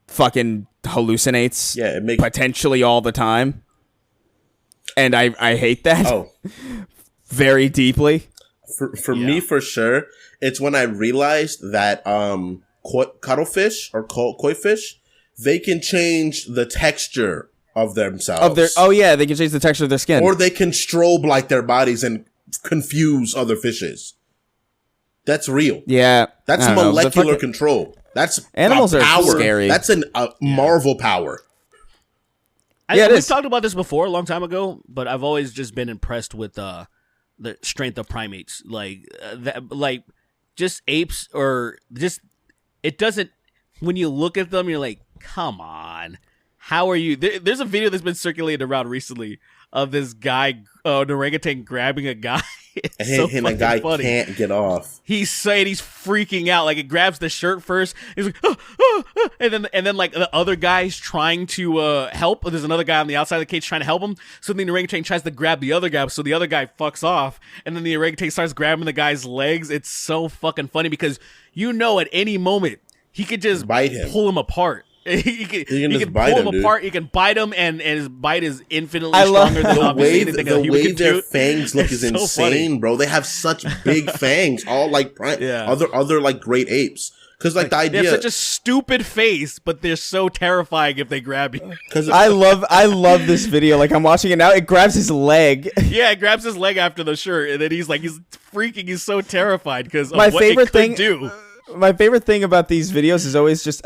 fucking hallucinates potentially all the time. And I hate that. Oh. Very deeply. For me, for sure, it's when I realized that cuttlefish or koi fish, they can change the texture of themselves. They can change the texture of their skin. Or they can strobe like their bodies and confuse other fishes. That's real. Yeah. That's molecular control. That's animals are power. Scary. That's a Marvel power. We've talked about this before a long time ago, but I've always just been impressed with the strength of primates. Like just apes, or just, it doesn't, when you look at them, you're like, come on. How are you? There's a video that's been circulated around recently of this guy, an orangutan grabbing a guy. And the guy can't get off. He's freaking out. Like, it grabs the shirt first. He's like, and then like the other guy's trying to help. There's another guy on the outside of the cage trying to help him. So then the orangutan tries to grab the other guy. So the other guy fucks off. And then the orangutan starts grabbing the guy's legs. It's so fucking funny, because at any moment he could just bite him, pull him apart. He can pull him apart. He can bite him, and his bite is infinitely stronger than the way their fangs look is insane, funny. Bro. They have such big fangs, all like other like great apes. Because like the idea, they have such a stupid face, but they're so terrifying if they grab you. I love this video. Like, I'm watching it now. It grabs his leg. Yeah, it grabs his leg after the shirt, and then he's freaking. He's so terrified because of what it could do. My favorite thing about these videos is always just.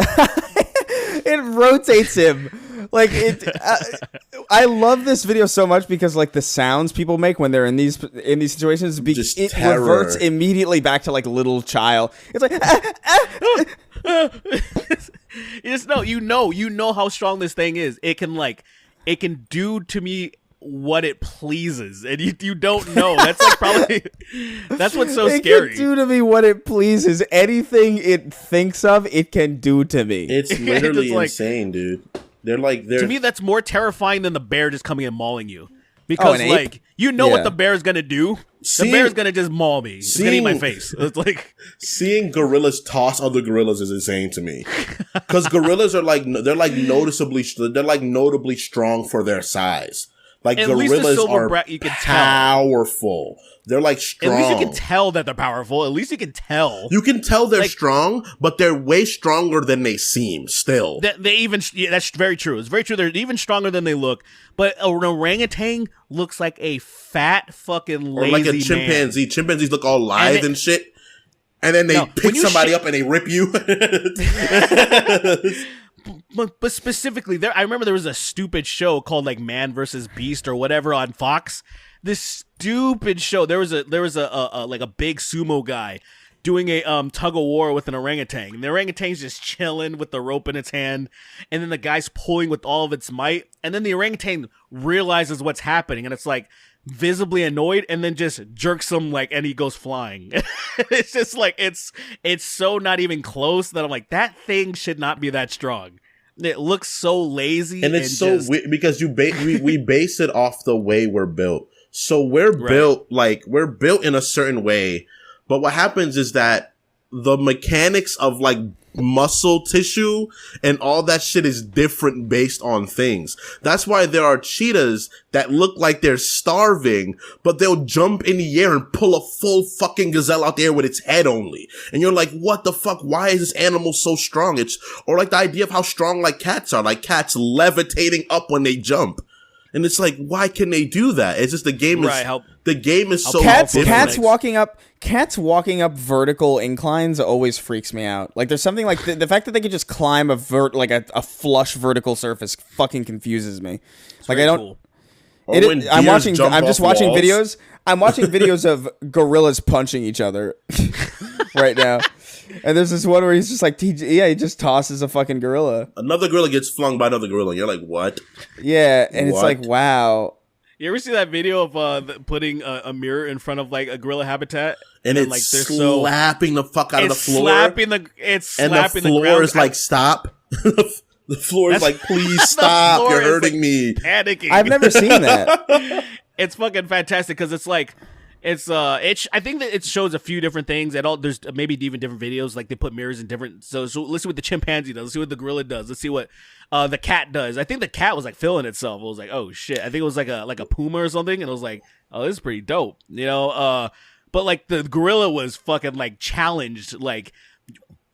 It rotates him. Like, I love this video so much because like the sounds people make when they're in these situations, it reverts immediately back to like little child. It's like you know how strong this thing is. It can do to me what it pleases, and you don't know. That's like probably that's what's so scary. It can do to me what it pleases. Anything it thinks of, it can do to me. It's literally insane, dude. They're to me, that's more terrifying than the bear just coming and mauling you, because like what the bear's gonna do. The bear's gonna just maul me. It's gonna eat my face. It's like seeing gorillas toss other gorillas is insane to me, because gorillas are notably strong for their size. Like, at gorillas are you can powerful. They're like strong. At least you can tell that they're powerful. At least you can tell. You can tell they're strong, but they're way stronger than they seem still. That's very true. It's very true. They're even stronger than they look. But an orangutan looks like a fat fucking lazy man. Or like a chimpanzee. Man. Chimpanzees look all lithe and shit. And then they pick somebody up and they rip you. But specifically, I remember there was a stupid show called like Man vs. Beast or whatever on Fox. This stupid show. There was a like a big sumo guy doing a tug of war with an orangutan. And the orangutan's just chilling with the rope in its hand, and then the guy's pulling with all of its might, and then the orangutan realizes what's happening, and it's like visibly annoyed, and then just jerks him and he goes flying. It's just like it's so not even close that I'm like, that thing should not be that strong. It looks so lazy, and it's so weird because we base it off the way we're built. So we're built in a certain way, but what happens is that the mechanics of like muscle tissue and all that shit is different based on things. That's why there are cheetahs that look like they're starving, but they'll jump in the air and pull a full fucking gazelle out there with its head only. And you're like, what the fuck? Why is this animal so strong? Or like the idea of how strong like cats are, like cats levitating up when they jump. And it's like, why can they do that? It's just the game is so different. Cats walking up vertical inclines always freaks me out. Like, there's something like the fact that they could just climb a flush vertical surface fucking confuses me. It's like, I don't. Cool. I'm just watching videos. I'm watching videos of gorillas punching each other. right now. And there's this one where he's just like, he just tosses a fucking gorilla. Another gorilla gets flung by another gorilla. And you're like, what? Yeah, and it's like, wow. You ever see that video of putting a mirror in front of like a gorilla habitat, and it's like slapping the fuck out of the floor, it's slapping the floor ground. is like, stop. The floor is like, please stop. You're hurting me. Panicking. I've never seen that. It's fucking fantastic because it's like. I think that it shows a few different things. There's maybe even different videos. Like they put mirrors in different. So let's see what the chimpanzee does. Let's see what the gorilla does. Let's see what the cat does. I think the cat was like feeling itself. It was like, oh shit. I think it was like a puma or something. And it was like, oh, this is pretty dope. But like the gorilla was fucking like challenged. Like,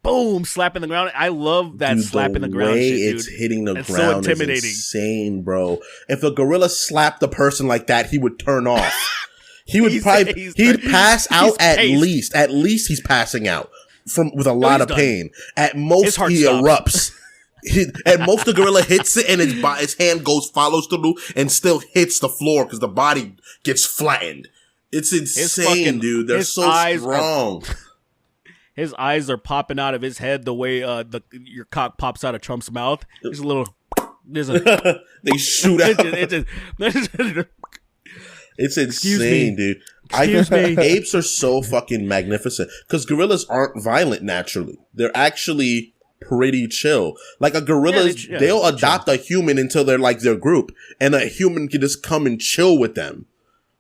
boom, slapping the ground. I love that slapping the ground shit, dude. It's hitting the ground. So intimidating. Is insane, bro. If a gorilla slapped a person like that, he would turn off. He would he'd pass out at least. At least he's passing out with a lot of pain. At most he erupts. At most the gorilla hits it and his hand follows through and still hits the floor because the body gets flattened. It's insane, dude. They're so strong. His eyes are popping out of his head the way your cock pops out of Trump's mouth. There's a little. They shoot out. It's insane, dude. Apes are so fucking magnificent because gorillas aren't violent naturally. They're actually pretty chill. Like a gorilla, they'll adopt a human until they're like their group, and a human can just come and chill with them.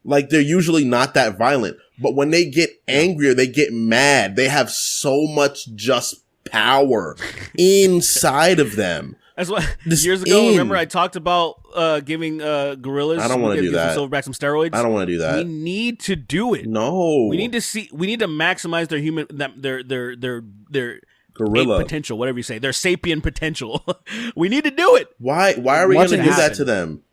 Like they're usually not that violent, but when they get angry or they get mad, they have so much just power inside of them. That's what years ago. Remember, I talked about giving gorillas. I don't want to do that. Silverback some steroids. I don't want to do that. We need to do it. No, we need to see. We need to maximize their gorilla ape potential, whatever you say, their sapien potential. We need to do it. Why are we going to do that to them?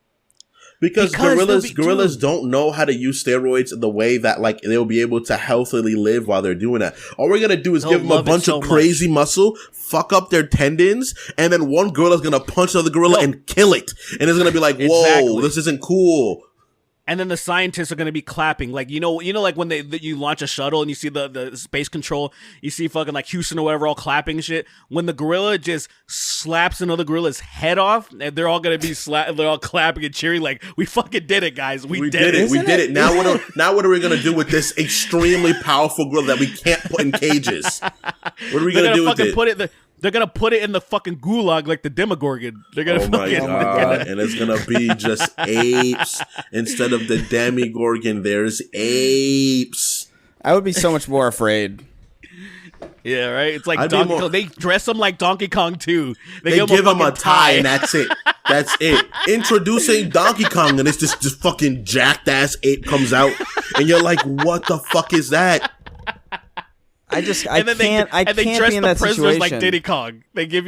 Because gorillas don't know how to use steroids the way that like they'll be able to healthily live while they're doing that. All we're gonna do is give them a bunch of crazy muscle, fuck up their tendons, and then one gorilla's gonna punch another gorilla and kill it, and it's gonna be like, whoa, this isn't cool. And then the scientists are going to be clapping, like like when you launch a shuttle and you see the space control, you see fucking like Houston or whatever all clapping and shit. When the gorilla just slaps another gorilla's head off, and they're all going to be they're all clapping and cheering, like we fucking did it, guys. We did it. We did it. Now what are we going to do with this extremely powerful gorilla that we can't put in cages? What are we going to do with it? They're going to put it in the fucking gulag like the Demogorgon. They're going to my God. And it's going to be just apes. Instead of the Demogorgon, there's apes. I would be so much more afraid. Yeah, right? It's like Donkey Kong. They dress him like Donkey Kong, too. They give him a tie, and that's it. That's it. Introducing Donkey Kong, and it's just fucking jacked ass ape comes out, and you're like, what the fuck is that? I can't dress be in that situation. Like Diddy Kong. They dress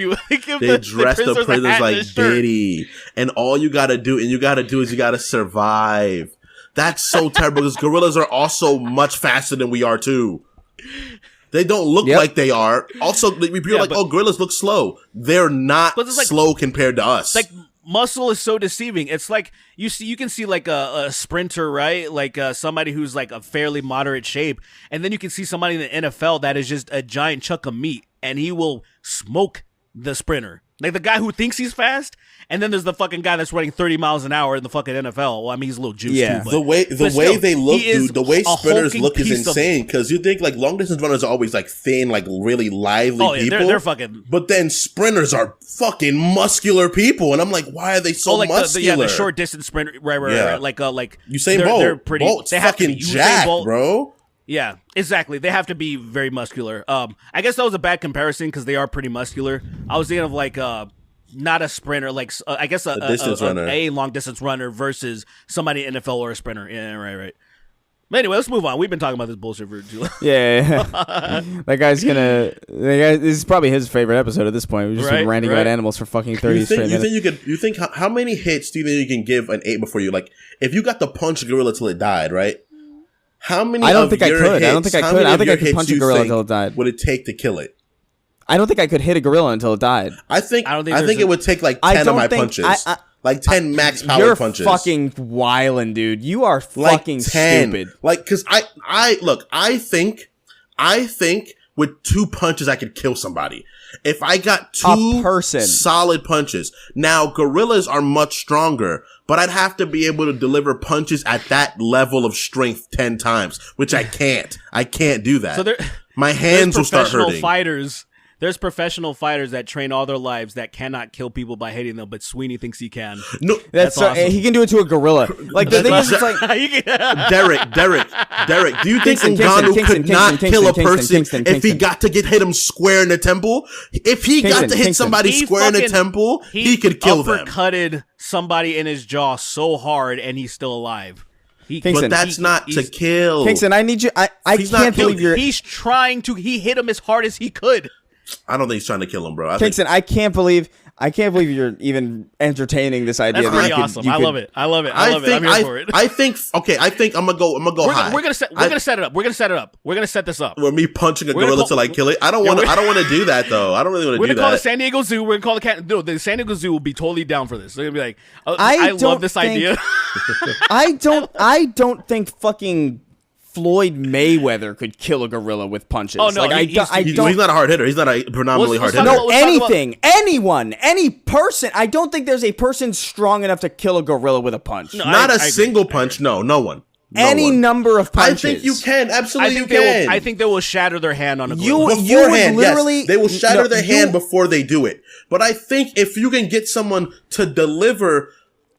the prisoners like Diddy, and all you gotta do, is you gotta survive. That's so terrible because gorillas are also much faster than we are too. They don't look like they are. Also, people are like, oh, gorillas look slow. They're not slow compared to us. Like muscle is so deceiving. It's like you can see like a sprinter, right? Like somebody who's like a fairly moderate shape, and then you can see somebody in the NFL that is just a giant chunk of meat, and he will smoke the sprinter. Like the guy who thinks he's fast, and then there's the fucking guy that's running 30 miles an hour in the fucking NFL. Well, I mean, he's a little juiced too. But, the way they look, dude, the way sprinters look is insane. Because you think like long distance runners are always like thin, like really lively people. They're fucking. But then sprinters are fucking muscular people, and I'm like, why are they so muscular? The short distance sprinter, right. Like Usain Bolt. They're pretty. Bolt's fucking jacked, bro. Yeah, exactly. They have to be very muscular. I guess that was a bad comparison because they are pretty muscular. I was thinking of like not a sprinter, like I guess a long distance runner versus somebody in NFL or a sprinter. Yeah, right. But anyway, let's move on. We've been talking about this bullshit for too long. Yeah. This is probably his favorite episode at this point. We've just been ranting about animals for fucking 30 straight minutes. You think how many hits do you think you can give an ape before you like if you got to punch a gorilla till it died, right? How many? I don't think I could. I don't think I could punch a gorilla until it died. Would it take to kill it? I don't think I could hit a gorilla until it died. I think it would take like 10 of my punches. Like 10 max power punches. You're fucking wildin', dude. You are fucking stupid. Like, cause I think with 2 punches, I could kill somebody. If I got 2 solid punches. Now, gorillas are much stronger, but I'd have to be able to deliver punches at that level of strength 10 times, which I can't. I can't do that. So my hands will start hurting. There's professional fighters that train all their lives that cannot kill people by hitting them, but Sweeney thinks he can. No, that's awesome. He can do it to a gorilla. Like the thing is, it's like Derrick. Do you think Ngannou could not kill a person if he got to hit him square in the temple? If he got to hit somebody square in the temple, he could kill them. He uppercutted somebody in his jaw so hard, and he's still alive. But that's not to kill. Kingston, I need you. I can't believe you're. He's trying to. He hit him as hard as he could. I don't think he's trying to kill him, bro. Kingston, I can't believe you're even entertaining this idea. That's pretty awesome. I love it. I'm here for it. I think I'm gonna go high. We're gonna set it up. We're gonna set this up. With me punching a gorilla till I kill it. I don't want to do that though. I don't really want to do that. We're gonna call the San Diego Zoo. We're gonna call the cat. No, the San Diego Zoo will be totally down for this. They're gonna be like, I love this idea. I don't think fucking Floyd Mayweather could kill a gorilla with punches. Oh no, he's not a hard hitter. He's not a predominantly hard hitter. No, anyone, any person. I don't think there's a person strong enough to kill a gorilla with a punch. No, not a single punch. No one. Any number of punches. I think you can. Absolutely, you can. I think they will shatter their hand on a gorilla. Beforehand, yes. They will shatter their hand before they do it. But I think if you can get someone to deliver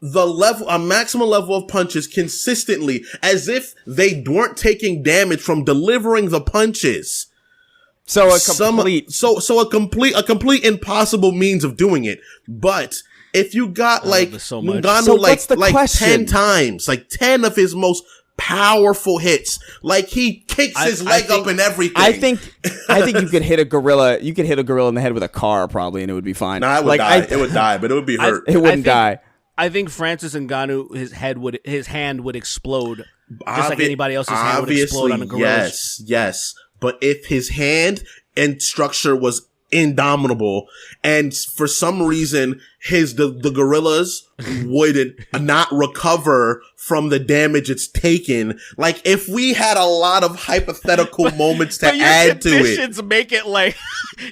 a maximum level of punches consistently, as if they weren't taking damage from delivering the punches. So a complete impossible means of doing it. But if you got Ngannou 10 times, like 10 of his most powerful hits, like he kicks his leg up and everything. I think you could hit a gorilla. You could hit a gorilla in the head with a car probably, and it would be fine. Nah, it would die, but it would be hurt. It wouldn't die. I think Francis Ngannou, his hand would explode, just like anybody else's hand would explode on a gorilla. Yes. But if his hand and structure was indomitable, and for some reason the gorillas would not recover from the damage it's taken, like if we had a lot of hypothetical moments to add to it. Your conditions make it like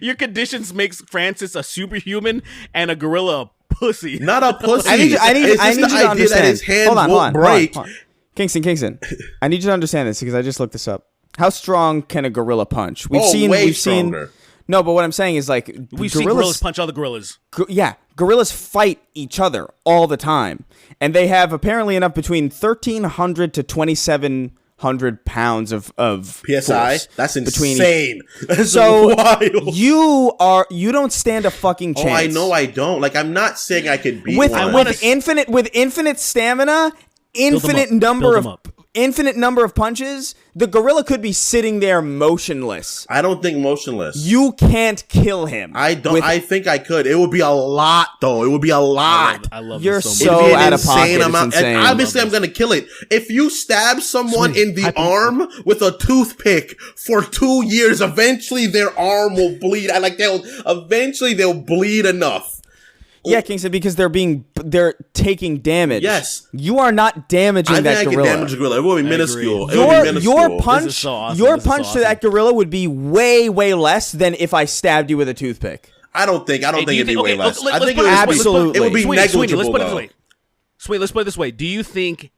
your conditions makes Francis a superhuman and a gorilla a pussy. Not a pussy. I need you to understand. His hand won't break. Hold on. Kingston. I need you to understand this because I just looked this up. How strong can a gorilla punch? We've seen. No, but what I'm saying is like we've seen gorillas punch other gorillas. Gorillas fight each other all the time, and they have apparently enough between 1,300 to 2,700 pounds of PSI. Force. That's insane. That's so wild. You don't stand a fucking chance. Oh, I know I don't. Like I'm not saying I could beat one. With infinite stamina, infinite number of punches, the gorilla could be sitting there motionless. I don't think motionless. You can't kill him. I don't. I think I could. It would be a lot, though. It would be a lot. I love You're this so out of pocket. It's insane. And obviously, I'm gonna kill it. If you stab someone in the arm with a toothpick for 2 years, eventually their arm will bleed. They'll bleed enough. Yeah, Kingston, because they're taking damage. Yes. You are not damaging that gorilla. I can damage a gorilla. It will be minuscule. Your punch to that gorilla would be way, way less than if I stabbed you with a toothpick. I don't think it'd be way less. I think absolutely. It would be negligible. Let's put it this way. Sweet, let's put it this way. Do you think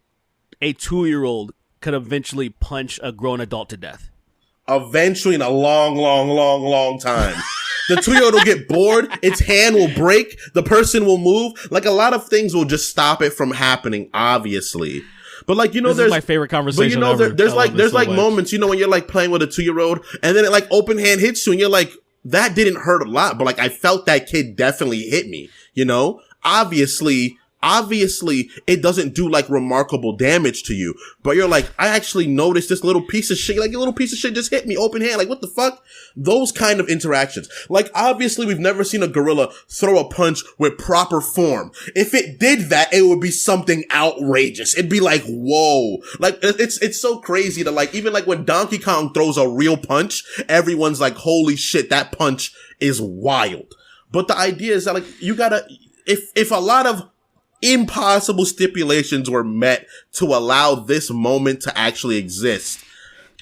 a 2-year-old could eventually punch a grown adult to death? Eventually, in a long, long, long, long time. The 2-year-old will get bored. Its hand will break. The person will move. Like a lot of things will just stop it from happening, obviously. But like, this is my favorite conversation ever. There's moments, when you're like playing with a 2-year-old and then it like open hand hits you and you're like, that didn't hurt a lot. But like, I felt that kid definitely hit me, Obviously, it doesn't do like remarkable damage to you, but you're like, I actually noticed this little piece of shit. Like, your little piece of shit just hit me open hand. Like, what the fuck? Those kind of interactions. Like, obviously, we've never seen a gorilla throw a punch with proper form. If it did that, it would be something outrageous. It'd be like, whoa. Like, it's so crazy to like, even like when Donkey Kong throws a real punch, everyone's like, holy shit, that punch is wild. But the idea is that like, you gotta, if a lot of impossible stipulations were met to allow this moment to actually exist,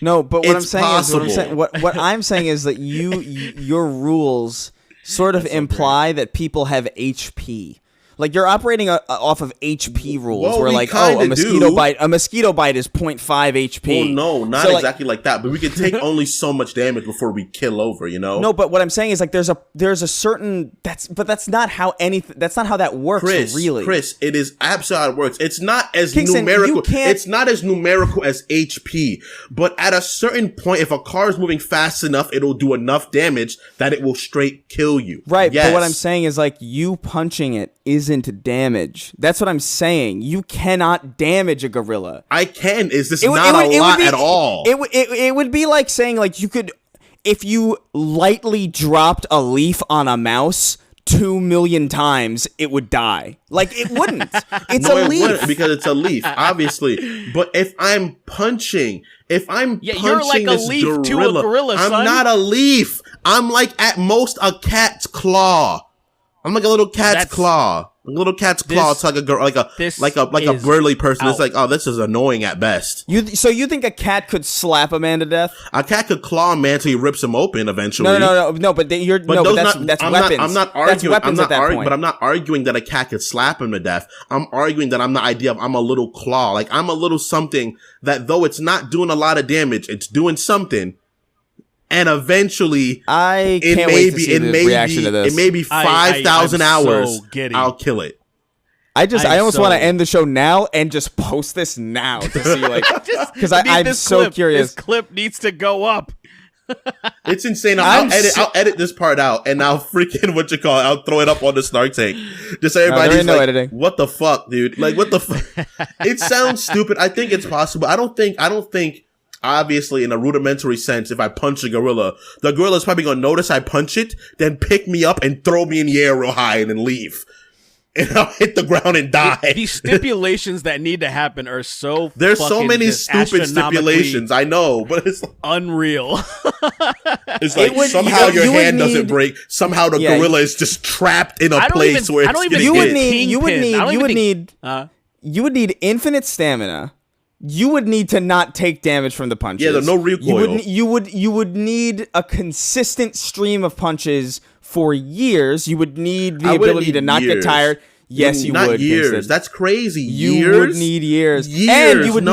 No, but what It's I'm saying possible. is what I'm saying is that your rules sort of imply that people have HP. Like you're operating off of HP rules, Well, where we like, kinda a mosquito do. bite is 0.5 HP. Well, no, not So, like, exactly like that. But we can take only so much damage before we kill over. You know. No, but what I'm saying is like there's a certain that's not how that works. Chris, it is absolutely how it works. It's not as Kingston, numerical. you can't- It's not as numerical as HP. But at a certain point, if a car is moving fast enough, it'll do enough damage that it will straight kill you. Right, Yes. but what I'm saying is like you punching it isn't damage. That's what I'm saying. You cannot damage a gorilla. I can. Is this It would- not it would- a it would lot be- at all? It would be like saying like you could, if you lightly dropped a leaf on a mouse 2 million times, it would die. Like it wouldn't. It's No, a it leaf. wouldn't, because it's a leaf, obviously. But if I'm punching you're like a this leaf to a gorilla, gorilla, I'm son. not a leaf. I'm like at most a cat's claw. I'm like a little cat's claw. A little cat's claw. It's like a girl, like a burly person. It's like, oh, this is annoying at best. So you think a cat could slap a man to death? A cat could claw a man till he rips him open eventually. No. But that's I'm weapons. I'm not That's arguing. weapons at that point. But I'm not arguing that a cat could slap him to death. I'm arguing that I'm the idea of I'm a little claw. Like I'm a little something that though it's not doing a lot of damage, it's doing something. And eventually, I can't wait to see the reaction to this. It may be 5,000 hours. So giddy. I'll kill it. I almost want to end the show now and just post this now to see like because I'm so curious. This clip needs to go up. It's insane. I'll edit this part out and I'll freaking I'll throw it up on the Snark tank. Just so everybody's no like, editing. what the fuck, dude? Like, what the fuck? It sounds stupid. I think it's possible. I don't think. Obviously, in a rudimentary sense, if I punch a gorilla, the gorilla is probably going to notice I punch it, then pick me up and throw me in the air real high and then leave. And I'll hit the ground and die. These stipulations that need to happen are so There's so fucking many just stupid stipulations. I know, but it's like, unreal. it's like somehow your hand doesn't break. Somehow the gorilla is just trapped in a place where it's getting hit. You would need infinite stamina. You would need to not take damage from the punches. Yeah, there's no recoil. You would need a consistent stream of punches for years. You would need the ability to not get tired. Yes, you would. Not years. Kingston. That's crazy. You would need years. And you would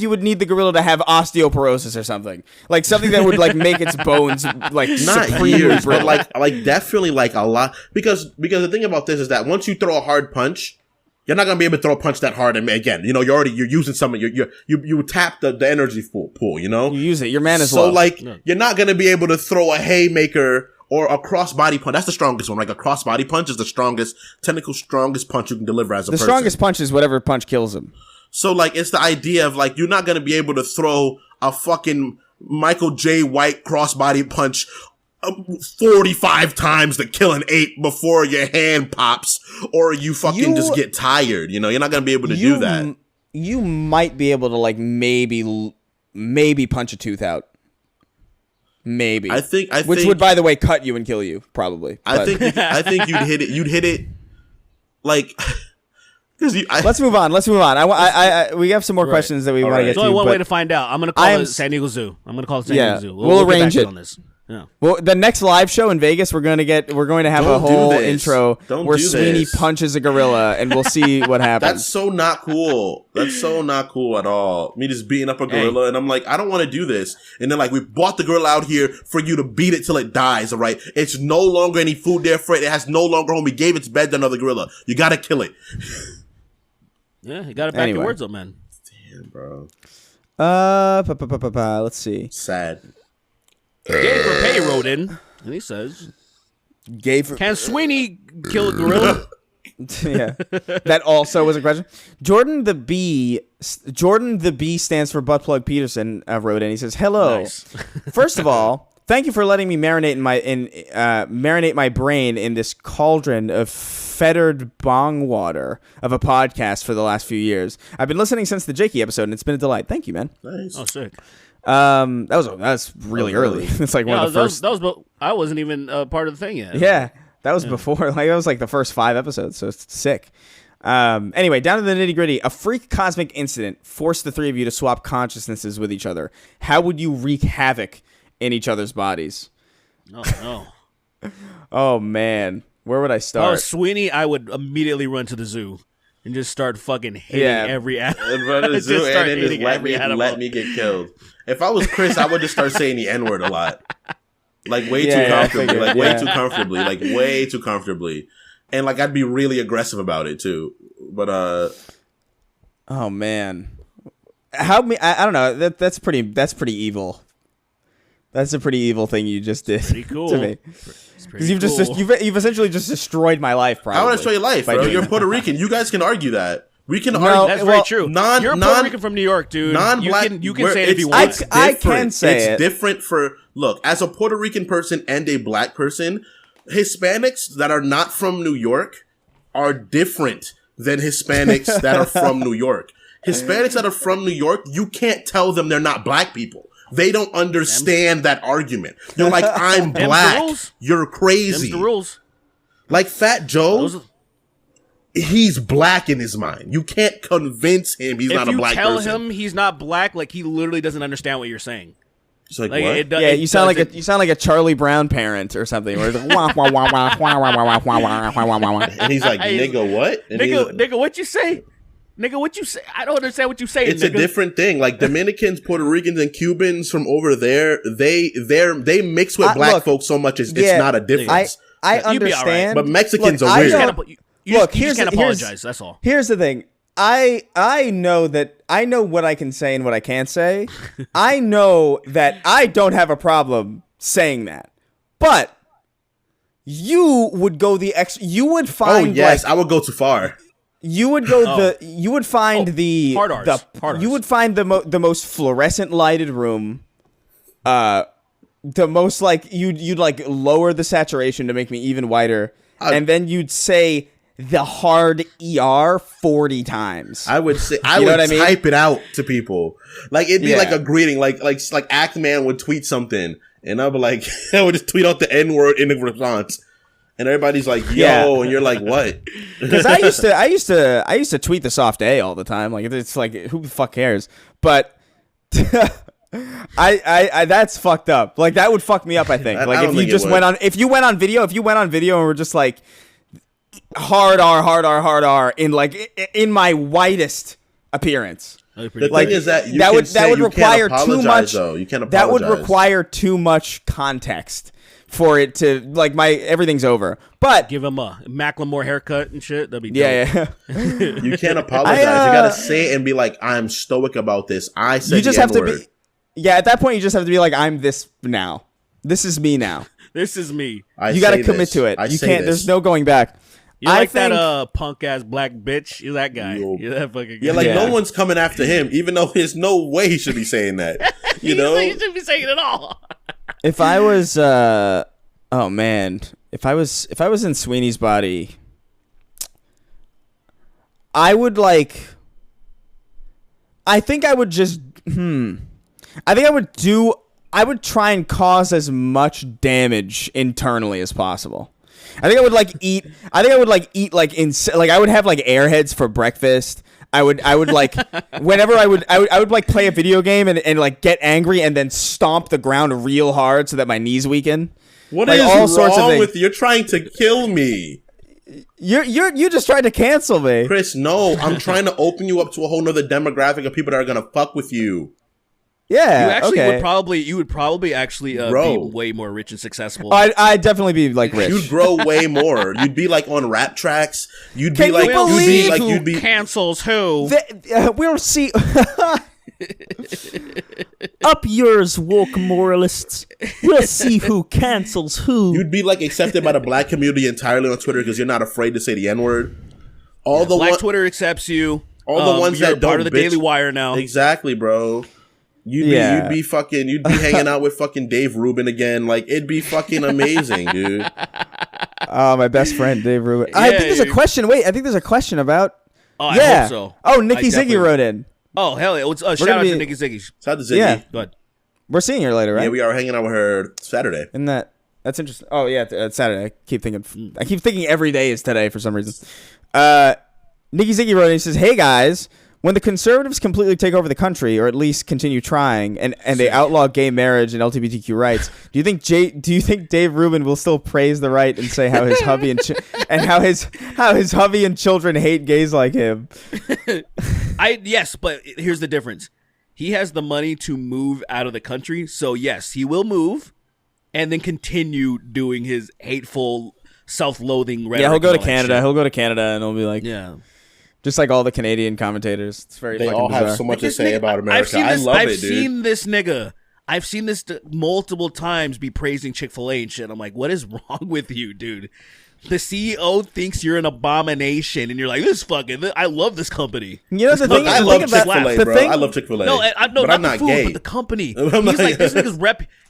you would need the gorilla to have osteoporosis or something. Like something that would like make its bones like not supremely years, but brittle. like definitely like a lot. Because the thing about this is that once you throw a hard punch, you're not gonna be able to throw a punch that hard and again. You know, you're using something. You tap the energy pool. You know, you use it. Your man is so low. like you're not gonna be able to throw a haymaker or a crossbody punch. That's the strongest one. Like a crossbody punch is the strongest punch you can deliver as a person. The strongest punch is whatever punch kills him. So like it's the idea of like you're not gonna be able to throw a fucking Michael J. White crossbody punch 45 times to kill an ape before your hand pops or you fucking just get tired. You know, you're not going to be able to do that. You might be able to like maybe punch a tooth out. Maybe. I think which would, by the way, cut you and kill you probably. I think you'd hit it like Let's move on. We have some more questions that we want to get There's to. only one way to find out. I'm going to call it San Diego Zoo. We'll arrange it. On this. Yeah. Well, the next live show in Vegas, we're going to have a whole intro where Sweeney punches a gorilla, and we'll see what happens. That's so not cool. That's so not cool at all. Me just beating up a gorilla, and I'm like, I don't want to do this. And then like, we bought the gorilla out here for you to beat it till it dies. All right, it's no longer any food there for it. It has no longer home. We gave its bed to another gorilla. You got to kill it. Yeah, you got to back your words up, man. Damn, bro. Let's see. Sad. Gay for Pay wrote in, and he says, "Can Sweeney kill a gorilla?" Yeah, that also was a question. Jordan the B stands for Buttplug Peterson. Wrote in. He says, "Hello. Nice. First of all, thank you for letting me marinate my brain in this cauldron of fettered bong water of a podcast for the last few years. I've been listening since the Jakey episode, and it's been a delight. Thank you, man. Nice. Oh, sick. That's really early. It's like one of the first. I wasn't even part of the thing yet. Yeah, that was before. Like that was like the first 5 episodes. So it's sick. Anyway, down to the nitty gritty. A freak cosmic incident forced the three of you to swap consciousnesses with each other. How would you wreak havoc in each other's bodies? Oh no. Oh man, where would I Oh, start? Sweeney, I would immediately run to the zoo and just start fucking hitting every animal. And run to the zoo Just start and then just hitting let every me, animal. let me get killed. If I was Chris, I would just start saying the N-word a lot. Like way too I comfortably. figured, Like yeah. way too comfortably. Like way too comfortably. And like I'd be really aggressive about it too. But Oh man, I don't know. That's pretty evil. That's a pretty evil thing you just did Pretty cool. to me. It's Because you've essentially just destroyed my life. Probably. I want to show you life, by bro. doing You're that. Puerto Rican. You guys can argue that. We can argue. That's very true. You're a Puerto Rican from New York, dude. Non-black. You can say it if you want. I can say it. It's different for look as a Puerto Rican person and a black person. Hispanics that are not from New York are different than Hispanics that are from New York. Hispanics that are from New York, you can't tell them they're not black people. They don't understand that argument. You're like, I'm Them's the black. rules. You're crazy. Them's the rules. Like Fat Joe, Those are- he's black in his mind. You can't convince him he's if not a you black tell person. him he's not black, like he literally doesn't understand what you're saying. It's like, Like what? Yeah, you sound like a Charlie Brown parent or something. Where it's like, wah, wah, wah, wah, wah, wah, wah, wah, wah, wah, wah, wah. And he's like, nigga, what? And Nigga, what you say? Nigga, what you say? I don't understand what you say. it's nigga. a different thing. Like Dominicans, Puerto Ricans, and Cubans from over there, they mix with black look, folks so much it's yeah, not a difference. I You'd be all right. understand. But Mexicans Look, are I weird. don't- You Look, just can't here's- apologize. That's all. Here's the thing. I know what I can say and what I can't say. I know that I don't have a problem saying that. But you would go the you would Oh find yes, like, I would go too far. you would go you would find the hard Rs. the Hard you Rs. would find the most fluorescent lighted room, the most like you'd like lower the saturation to make me even whiter, and then you'd say the hard ER 40 times. I would say I You know would what I mean? type it out to people. Like it'd be Yeah. like a greeting, like Actman would tweet something, and I'd be like, I would just tweet out the N-word in the response, and everybody's like, yo, Yeah. and you're like, what? Because I used to tweet the soft A all the time. Like it's like who the fuck cares? But I that's fucked up. Like that would fuck me up. I think. I Like don't if you think it just would. went on if you went on video and were just like hard R in like in my whitest appearance. The Like thing is that you that can would say you require can't too apologize, much. though. You can't That would apologize. require too much context for it to like everything's over. But Give him a Macklemore haircut and shit. That'd be dope. yeah. You can't apologize. You gotta say it and be like, I'm stoic about this. I said You just the have to N-word. be. Yeah, at that point, you just have to be like, I'm this now. This is me now. This is me. I You got to say commit this. to it. I You say can't. this. There's no going back. You I like think, that punk ass black bitch? You're that guy. Yo. You're that fucking guy. Yeah, like Yeah. no one's coming after him, even though there's no way he should be saying that. You know? You shouldn't be saying it at all. If I was, oh man, if I was in Sweeney's body, I would like. I think I would just. I think I would try and cause as much damage internally as possible. I think I would like eat like I would have like Airheads for breakfast. I would like whenever I would like play a video game and like get angry and then stomp the ground real hard so that my knees weaken. What Like, is all sorts of wrong things. with you? You're trying to kill me. You just tried to cancel me. Chris, no. I'm trying to open you up to a whole nother demographic of people that are gonna fuck with you. Yeah. You actually okay. would probably actually be Bro. way more rich and successful. I'd definitely be like rich. You'd grow way more. You'd be like on rap tracks. You'd Can be you like believe you'd be cancels who? We'll see. Up yours, woke moralists. We'll see who cancels who. you'd be like accepted by the black community entirely on Twitter because you're not afraid to say the N-word. All the Black one, Twitter accepts you. all the ones you're that don't part of the bitch- Daily Wire now. Exactly, bro. You'd be hanging out with fucking Dave Rubin again. Like it'd be fucking amazing, dude. Oh, my best friend, Dave Rubin. I think there's a question. Wait, I think there's a question about. Oh, yeah. I hope so. Oh, Nikki I Ziggy definitely- wrote in. Oh hell yeah! Shout gonna out be- to Nikki Ziggy. Shout out to Ziggy. Yeah. Go ahead. We're seeing her later, right? Yeah, we are hanging out with her Saturday. Isn't that's interesting? Oh yeah, it's Saturday. I keep thinking every day is today for some reason. Nikki Ziggy wrote, he says, "Hey guys, when the conservatives completely take over the country, or at least continue trying, and they outlaw gay marriage and LGBTQ rights, do you think Dave Rubin will still praise the right and say how his hubby and how his hubby and children hate gays like him?" Yes, but here's the difference. He has the money to move out of the country, so yes, he will move and then continue doing his hateful, self-loathing rhetoric. Yeah, he'll go to Canada. He'll go to Canada and he'll be like, yeah. Just like all the Canadian commentators. It's very They fucking all bizarre. have so much to say about America. I love it, dude. I've seen this multiple times be praising Chick-fil-A and shit. I'm like, what is wrong with you, dude? The CEO thinks you're an abomination, and you're like, I love this company. You know, the thing I love Chick-fil-A, bro. I love Chick-fil-A. No, but I'm not the food, gay. but the company. He's like, this nigga's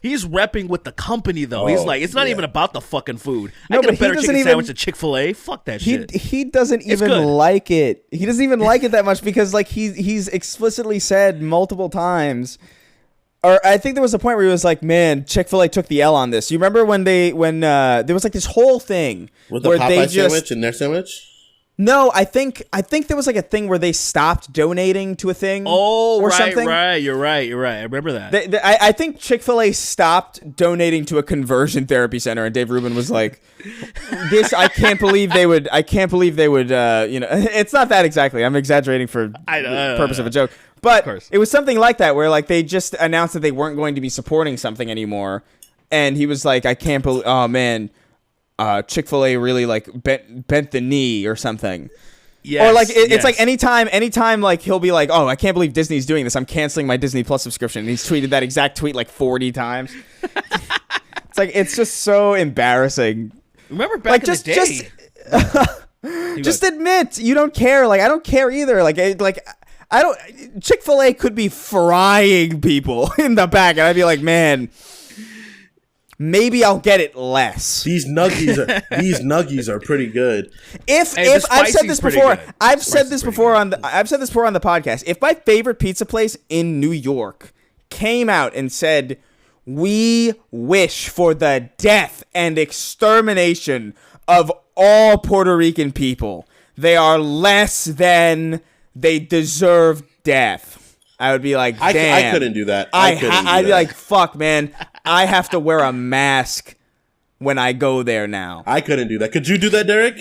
he's repping with the company, though. He's like, it's not even about the fucking food. I get a better chicken sandwich at Chick-fil-A. Fuck that shit. He doesn't even like it. He doesn't even like it that much because, like, he's explicitly said multiple times. Or I think there was a point where he was like, "Man, Chick-fil-A took the L on this." You remember when there was like this whole thing with the where Popeye sandwich and their sandwich? No, I think there was like a thing where they stopped donating to a thing. Oh, or right, something. right. You're right. I remember that. I think Chick-fil-A stopped donating to a conversion therapy center, and Dave Rubin was like, "This, I can't believe they would. It's not that exactly. I'm exaggerating for the purpose of a joke." But it was something like that, where like they just announced that they weren't going to be supporting something anymore, and he was like, "I can't believe, oh man, Chick-fil-A really like bent the knee or something." Yes, or like it's like anytime like he'll be like, "Oh, I can't believe Disney's doing this. I'm canceling my Disney Plus subscription." And he's tweeted that exact tweet like 40 times. It's like it's just so embarrassing. Remember back in the day? Just admit you don't care. Like I don't care either. I don't. Chick-fil-A could be frying people in the back, and I'd be like, man, maybe I'll get it less. These nuggies are pretty good. If I've said this before, I've said this before on the podcast. If my favorite pizza place in New York came out and said, "We wish for the death and extermination of all Puerto Rican people. They are less than. They deserve death," I would be like, damn. I couldn't do that. I'd be like, fuck, man. I have to wear a mask when I go there now. I couldn't do that. Could you do that, Derrick?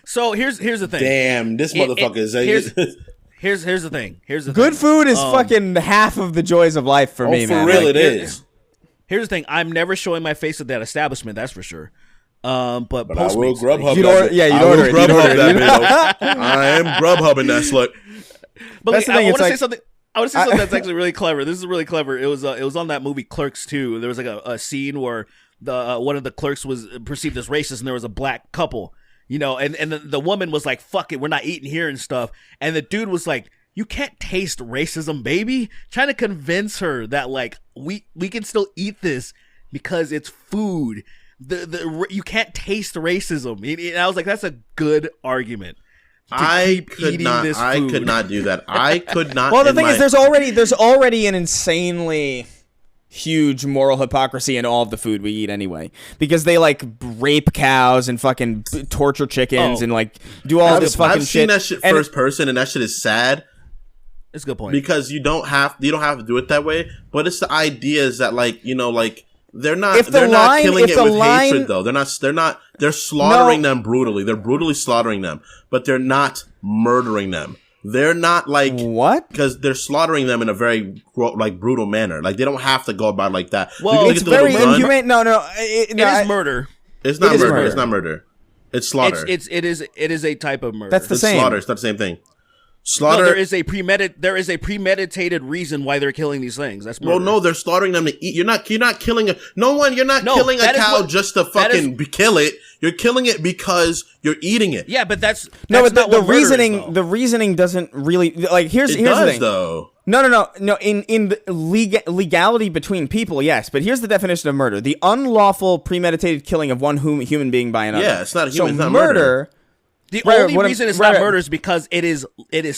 So here's the thing. Damn, this motherfucker is. Here's the thing. Good food is fucking half of the joys of life for me, man. For real, it is. Here's the thing. I'm never showing my face at that establishment. That's for sure. But I will Grubhub. You'd order it. I am Grubhubbing that slut. But like, I want to say something. I want to say something that's actually really clever. This is really clever. It was on that movie Clerks 2. There was like a scene where one of the clerks was perceived as racist, and there was a black couple, and the woman was like, "Fuck it, we're not eating here" and stuff. And the dude was like, "You can't taste racism, baby," trying to convince her that like we can still eat this because it's food. You can't taste racism. And I was like, that's a good argument. I could not do that. I could not. Well, the thing is, there's already an insanely huge moral hypocrisy in all of the food we eat anyway, because they like rape cows and fucking torture chickens and like do all this fucking shit. I've seen that shit first person, and that shit is sad. It's a good point, because you don't have to do it that way. But it's the idea is that like they're not killing it with hatred though. They're slaughtering them brutally. They're brutally slaughtering them, but they're not murdering them. They're not like what? Because they're slaughtering them in a very like brutal manner. Like they don't have to go about it like that. Well, it's very inhumane. No, it is murder. It's not murder. It's not murder. It's slaughter. It is a type of murder. That's the same. Slaughter. It's not the same thing. Slaughter. No, there is a premeditated reason why they're killing these things. That's murder. Well, no, they're slaughtering them to eat. You're not killing You're not killing a cow just to fucking kill it. You're killing it because you're eating it. Yeah, but that's but not the reasoning. The reasoning doesn't really like. Here's the thing. Though. No. In the legality between people, yes. But here's the definition of murder: the unlawful, premeditated killing of one human being by another. Yeah, it's not human. It's not murder. The only reason it's not murder is because it is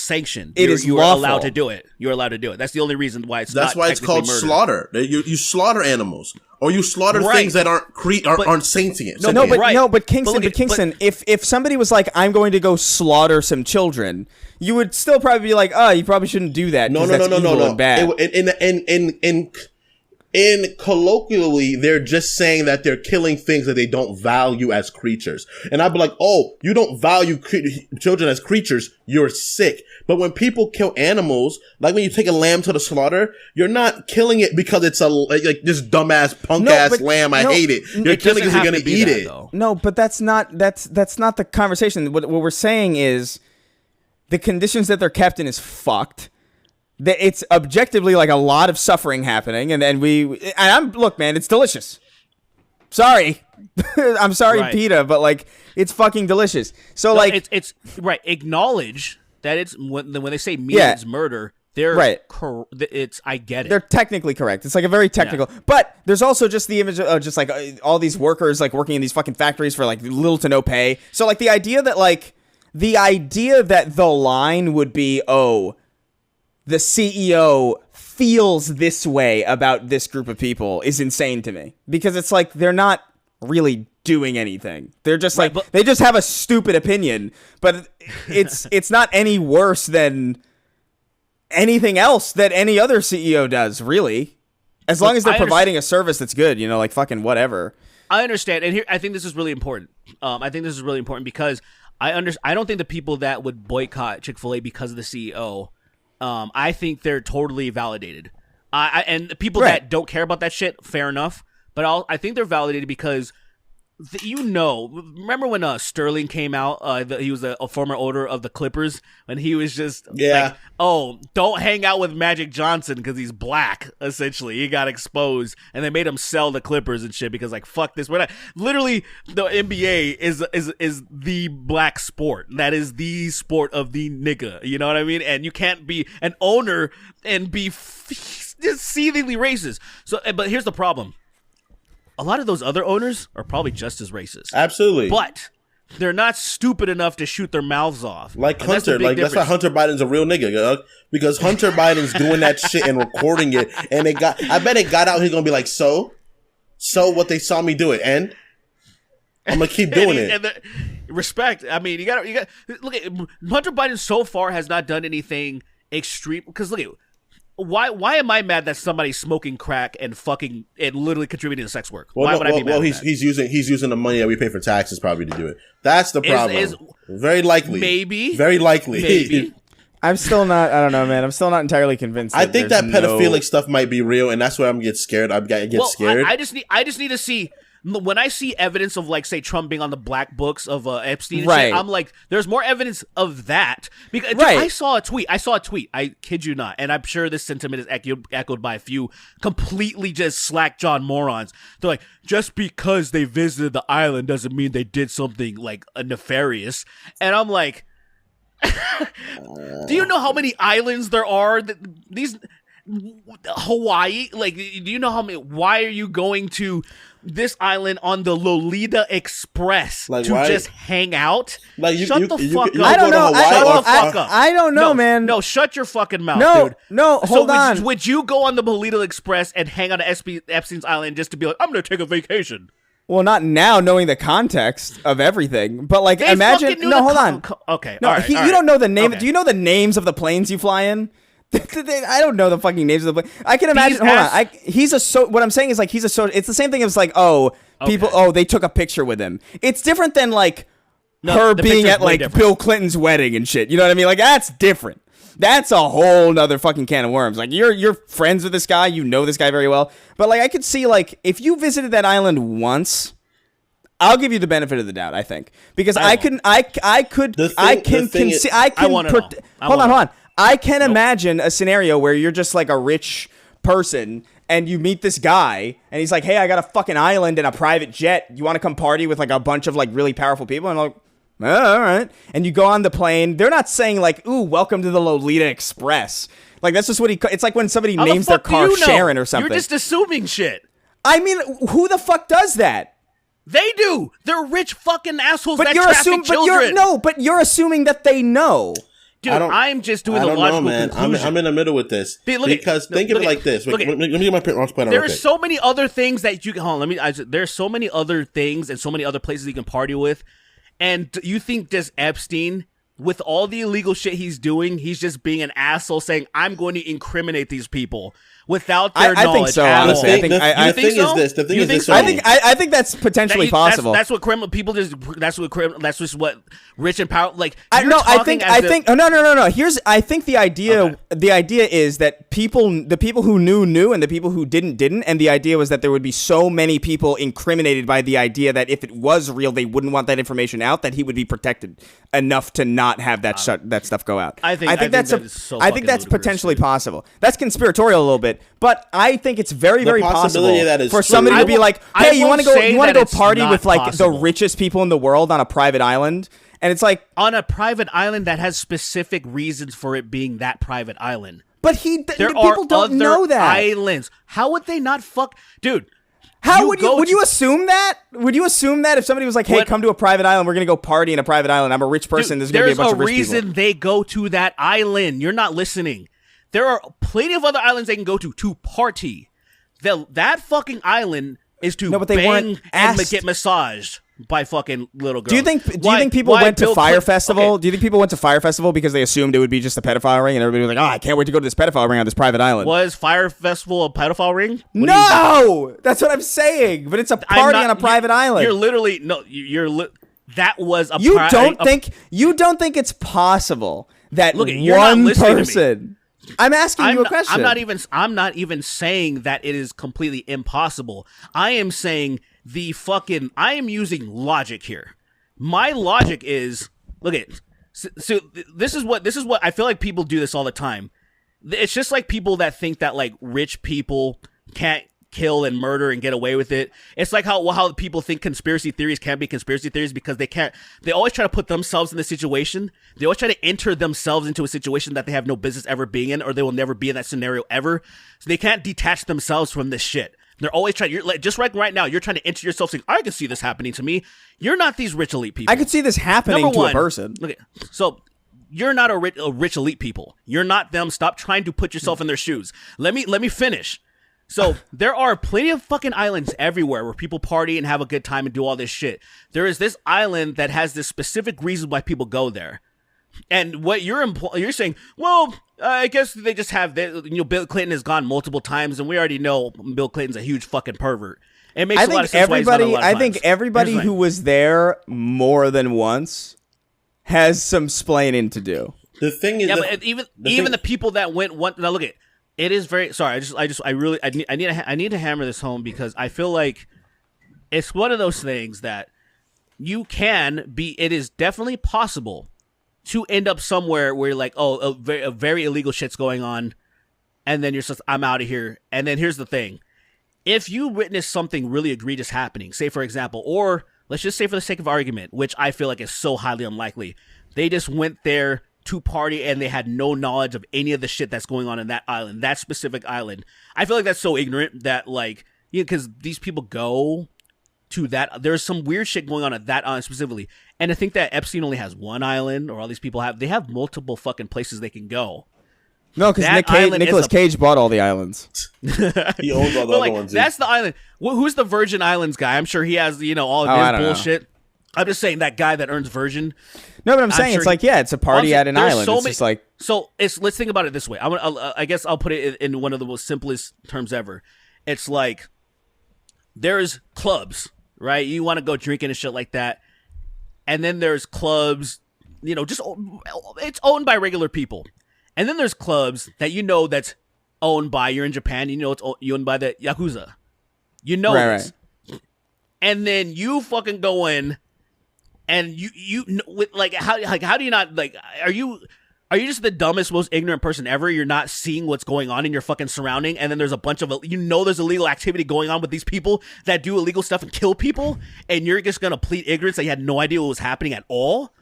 sanctioned. You're allowed to do it. You're allowed to do it. That's the only reason why it's. That's why it's called slaughter. You slaughter animals. or you slaughter things that aren't sentient. But Kingston, if somebody was like, I'm going to go slaughter some children, you would still probably be like, oh, you probably shouldn't do that. No. And bad. In colloquially, they're just saying that they're killing things that they don't value as creatures. And I'd be like, oh, you don't value children as creatures, you're sick. But when people kill animals, like when you take a lamb to the slaughter, you're not killing it because it's like this dumbass punk-ass lamb, I hate it. You're killing it because you're going to eat it. Though. No, but that's not the conversation. What we're saying is the conditions that they're kept in is fucked. It's objectively like a lot of suffering happening, and then look, man, it's delicious. Sorry, I'm sorry, PETA, but like it's fucking delicious. So it's right. Acknowledge that it's when they say meat is murder. They're right. I get it. They're technically correct. It's like a very technical, but there's also just the image of just like all these workers like working in these fucking factories for like little to no pay. So like the idea that the line would be, oh, the CEO feels this way about this group of people is insane to me, because it's like they're not really doing anything. They're just they just have a stupid opinion, but it's not any worse than anything else that any other CEO does, really. As long as they're providing a service that's good, like fucking whatever. I understand, and here I think this is really important. Because I don't think the people that would boycott Chick-fil-A because of the CEO. I think they're totally validated. And the people that don't care about that shit, fair enough. But I think they're validated because, remember when Sterling came out? He was a former owner of the Clippers, and he was just like, oh, don't hang out with Magic Johnson because he's black, essentially. He got exposed, and they made him sell the Clippers and shit because, like, fuck this. We're not, literally, the NBA is the black sport. That is the sport of the nigga. You know what I mean? And you can't be an owner and be just seethingly racist. So, but here's the problem. A lot of those other owners are probably just as racist. Absolutely. But they're not stupid enough to shoot their mouths off. Like Hunter. That's why Hunter Biden's a real nigga, because Hunter Biden's doing that shit and recording it. And I bet it got out. He's going to be like, so what they saw me do it. And I'm going to keep doing it. Respect. I mean, you got look at Hunter Biden so far has not done anything extreme. Because look at Why am I mad that somebody's smoking crack and fucking and literally contributing to sex work? Why would I be mad? Well, he's using the money that we pay for taxes probably to do it. That's the problem. Very likely. Maybe. Very likely. Maybe. I'm still not. I don't know, man. I'm still not entirely convinced. I think that pedophilic stuff might be real, and that's why I'm getting scared. I get scared. I just need to see. When I see evidence of, like, say, Trump being on the black books of Epstein and shit, I'm like, there's more evidence of that. Because dude, I saw a tweet. I kid you not. And I'm sure this sentiment is echoed by a few completely just slack-jawed morons. They're like, just because they visited the island doesn't mean they did something, like, nefarious. And I'm like, do you know how many islands there are? Hawaii, like, do you know how many? Why are you going to this island on the Lolita Express to just hang out? Like, shut the fuck up. I don't know. I don't know, man. No, shut your fucking mouth, dude. No, hold on. Would you go on the Lolita Express and hang out at Epstein's Island just to be like, I'm going to take a vacation? Well, not now, knowing the context of everything, but like, imagine. No, hold on. Okay, no, all right, you don't know the name. Okay. Do you know the names of the planes you fly in? I don't know the fucking names of the plane. I can imagine. Hold on. What I'm saying is, like, it's the same thing as like, people. They took a picture with him. It's different than like her being at like Bill Clinton's wedding and shit. You know what I mean? Like, that's different. That's a whole nother fucking can of worms. Like, you're friends with this guy. You know this guy very well. But like, I could see, like, if you visited that island once, I'll give you the benefit of the doubt. I think because hold on. I can imagine a scenario where you're just like a rich person and you meet this guy and he's like, hey, I got a fucking island and a private jet. You want to come party with like a bunch of like really powerful people? And I'm like, all right. And you go on the plane. They're not saying like, ooh, welcome to the Lolita Express. Like, that's just what it's like when somebody names their car Sharon or something. You're just assuming shit. I mean, who the fuck does that? They do. They're rich fucking assholes that traffic children. But you're assuming that they know. Dude, I'm just doing the logical conclusion. I'm in the middle with this. Think of it like this. Let me get my point. There are so many other things that you can. Hold on, there's so many other things and so many other places you can party with, and you think just Epstein, with all the illegal shit he's doing, he's just being an asshole saying, "I'm going to incriminate these people." Without their knowledge, I think so. Honestly, I think the thing is this. I think that's potentially possible. That's what criminal people just. That's just what rich and power like. No. I think. I think the idea. Okay. The idea is that the people who knew, and the people who didn't. And the idea was that there would be so many people incriminated by the idea that if it was real, they wouldn't want that information out. That he would be protected enough to not have that stuff go out. I think that's potentially possible. That's conspiratorial a little bit. But I think it's very, very possible for somebody to be like, "Hey, you want to go party with like the richest people in the world on a private island?" And it's like on a private island that has specific reasons for it being that private island. But people don't know that islands. How would they not dude? How would you assume that? Would you assume that if somebody was like, "Hey, come to a private island. We're gonna go party in a private island. I'm a rich person. There's gonna be a bunch of rich people." There's a reason they go to that island. You're not listening. There are plenty of other islands they can go to party. That fucking island is to bang and get massaged by fucking little girls. Do you think people went to Fire Festival? Okay. Do you think people went to Fire Festival because they assumed it would be just a pedophile ring, and everybody was like, "Oh, I can't wait to go to this pedophile ring on this private island"? Was Fire Festival a pedophile ring? No, that's what I'm saying. But it's a party on a private island. You're literally that was a. You don't think it's possible that one person. I'm asking you a question. I'm not even saying that it is completely impossible. I am saying I am using logic here. My logic is, look at so this is what I feel like people do this all the time. It's just like people that think that like rich people can't kill and murder and get away with it. It's like how people think conspiracy theories can't be conspiracy theories because they can't. They always try to put themselves in the situation. They always try to enter themselves into a situation that they have no business ever being in, or they will never be in that scenario ever. So they can't detach themselves from this shit. They're always trying. You're like, just right now, you're trying to enter yourself saying, "I can see this happening to me." You're not these rich elite people. I could see this happening to a person. Okay, so you're not a rich elite people. You're not them. Stop trying to put yourself in their shoes. Let me finish. So there are plenty of fucking islands everywhere where people party and have a good time and do all this shit. There is this island that has this specific reason why people go there. And what you're saying, well, I guess they just have, Bill Clinton has gone multiple times, and we already know Bill Clinton's a huge fucking pervert. It makes a lot of sense why he's done it a lot of times. I think everybody who was there more than once has some splaining to do. The thing is, but even the people that went one. Now look at it is very sorry. I need to hammer this home because I feel like it's one of those things that you can be. It is definitely possible to end up somewhere where you're like, oh, a very illegal shit's going on, and then you're just, I'm out of here. And then here's the thing: if you witness something really egregious happening, say for example, or let's just say for the sake of argument, which I feel like is so highly unlikely, they just went there to party and they had no knowledge of any of the shit that's going on in that island, that specific island. I feel like that's so ignorant that, like, because these people go to that, there's some weird shit going on at that island specifically. And I think that Epstein only has one island, or all these people they have multiple fucking places they can go. No, because Nicolas Cage bought all the islands. He owns all the other ones. That's the island. Who's the Virgin Islands guy? I'm sure he has, all of his bullshit. Know. I'm just saying that guy that earns Virgin. No, but I'm saying sure it's a party at an island. Let's think about it this way. I guess I'll put it in one of the most simplest terms ever. It's like there's clubs, right? You want to go drinking and shit like that, and then there's clubs, just it's owned by regular people, and then there's clubs that that's owned by. You're in Japan, it's owned by the Yakuza. This. Right. And then you fucking go in. And how do you not, like, are you just the dumbest, most ignorant person ever? You're not seeing what's going on in your fucking surrounding, and then there's a bunch of, there's illegal activity going on with these people that do illegal stuff and kill people, and you're just gonna plead ignorance that you had no idea what was happening at all?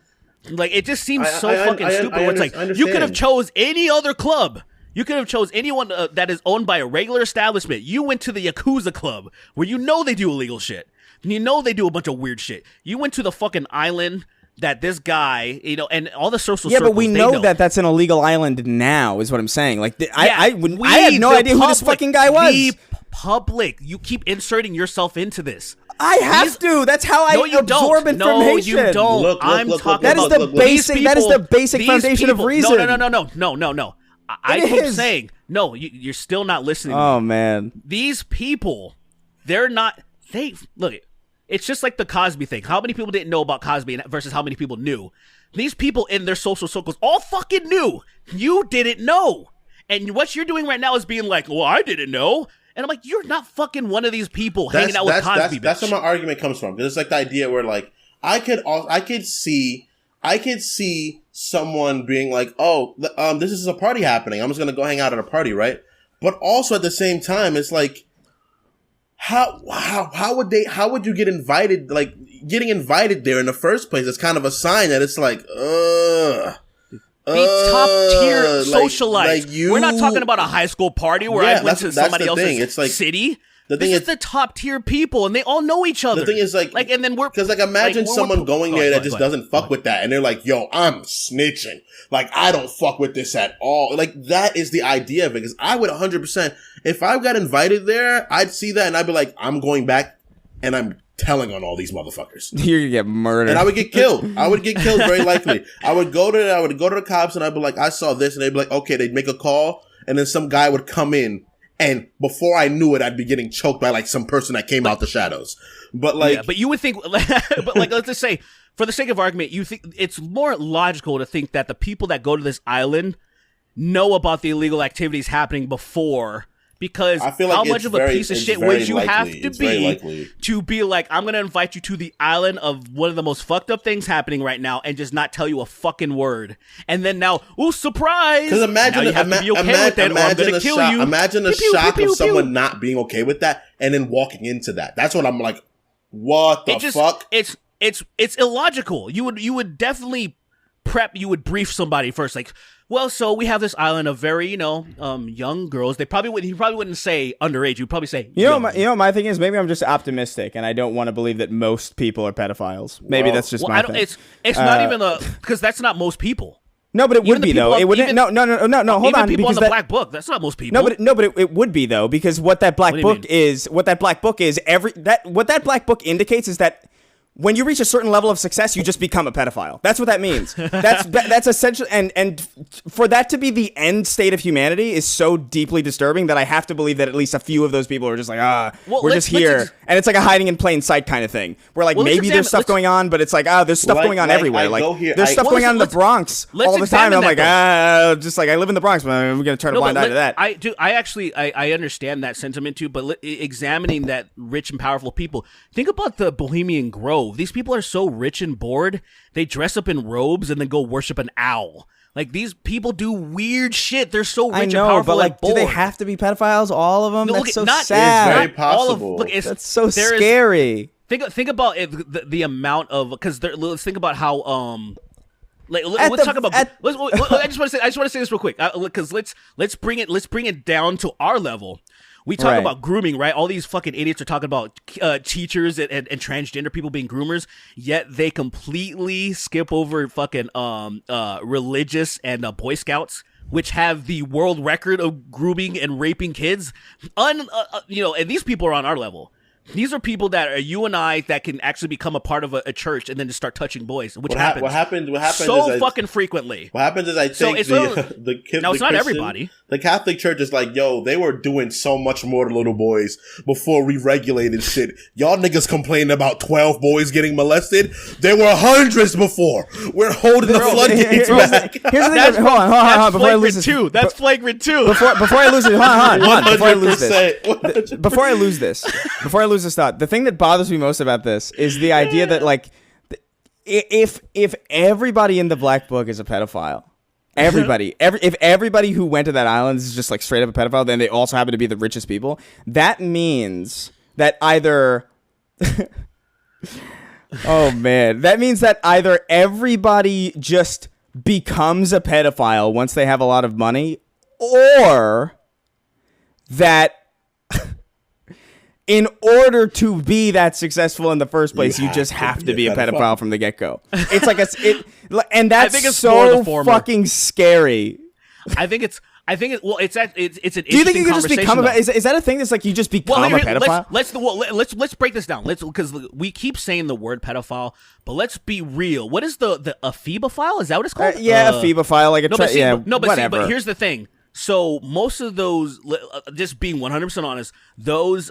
Like, it just seems fucking stupid. Where it's like, you could have chose any other club. You could have chose anyone that is owned by a regular establishment. You went to the Yakuza club, where they do illegal shit. And they do a bunch of weird shit. You went to the fucking island that this guy, and all the social yeah, circles, but we they know that that's an illegal island now, is what I'm saying. Like, I had no idea who this fucking guy was. The public, you keep inserting yourself into this. I have to. That's how I absorb information. No, you don't. Look, I'm talking that about is the basic. That is the basic foundation of reason. No. I keep saying no. You're still not listening. Oh man, these people, they're not. They look. It's just like the Cosby thing. How many people didn't know about Cosby versus how many people knew? These people in their social circles all fucking knew. You didn't know, and what you're doing right now is being like, "Well, I didn't know." And I'm like, you're not fucking one of these people hanging out with Cosby. That's where my argument comes from. Because it's like the idea where like I could see someone being like, oh, this is a party happening. I'm just gonna go hang out at a party, right? But also at the same time, it's like, how would you get invited? Like getting invited there in the first place is kind of a sign that it's like, the top tier socialites. We're not talking about a high school party where I went to somebody else's city. This is the top tier people, and they all know each other. The thing is, and then because imagine someone going there that just doesn't fuck with that, and they're like, "Yo, I'm snitching. Like, I don't fuck with this at all." Like, that is the idea of it. Because I would 100%, if I got invited there, I'd see that, and I'd be like, "I'm going back, and I'm telling on all these motherfuckers." You're gonna get murdered, and I would get killed. I would get killed very likely. I would go to the cops, and I'd be like, "I saw this," and they'd be like, "Okay." They'd make a call, and then some guy would come in. And before I knew it, I'd be getting choked by like some person that came out the shadows. But like, yeah, but you would think, but like, let's just say, for the sake of argument, you think it's more logical to think that the people that go to this island know about the illegal activities happening before. Because I feel like how much of a piece of shit would you have to be like, I'm going to invite you to the island of one of the most fucked up things happening right now and just not tell you a fucking word. And then now, ooh, surprise! Because imagine a shock of someone not being okay with that and then walking into that. That's what I'm like, what the fuck? It's illogical. You would definitely you would brief somebody first, like, well, so we have this island of very, young girls. He probably wouldn't say underage. You'd probably say, my thing is, maybe I'm just optimistic and I don't want to believe that most people are pedophiles. Maybe that's just my thing. It's not even because that's not most people. No, but it would be though. It wouldn't. No. Hold on. People on the black book. That's not most people. No, but it would be though, because what that black book is, what that black book book indicates is that when you reach a certain level of success, you just become a pedophile. That's what that means. That's essential. And for that to be the end state of humanity is so deeply disturbing that I have to believe that at least a few of those people are just like, we're just here. And it's like a hiding in plain sight kind of thing. Where like maybe there's stuff going on, but it's like, there's stuff going on everywhere. There's stuff going on in the Bronx all the time. And I'm like, just like I live in the Bronx, but we're going to turn a blind eye to that. I understand that sentiment too, but examining that rich and powerful people, think about the Bohemian Grove. These people are so rich and bored, they dress up in robes and then go worship an owl. Like, these people do weird shit. They're so rich and powerful, but like, bored. Do they have to be pedophiles? All of them? No, that's so sad. It's very possible. That's so scary. Think about the amount of, because let's think about how let's talk about. I just want to say this real quick, because let's bring it down to our level. We talk about grooming, right? All these fucking idiots are talking about teachers and transgender people being groomers, yet they completely skip over fucking religious and Boy Scouts, which have the world record of grooming and raping kids. And these people are on our level. These are people that are you and I that can actually become a part of a church and then just start touching boys, which happens. What happens so fucking frequently. What happens is I think it's not everybody. The Catholic Church is like, yo, they were doing so much more to little boys before we regulated shit. Y'all niggas complaining about 12 boys getting molested. There were hundreds before. We're holding the floodgates back. Here's the thing. Hold on. Before I lose this, that's flagrant too. Before I lose it, hold on. Before I lose this thought, the thing that bothers me most about this is the idea that like, if everybody in the black book is a pedophile. If everybody who went to that island is just like straight up a pedophile, then they also happen to be the richest people. That means that either, that means that either everybody just becomes a pedophile once they have a lot of money, or that in order to be that successful in the first place, you just have to be a pedophile from the get-go. It's like and that's so fucking scary. I think it's an interesting Do you think you can just conversation, become is that a thing that's like you just become a pedophile? Let's break this down. Because we keep saying the word pedophile, but let's be real. What is the ephebophile? Is that what it's called? A phoebophile, like whatever. But here's the thing. So most of those, just being 100% honest, those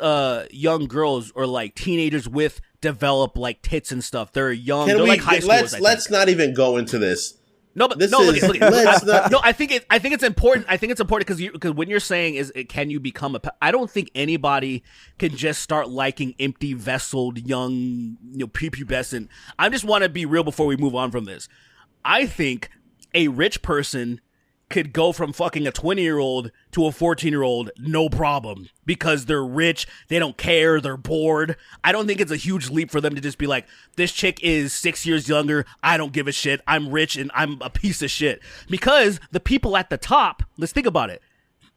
young girls or like teenagers with developed like tits and stuff. They're young. They're like high schoolers. Let's not even go into this. No, but look. No, I think it's important. I think it's important because when you're saying can you become I don't think anybody can just start liking empty vesseled young, prepubescent. I just want to be real before we move on from this. I think a rich person could go from fucking a 20-year-old to a 14-year-old no problem because they're rich, they don't care, they're bored. I don't think it's a huge leap for them to just be like, this chick is 6 years younger, I don't give a shit, I'm rich and I'm a piece of shit. Because the people at the top, let's think about it,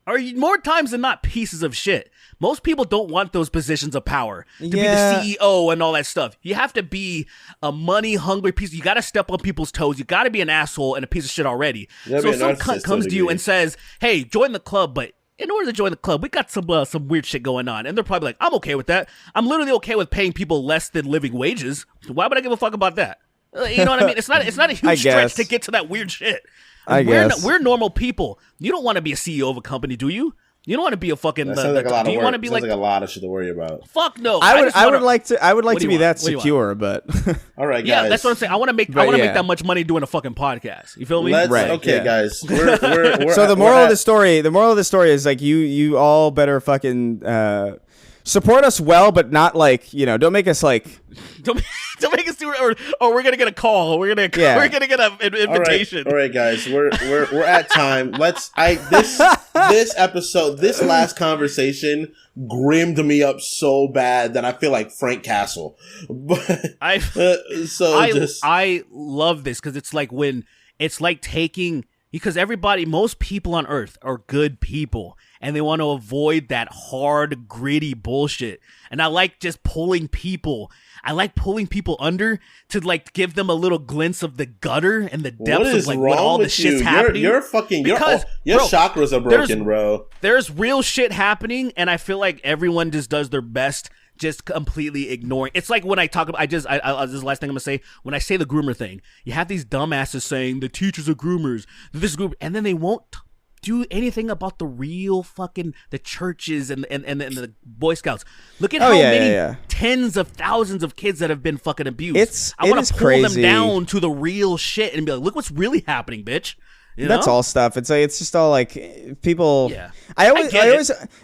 are more times than not pieces of shit. Most people don't want those positions of power to be the CEO and all that stuff. You have to be a money-hungry piece. You got to step on people's toes. You got to be an asshole and a piece of shit already. So if some cunt comes to you and says, hey, join the club, but in order to join the club, we got some weird shit going on. And they're probably like, I'm okay with that. I'm literally okay with paying people less than living wages. Why would I give a fuck about that? You know what I mean? It's not a huge stretch to get to that weird shit. We're normal people. You don't want to be a CEO of a company, do you? You don't want to be a fucking. That sounds like a lot of work. Sounds like a lot of shit to worry about. Fuck no. I would like to be that secure, but all right, guys. Yeah, that's what I'm saying. I want to make that much money doing a fucking podcast. You feel me? Okay, guys. We're so the moral of the story is like you all better fucking support us well, but not like don't make us like. Don't make us do it, or we're gonna get a call. We're gonna get an invitation. All right, guys. We're at time. This episode, this last conversation, grimmed me up so bad that I feel like Frank Castle. But I love this because it's like taking. Because most people on Earth are good people, and they want to avoid that hard, gritty bullshit. And I like just pulling people. I like pulling people under to like give them a little glimpse of the gutter and the depths of like what all the shit's happening. Your chakras are broken, bro. There's real shit happening, and I feel like everyone just does their best. Just completely ignoring. It's like when I talk about, this is the last thing I'm gonna say. When I say the groomer thing, you have these dumbasses saying the teachers are groomers, this group, and then they won't do anything about the real fucking the churches and the Boy Scouts. Look at how many tens of thousands of kids that have been fucking abused. I want to pull them down to the real shit and be like, look what's really happening, bitch. That's all stuff. It's like it's just all like people. Yeah. I always.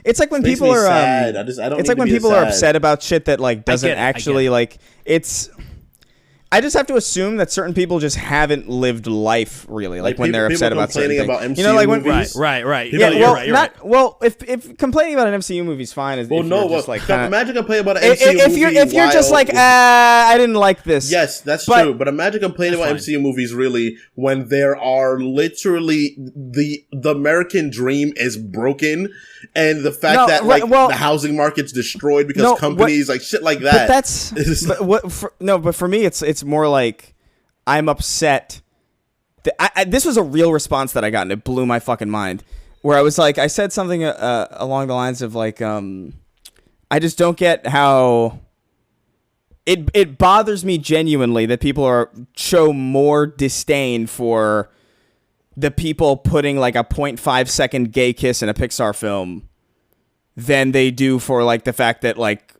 It's like when people are. Sad. I don't. It's like when people are upset about shit that like doesn't actually like. It's. I just have to assume that certain people just haven't lived life really, like when they're upset about certain things. About MCU movies? Right. Yeah, you're right. Well, if complaining about an MCU movie is fine, imagine complaining about an MCU movie. If you're just like, I didn't like this. Yes, that's true. But imagine complaining about MCU movies really when there are literally the American dream is broken, and the fact that the housing market's destroyed because companies like shit like that. But for me, it's more like I'm upset. This was a real response that I got, and it blew my fucking mind. Where I was like, I said something along the lines of like, I just don't get how it bothers me genuinely that people show more disdain for the people putting like a 0.5 second gay kiss in a Pixar film than they do for like the fact that like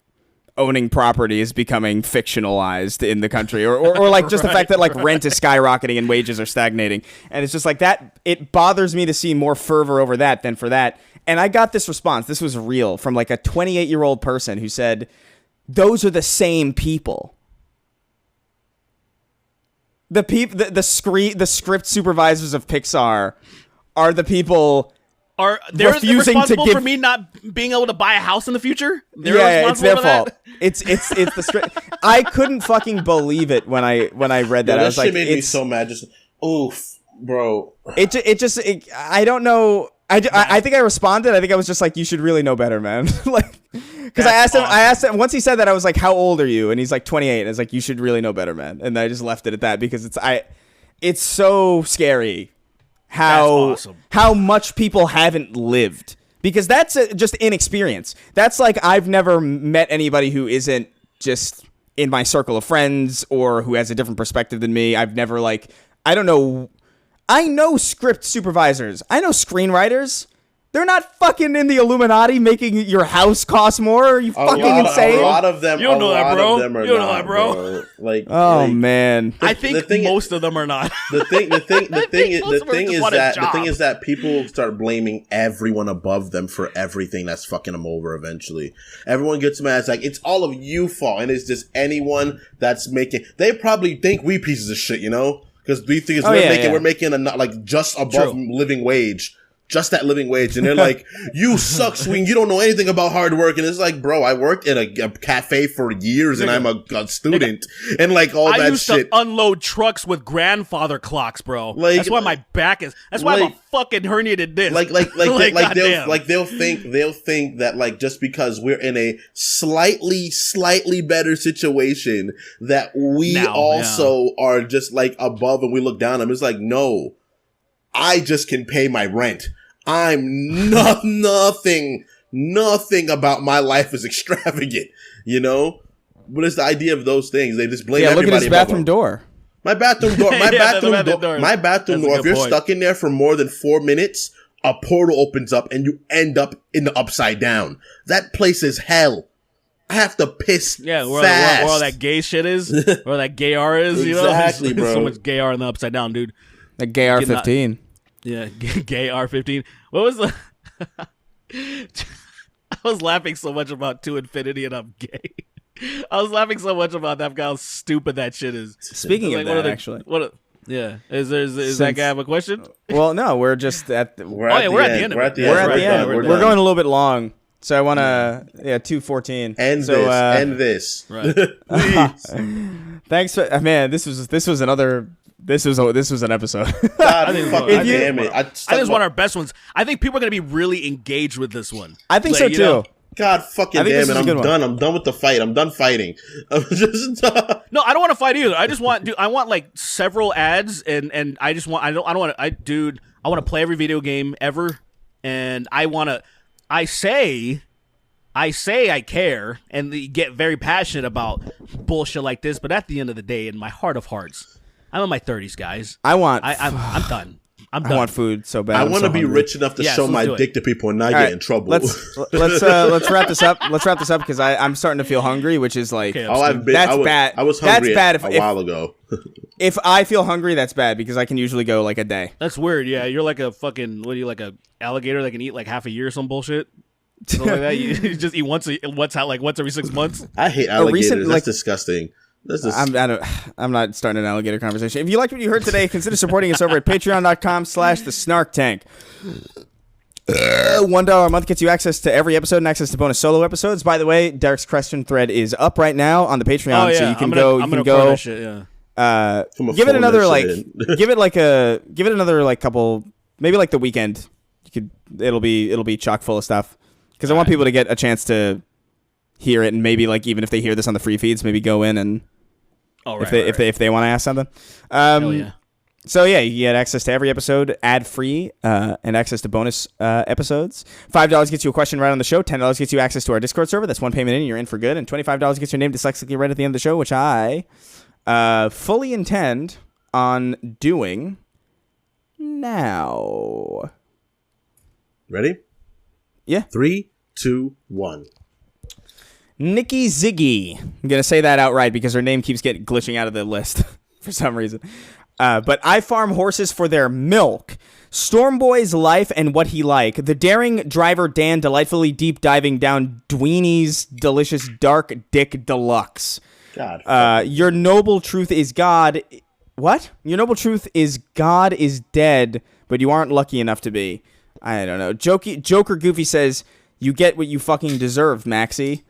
owning property is becoming fictionalized in the country or like just the fact that like rent is skyrocketing and wages are stagnating. And it's just like that. It bothers me to see more fervor over that than for that. And I got this response. This was real from like a 28-year-old person who said, those are the same people. The script supervisors of Pixar are the people they're refusing responsible to give for me not being able to buy a house in the future. It's their fault. It's the script. I couldn't fucking believe it when I read that. I was like, made me so mad. Just oof, bro. I don't know. I think I responded. I think I was just like, you should really know better, man. Like Because I asked him once he said that, I was like, "How old are you?" And he's like, 28. And I was like, "You should really know better, man." And I just left it at that because it's so scary how much people haven't lived, because that's just inexperience. That's like, I've never met anybody who isn't just in my circle of friends or who has a different perspective than me. I've never I don't know. I know script supervisors. I know screenwriters. They're not fucking in the Illuminati making your house cost more. Are you fucking insane? A lot of them. You don't know that, bro. You don't know that, bro. Man. I think most of them are not. The thing is that people start blaming everyone above them for everything that's fucking them over eventually. Everyone gets mad. It's like, it's all of you fault. And it's just anyone that's making, they probably think we pieces of shit, you know? Because we think we're making just above living wage. Just that living wage. And they're like, you suck, Swing. You don't know anything about hard work. And it's like, bro, I worked in a cafe for years and I'm a student. And all that shit. I used to unload trucks with grandfather clocks, bro. That's why my back is, that's why I'm a fucking herniated disc. They'll think that just because we're in a slightly better situation that we are just above and we look down on them. It's like, no. I just can pay my rent. I'm nothing about my life is extravagant, you know? But it's the idea of those things. They just blame everybody. Look at his bathroom door. My bathroom door. My bathroom door. If you're stuck in there for more than 4 minutes, a portal opens up and you end up in the upside down. That place is hell. I have to piss where fast. all that gay shit is. Where that gay R is, you know? Exactly, bro. So much gay R in the upside down, dude. Like gay R15. Yeah, gay R15. What was the... I was laughing so much about To Infinity and I'm gay. I was laughing so much about that, how stupid that shit is. Speaking of that, actually. Is that guy have a question? Well, no, we're just at the... We're at the end. We're at the end. We're going a little bit long. So I want to... 2:14. End this. Right. Please. Thanks for... Man, this was another... This was an episode. God damn it. I think it's one of our best ones. I think people are going to be really engaged with this one. I think so, too. Know? God fucking damn it. I'm done. I'm done with the fight. I'm done fighting. I'm just No, I don't want to fight either. I just want, dude, I want several ads and I just want, I don't want to, I want to play every video game ever. And I say I care and get very passionate about bullshit like this. But at the end of the day, in my heart of hearts, I'm in my 30s, guys. I'm done. I'm done. I want food so bad. I want to be rich enough to show my dick to people and not get in trouble. Let's wrap this up. Let's wrap this up because I'm starting to feel hungry, which is like that's bad. I was hungry a while ago. If I feel hungry, that's bad because I can usually go a day. That's weird. Yeah, you're like a fucking a alligator that can eat half a year or some bullshit. Something like that. You just eat once every 6 months. I hate alligators. That's disgusting. I'm not starting an alligator conversation. If you liked what you heard today, consider supporting us over at patreon.com/thesnarktank. $1 a month gets you access to every episode and access to bonus solo episodes. By the way, Derrick's question thread is up right now on the Patreon, so you can go. Give it another couple, maybe the weekend. It'll be chock full of stuff because I want people to get a chance to hear it and maybe even if they hear this on the free feeds, maybe go in and. If they want to ask something. So yeah, you get access to every episode ad free and access to bonus episodes. $5 gets you a question right on the show. $10 gets you access to our Discord server. That's one payment in, you're in for good. And $25 gets your name dyslexically right at the end of the show, which I fully intend on doing now. Ready? Yeah. 3, 2, 1. Nikki Ziggy. I'm going to say that outright because her name keeps getting glitching out of the list for some reason. But I farm horses for their milk. Stormboy's life and what he like. The daring driver Dan delightfully deep diving down Dweeney's delicious dark dick deluxe. God. Your noble truth is God. What? Your noble truth is God is dead, but you aren't lucky enough to be. I don't know. Joker Goofy says, you get what you fucking deserve, Maxie.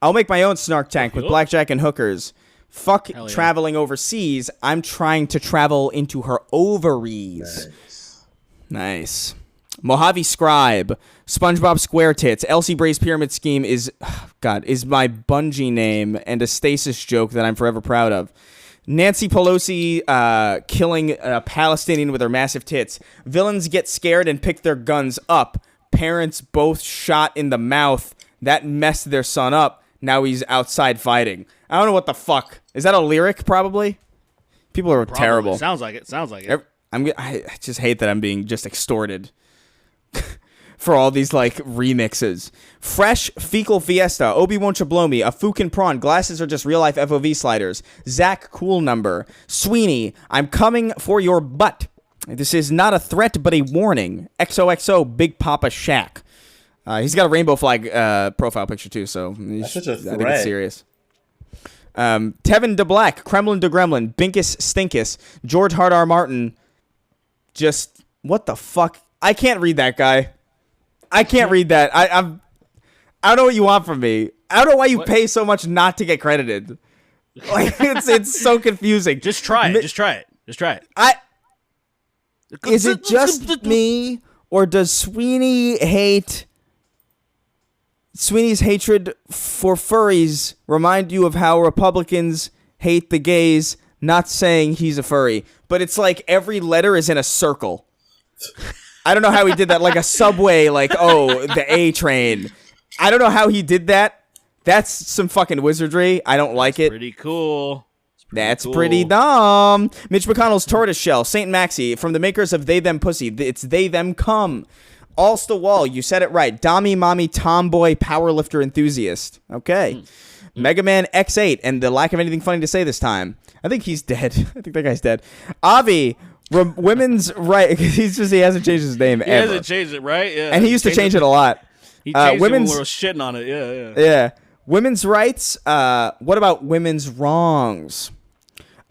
I'll make my own Snark tank with blackjack and hookers. Fuck traveling overseas. I'm trying to travel into her ovaries. Nice. Mojave Scribe, SpongeBob SquareTits, Elsie Bray's Pyramid Scheme is my Bungie name and a stasis joke that I'm forever proud of. Nancy Pelosi killing a Palestinian with her massive tits. Villains get scared and pick their guns up. Parents both shot in the mouth. That messed their son up. Now he's outside fighting. I don't know what the fuck. Is that a lyric, probably? People are terrible. Sounds like it. I just hate that I'm being just extorted for all these like remixes. Fresh Fecal Fiesta, Obi-Wan Chablomi, a Fukin Prawn, glasses are just real life FOV sliders. Zach Cool Number, Sweeney, I'm coming for your butt. This is not a threat but a warning. XOXO Big Papa Shaq. He's got a rainbow flag profile picture too, so That's such a threat. I think it's serious. Tevin DeBlack, Kremlin de Gremlin, Binkus Stinkus, George Hard R. Martin. Just what the fuck? I can't read that guy. I can't read that. I don't know what you want from me. I don't know why you pay so much not to get credited. Like it's so confusing. Just try it. Just try it. Is it just me, or does Sweeney's hatred for furries remind you of how Republicans hate the gays? Not saying he's a furry, but it's like every letter is in a circle. I don't know how he did that. Like a subway, like, oh, the A train. I don't know how he did that. That's some fucking wizardry. I don't like it. Pretty cool. That's pretty dumb. Mitch McConnell's Tortoise Shell. St. Maxi, from the makers of They Them Pussy. It's They Them Come. All's the Wall. You said it right. Dommy, mommy, tomboy, powerlifter enthusiast. Okay. Mega Man X8, and the lack of anything funny to say this time. I think he's dead. I think that guy's dead. Avi, women's right. He hasn't changed his name ever. He hasn't changed it, right? Yeah. And he used to change it a lot. He changed it when we were shitting on it. Yeah. Women's rights. What about women's wrongs?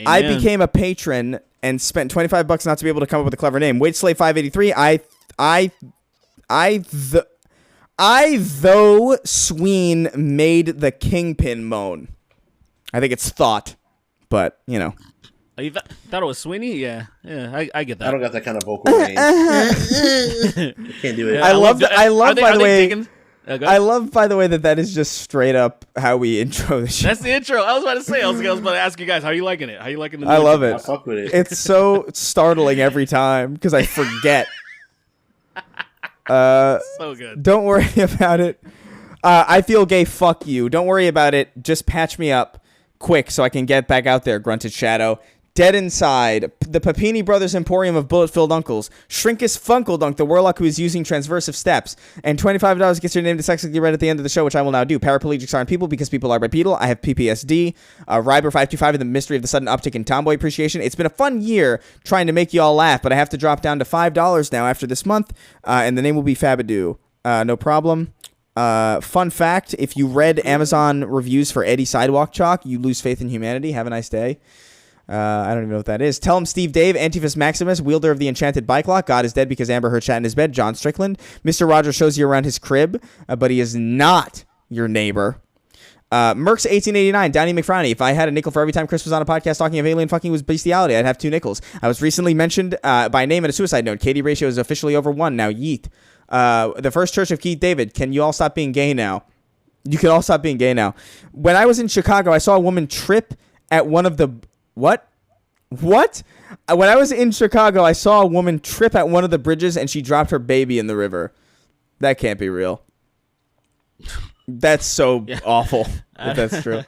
Amen. I became a patron and spent $25 not to be able to come up with a clever name. Wage Slave 583. Though Sween made the Kingpin moan. I think it's thought, but you know. Oh, you thought it was Sweeney? Yeah, I get that. I don't got that kind of vocal range. Can't do it. Yeah, I love, by the way, that is just straight up how we intro the show. That's the intro. I was about to say. I was about to ask you guys, how are you liking it? How are you liking the new I love it. I fuck with it. It's so startling every time because I forget. So good. Don't worry about it. I feel gay. Fuck you. Don't worry about it. Just patch me up quick so I can get back out there. Grunted Shadow. Dead Inside. The Papini Brothers Emporium of Bullet-Filled Uncles. Shrinkus Funkledunk, the warlock who is using transversive steps. And $25 gets your name to sexily read at the end of the show, which I will now do. Paraplegics aren't people because people are bipedal. I have PPSD. Ryber525 and the mystery of the sudden uptick in tomboy appreciation. It's been a fun year trying to make you all laugh, but I have to drop down to $5 now after this month. And the name will be Fabadoo. No problem. Fun fact, if you read Amazon reviews for Eddie Sidewalk Chalk, you lose faith in humanity. Have a nice day. I don't even know what that is. Tell him Steve Dave, Antiphus Maximus, wielder of the enchanted bike lock. God is dead because Amber Heard shat in his bed. John Strickland. Mr. Rogers shows you around his crib, but he is not your neighbor. Mercs 1889, Downey McFrowny. If I had a nickel for every time Chris was on a podcast talking of alien fucking was bestiality, I'd have 2 nickels. I was recently mentioned by name in a suicide note. Katie ratio is officially over 1 now. Yeet. The First Church of Keith David. Can you all stop being gay now? You can all stop being gay now. When I was in Chicago, I saw a woman trip at one of the... What? When I was in Chicago, I saw a woman trip at one of the bridges and she dropped her baby in the river. That can't be real. That's so awful if that's true.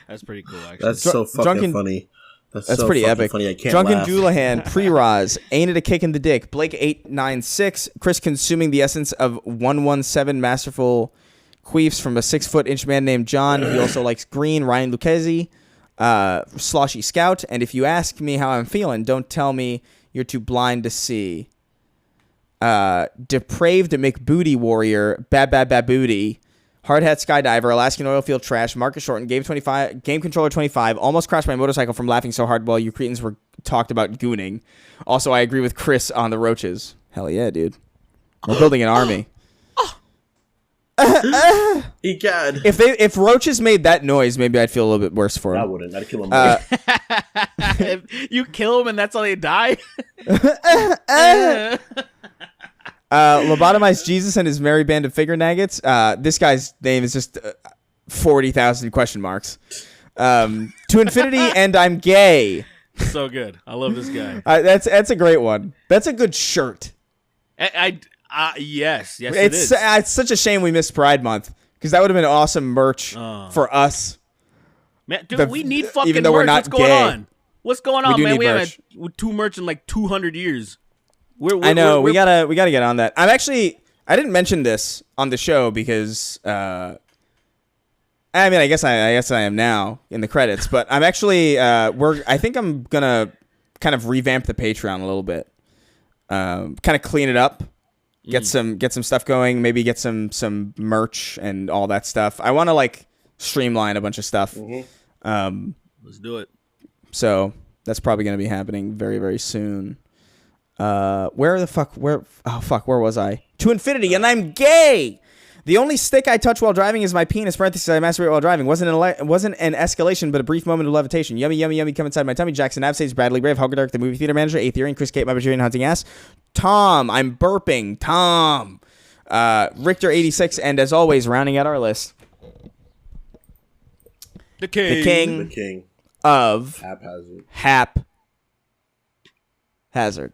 That's pretty cool, actually. That's so fucking funny. That's so pretty epic. Funny. I can't Drunken laugh. Doulahan, Pre-Roz, Ain't It a Kick in the Dick, Blake 896, Chris consuming the essence of 117 masterful queefs from a 6-foot-inch man named John. He also likes green. Ryan Lucchesi, Sloshy Scout, and if you ask me how I'm feeling, don't tell me you're too blind to see. Depraved McBooty Warrior, Babooty, Hard Hat Skydiver, Alaskan Oilfield Trash, Marcus Shorten, Game Controller 25, almost crashed my motorcycle from laughing so hard while you cretins were talked about gooning. Also, I agree with Chris on the roaches. Hell yeah, dude. We're building an army. Egad. If roaches made that noise, maybe I'd feel a little bit worse for them. I wouldn't. I'd kill him. You kill them and that's how they die? Lobotomized Jesus and his merry band of finger nuggets. This guy's name is just 40,000 question marks. To infinity and I'm gay. So good. I love this guy. That's a great one. That's a good shirt. Yes, it is. It's such a shame we missed Pride Month because that would have been awesome merch for us. Man, dude, we need fucking even though merch. we're not What's going gay. on? What's going on, man? need We merch. haven't had two merch in like 200 years. I know. We gotta get on that. I didn't mention this on the show because I guess I am now in the credits, but I'm actually I think I'm gonna kind of revamp the Patreon a little bit, kind of clean it up, get some stuff going, maybe get some merch and all that stuff. I want to like streamline a bunch of stuff. Let's do it. So that's probably gonna be happening very, very soon. Where was I? To infinity, and I'm gay. The only stick I touch while driving is my penis. Parentheses, I masturbate while driving. Wasn't an escalation, but a brief moment of levitation. Yummy, yummy, yummy. Come inside my tummy. Jackson Abstates, Bradley Brave, Hugger Dark, the movie theater manager, Atheorian, Chris Kate, my Bajarian hunting ass. Tom, I'm burping. Tom, Richter 86, and as always, rounding out our list, The king of haphazard. Hazard.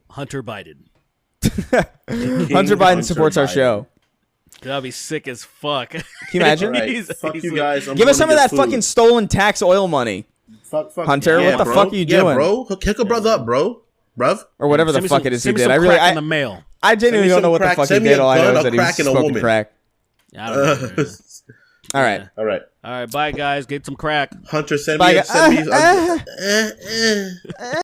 Hunter Biden. Hunter Biden supports our show. That'd be sick as fuck. Can you imagine? Right. Fuck you guys. Give us some of that fucking stolen tax oil money. Fuck, Hunter, yeah, what the fuck are you doing? Yeah, bro. Hook a brother up, bro. Bruv. Or whatever the fuck it is he did. In the mail. I genuinely don't know what the fuck he did. All I know is that he was smoking crack. I don't know. All right. All right. Bye, guys. Get some crack. Hunter, send Bye, me.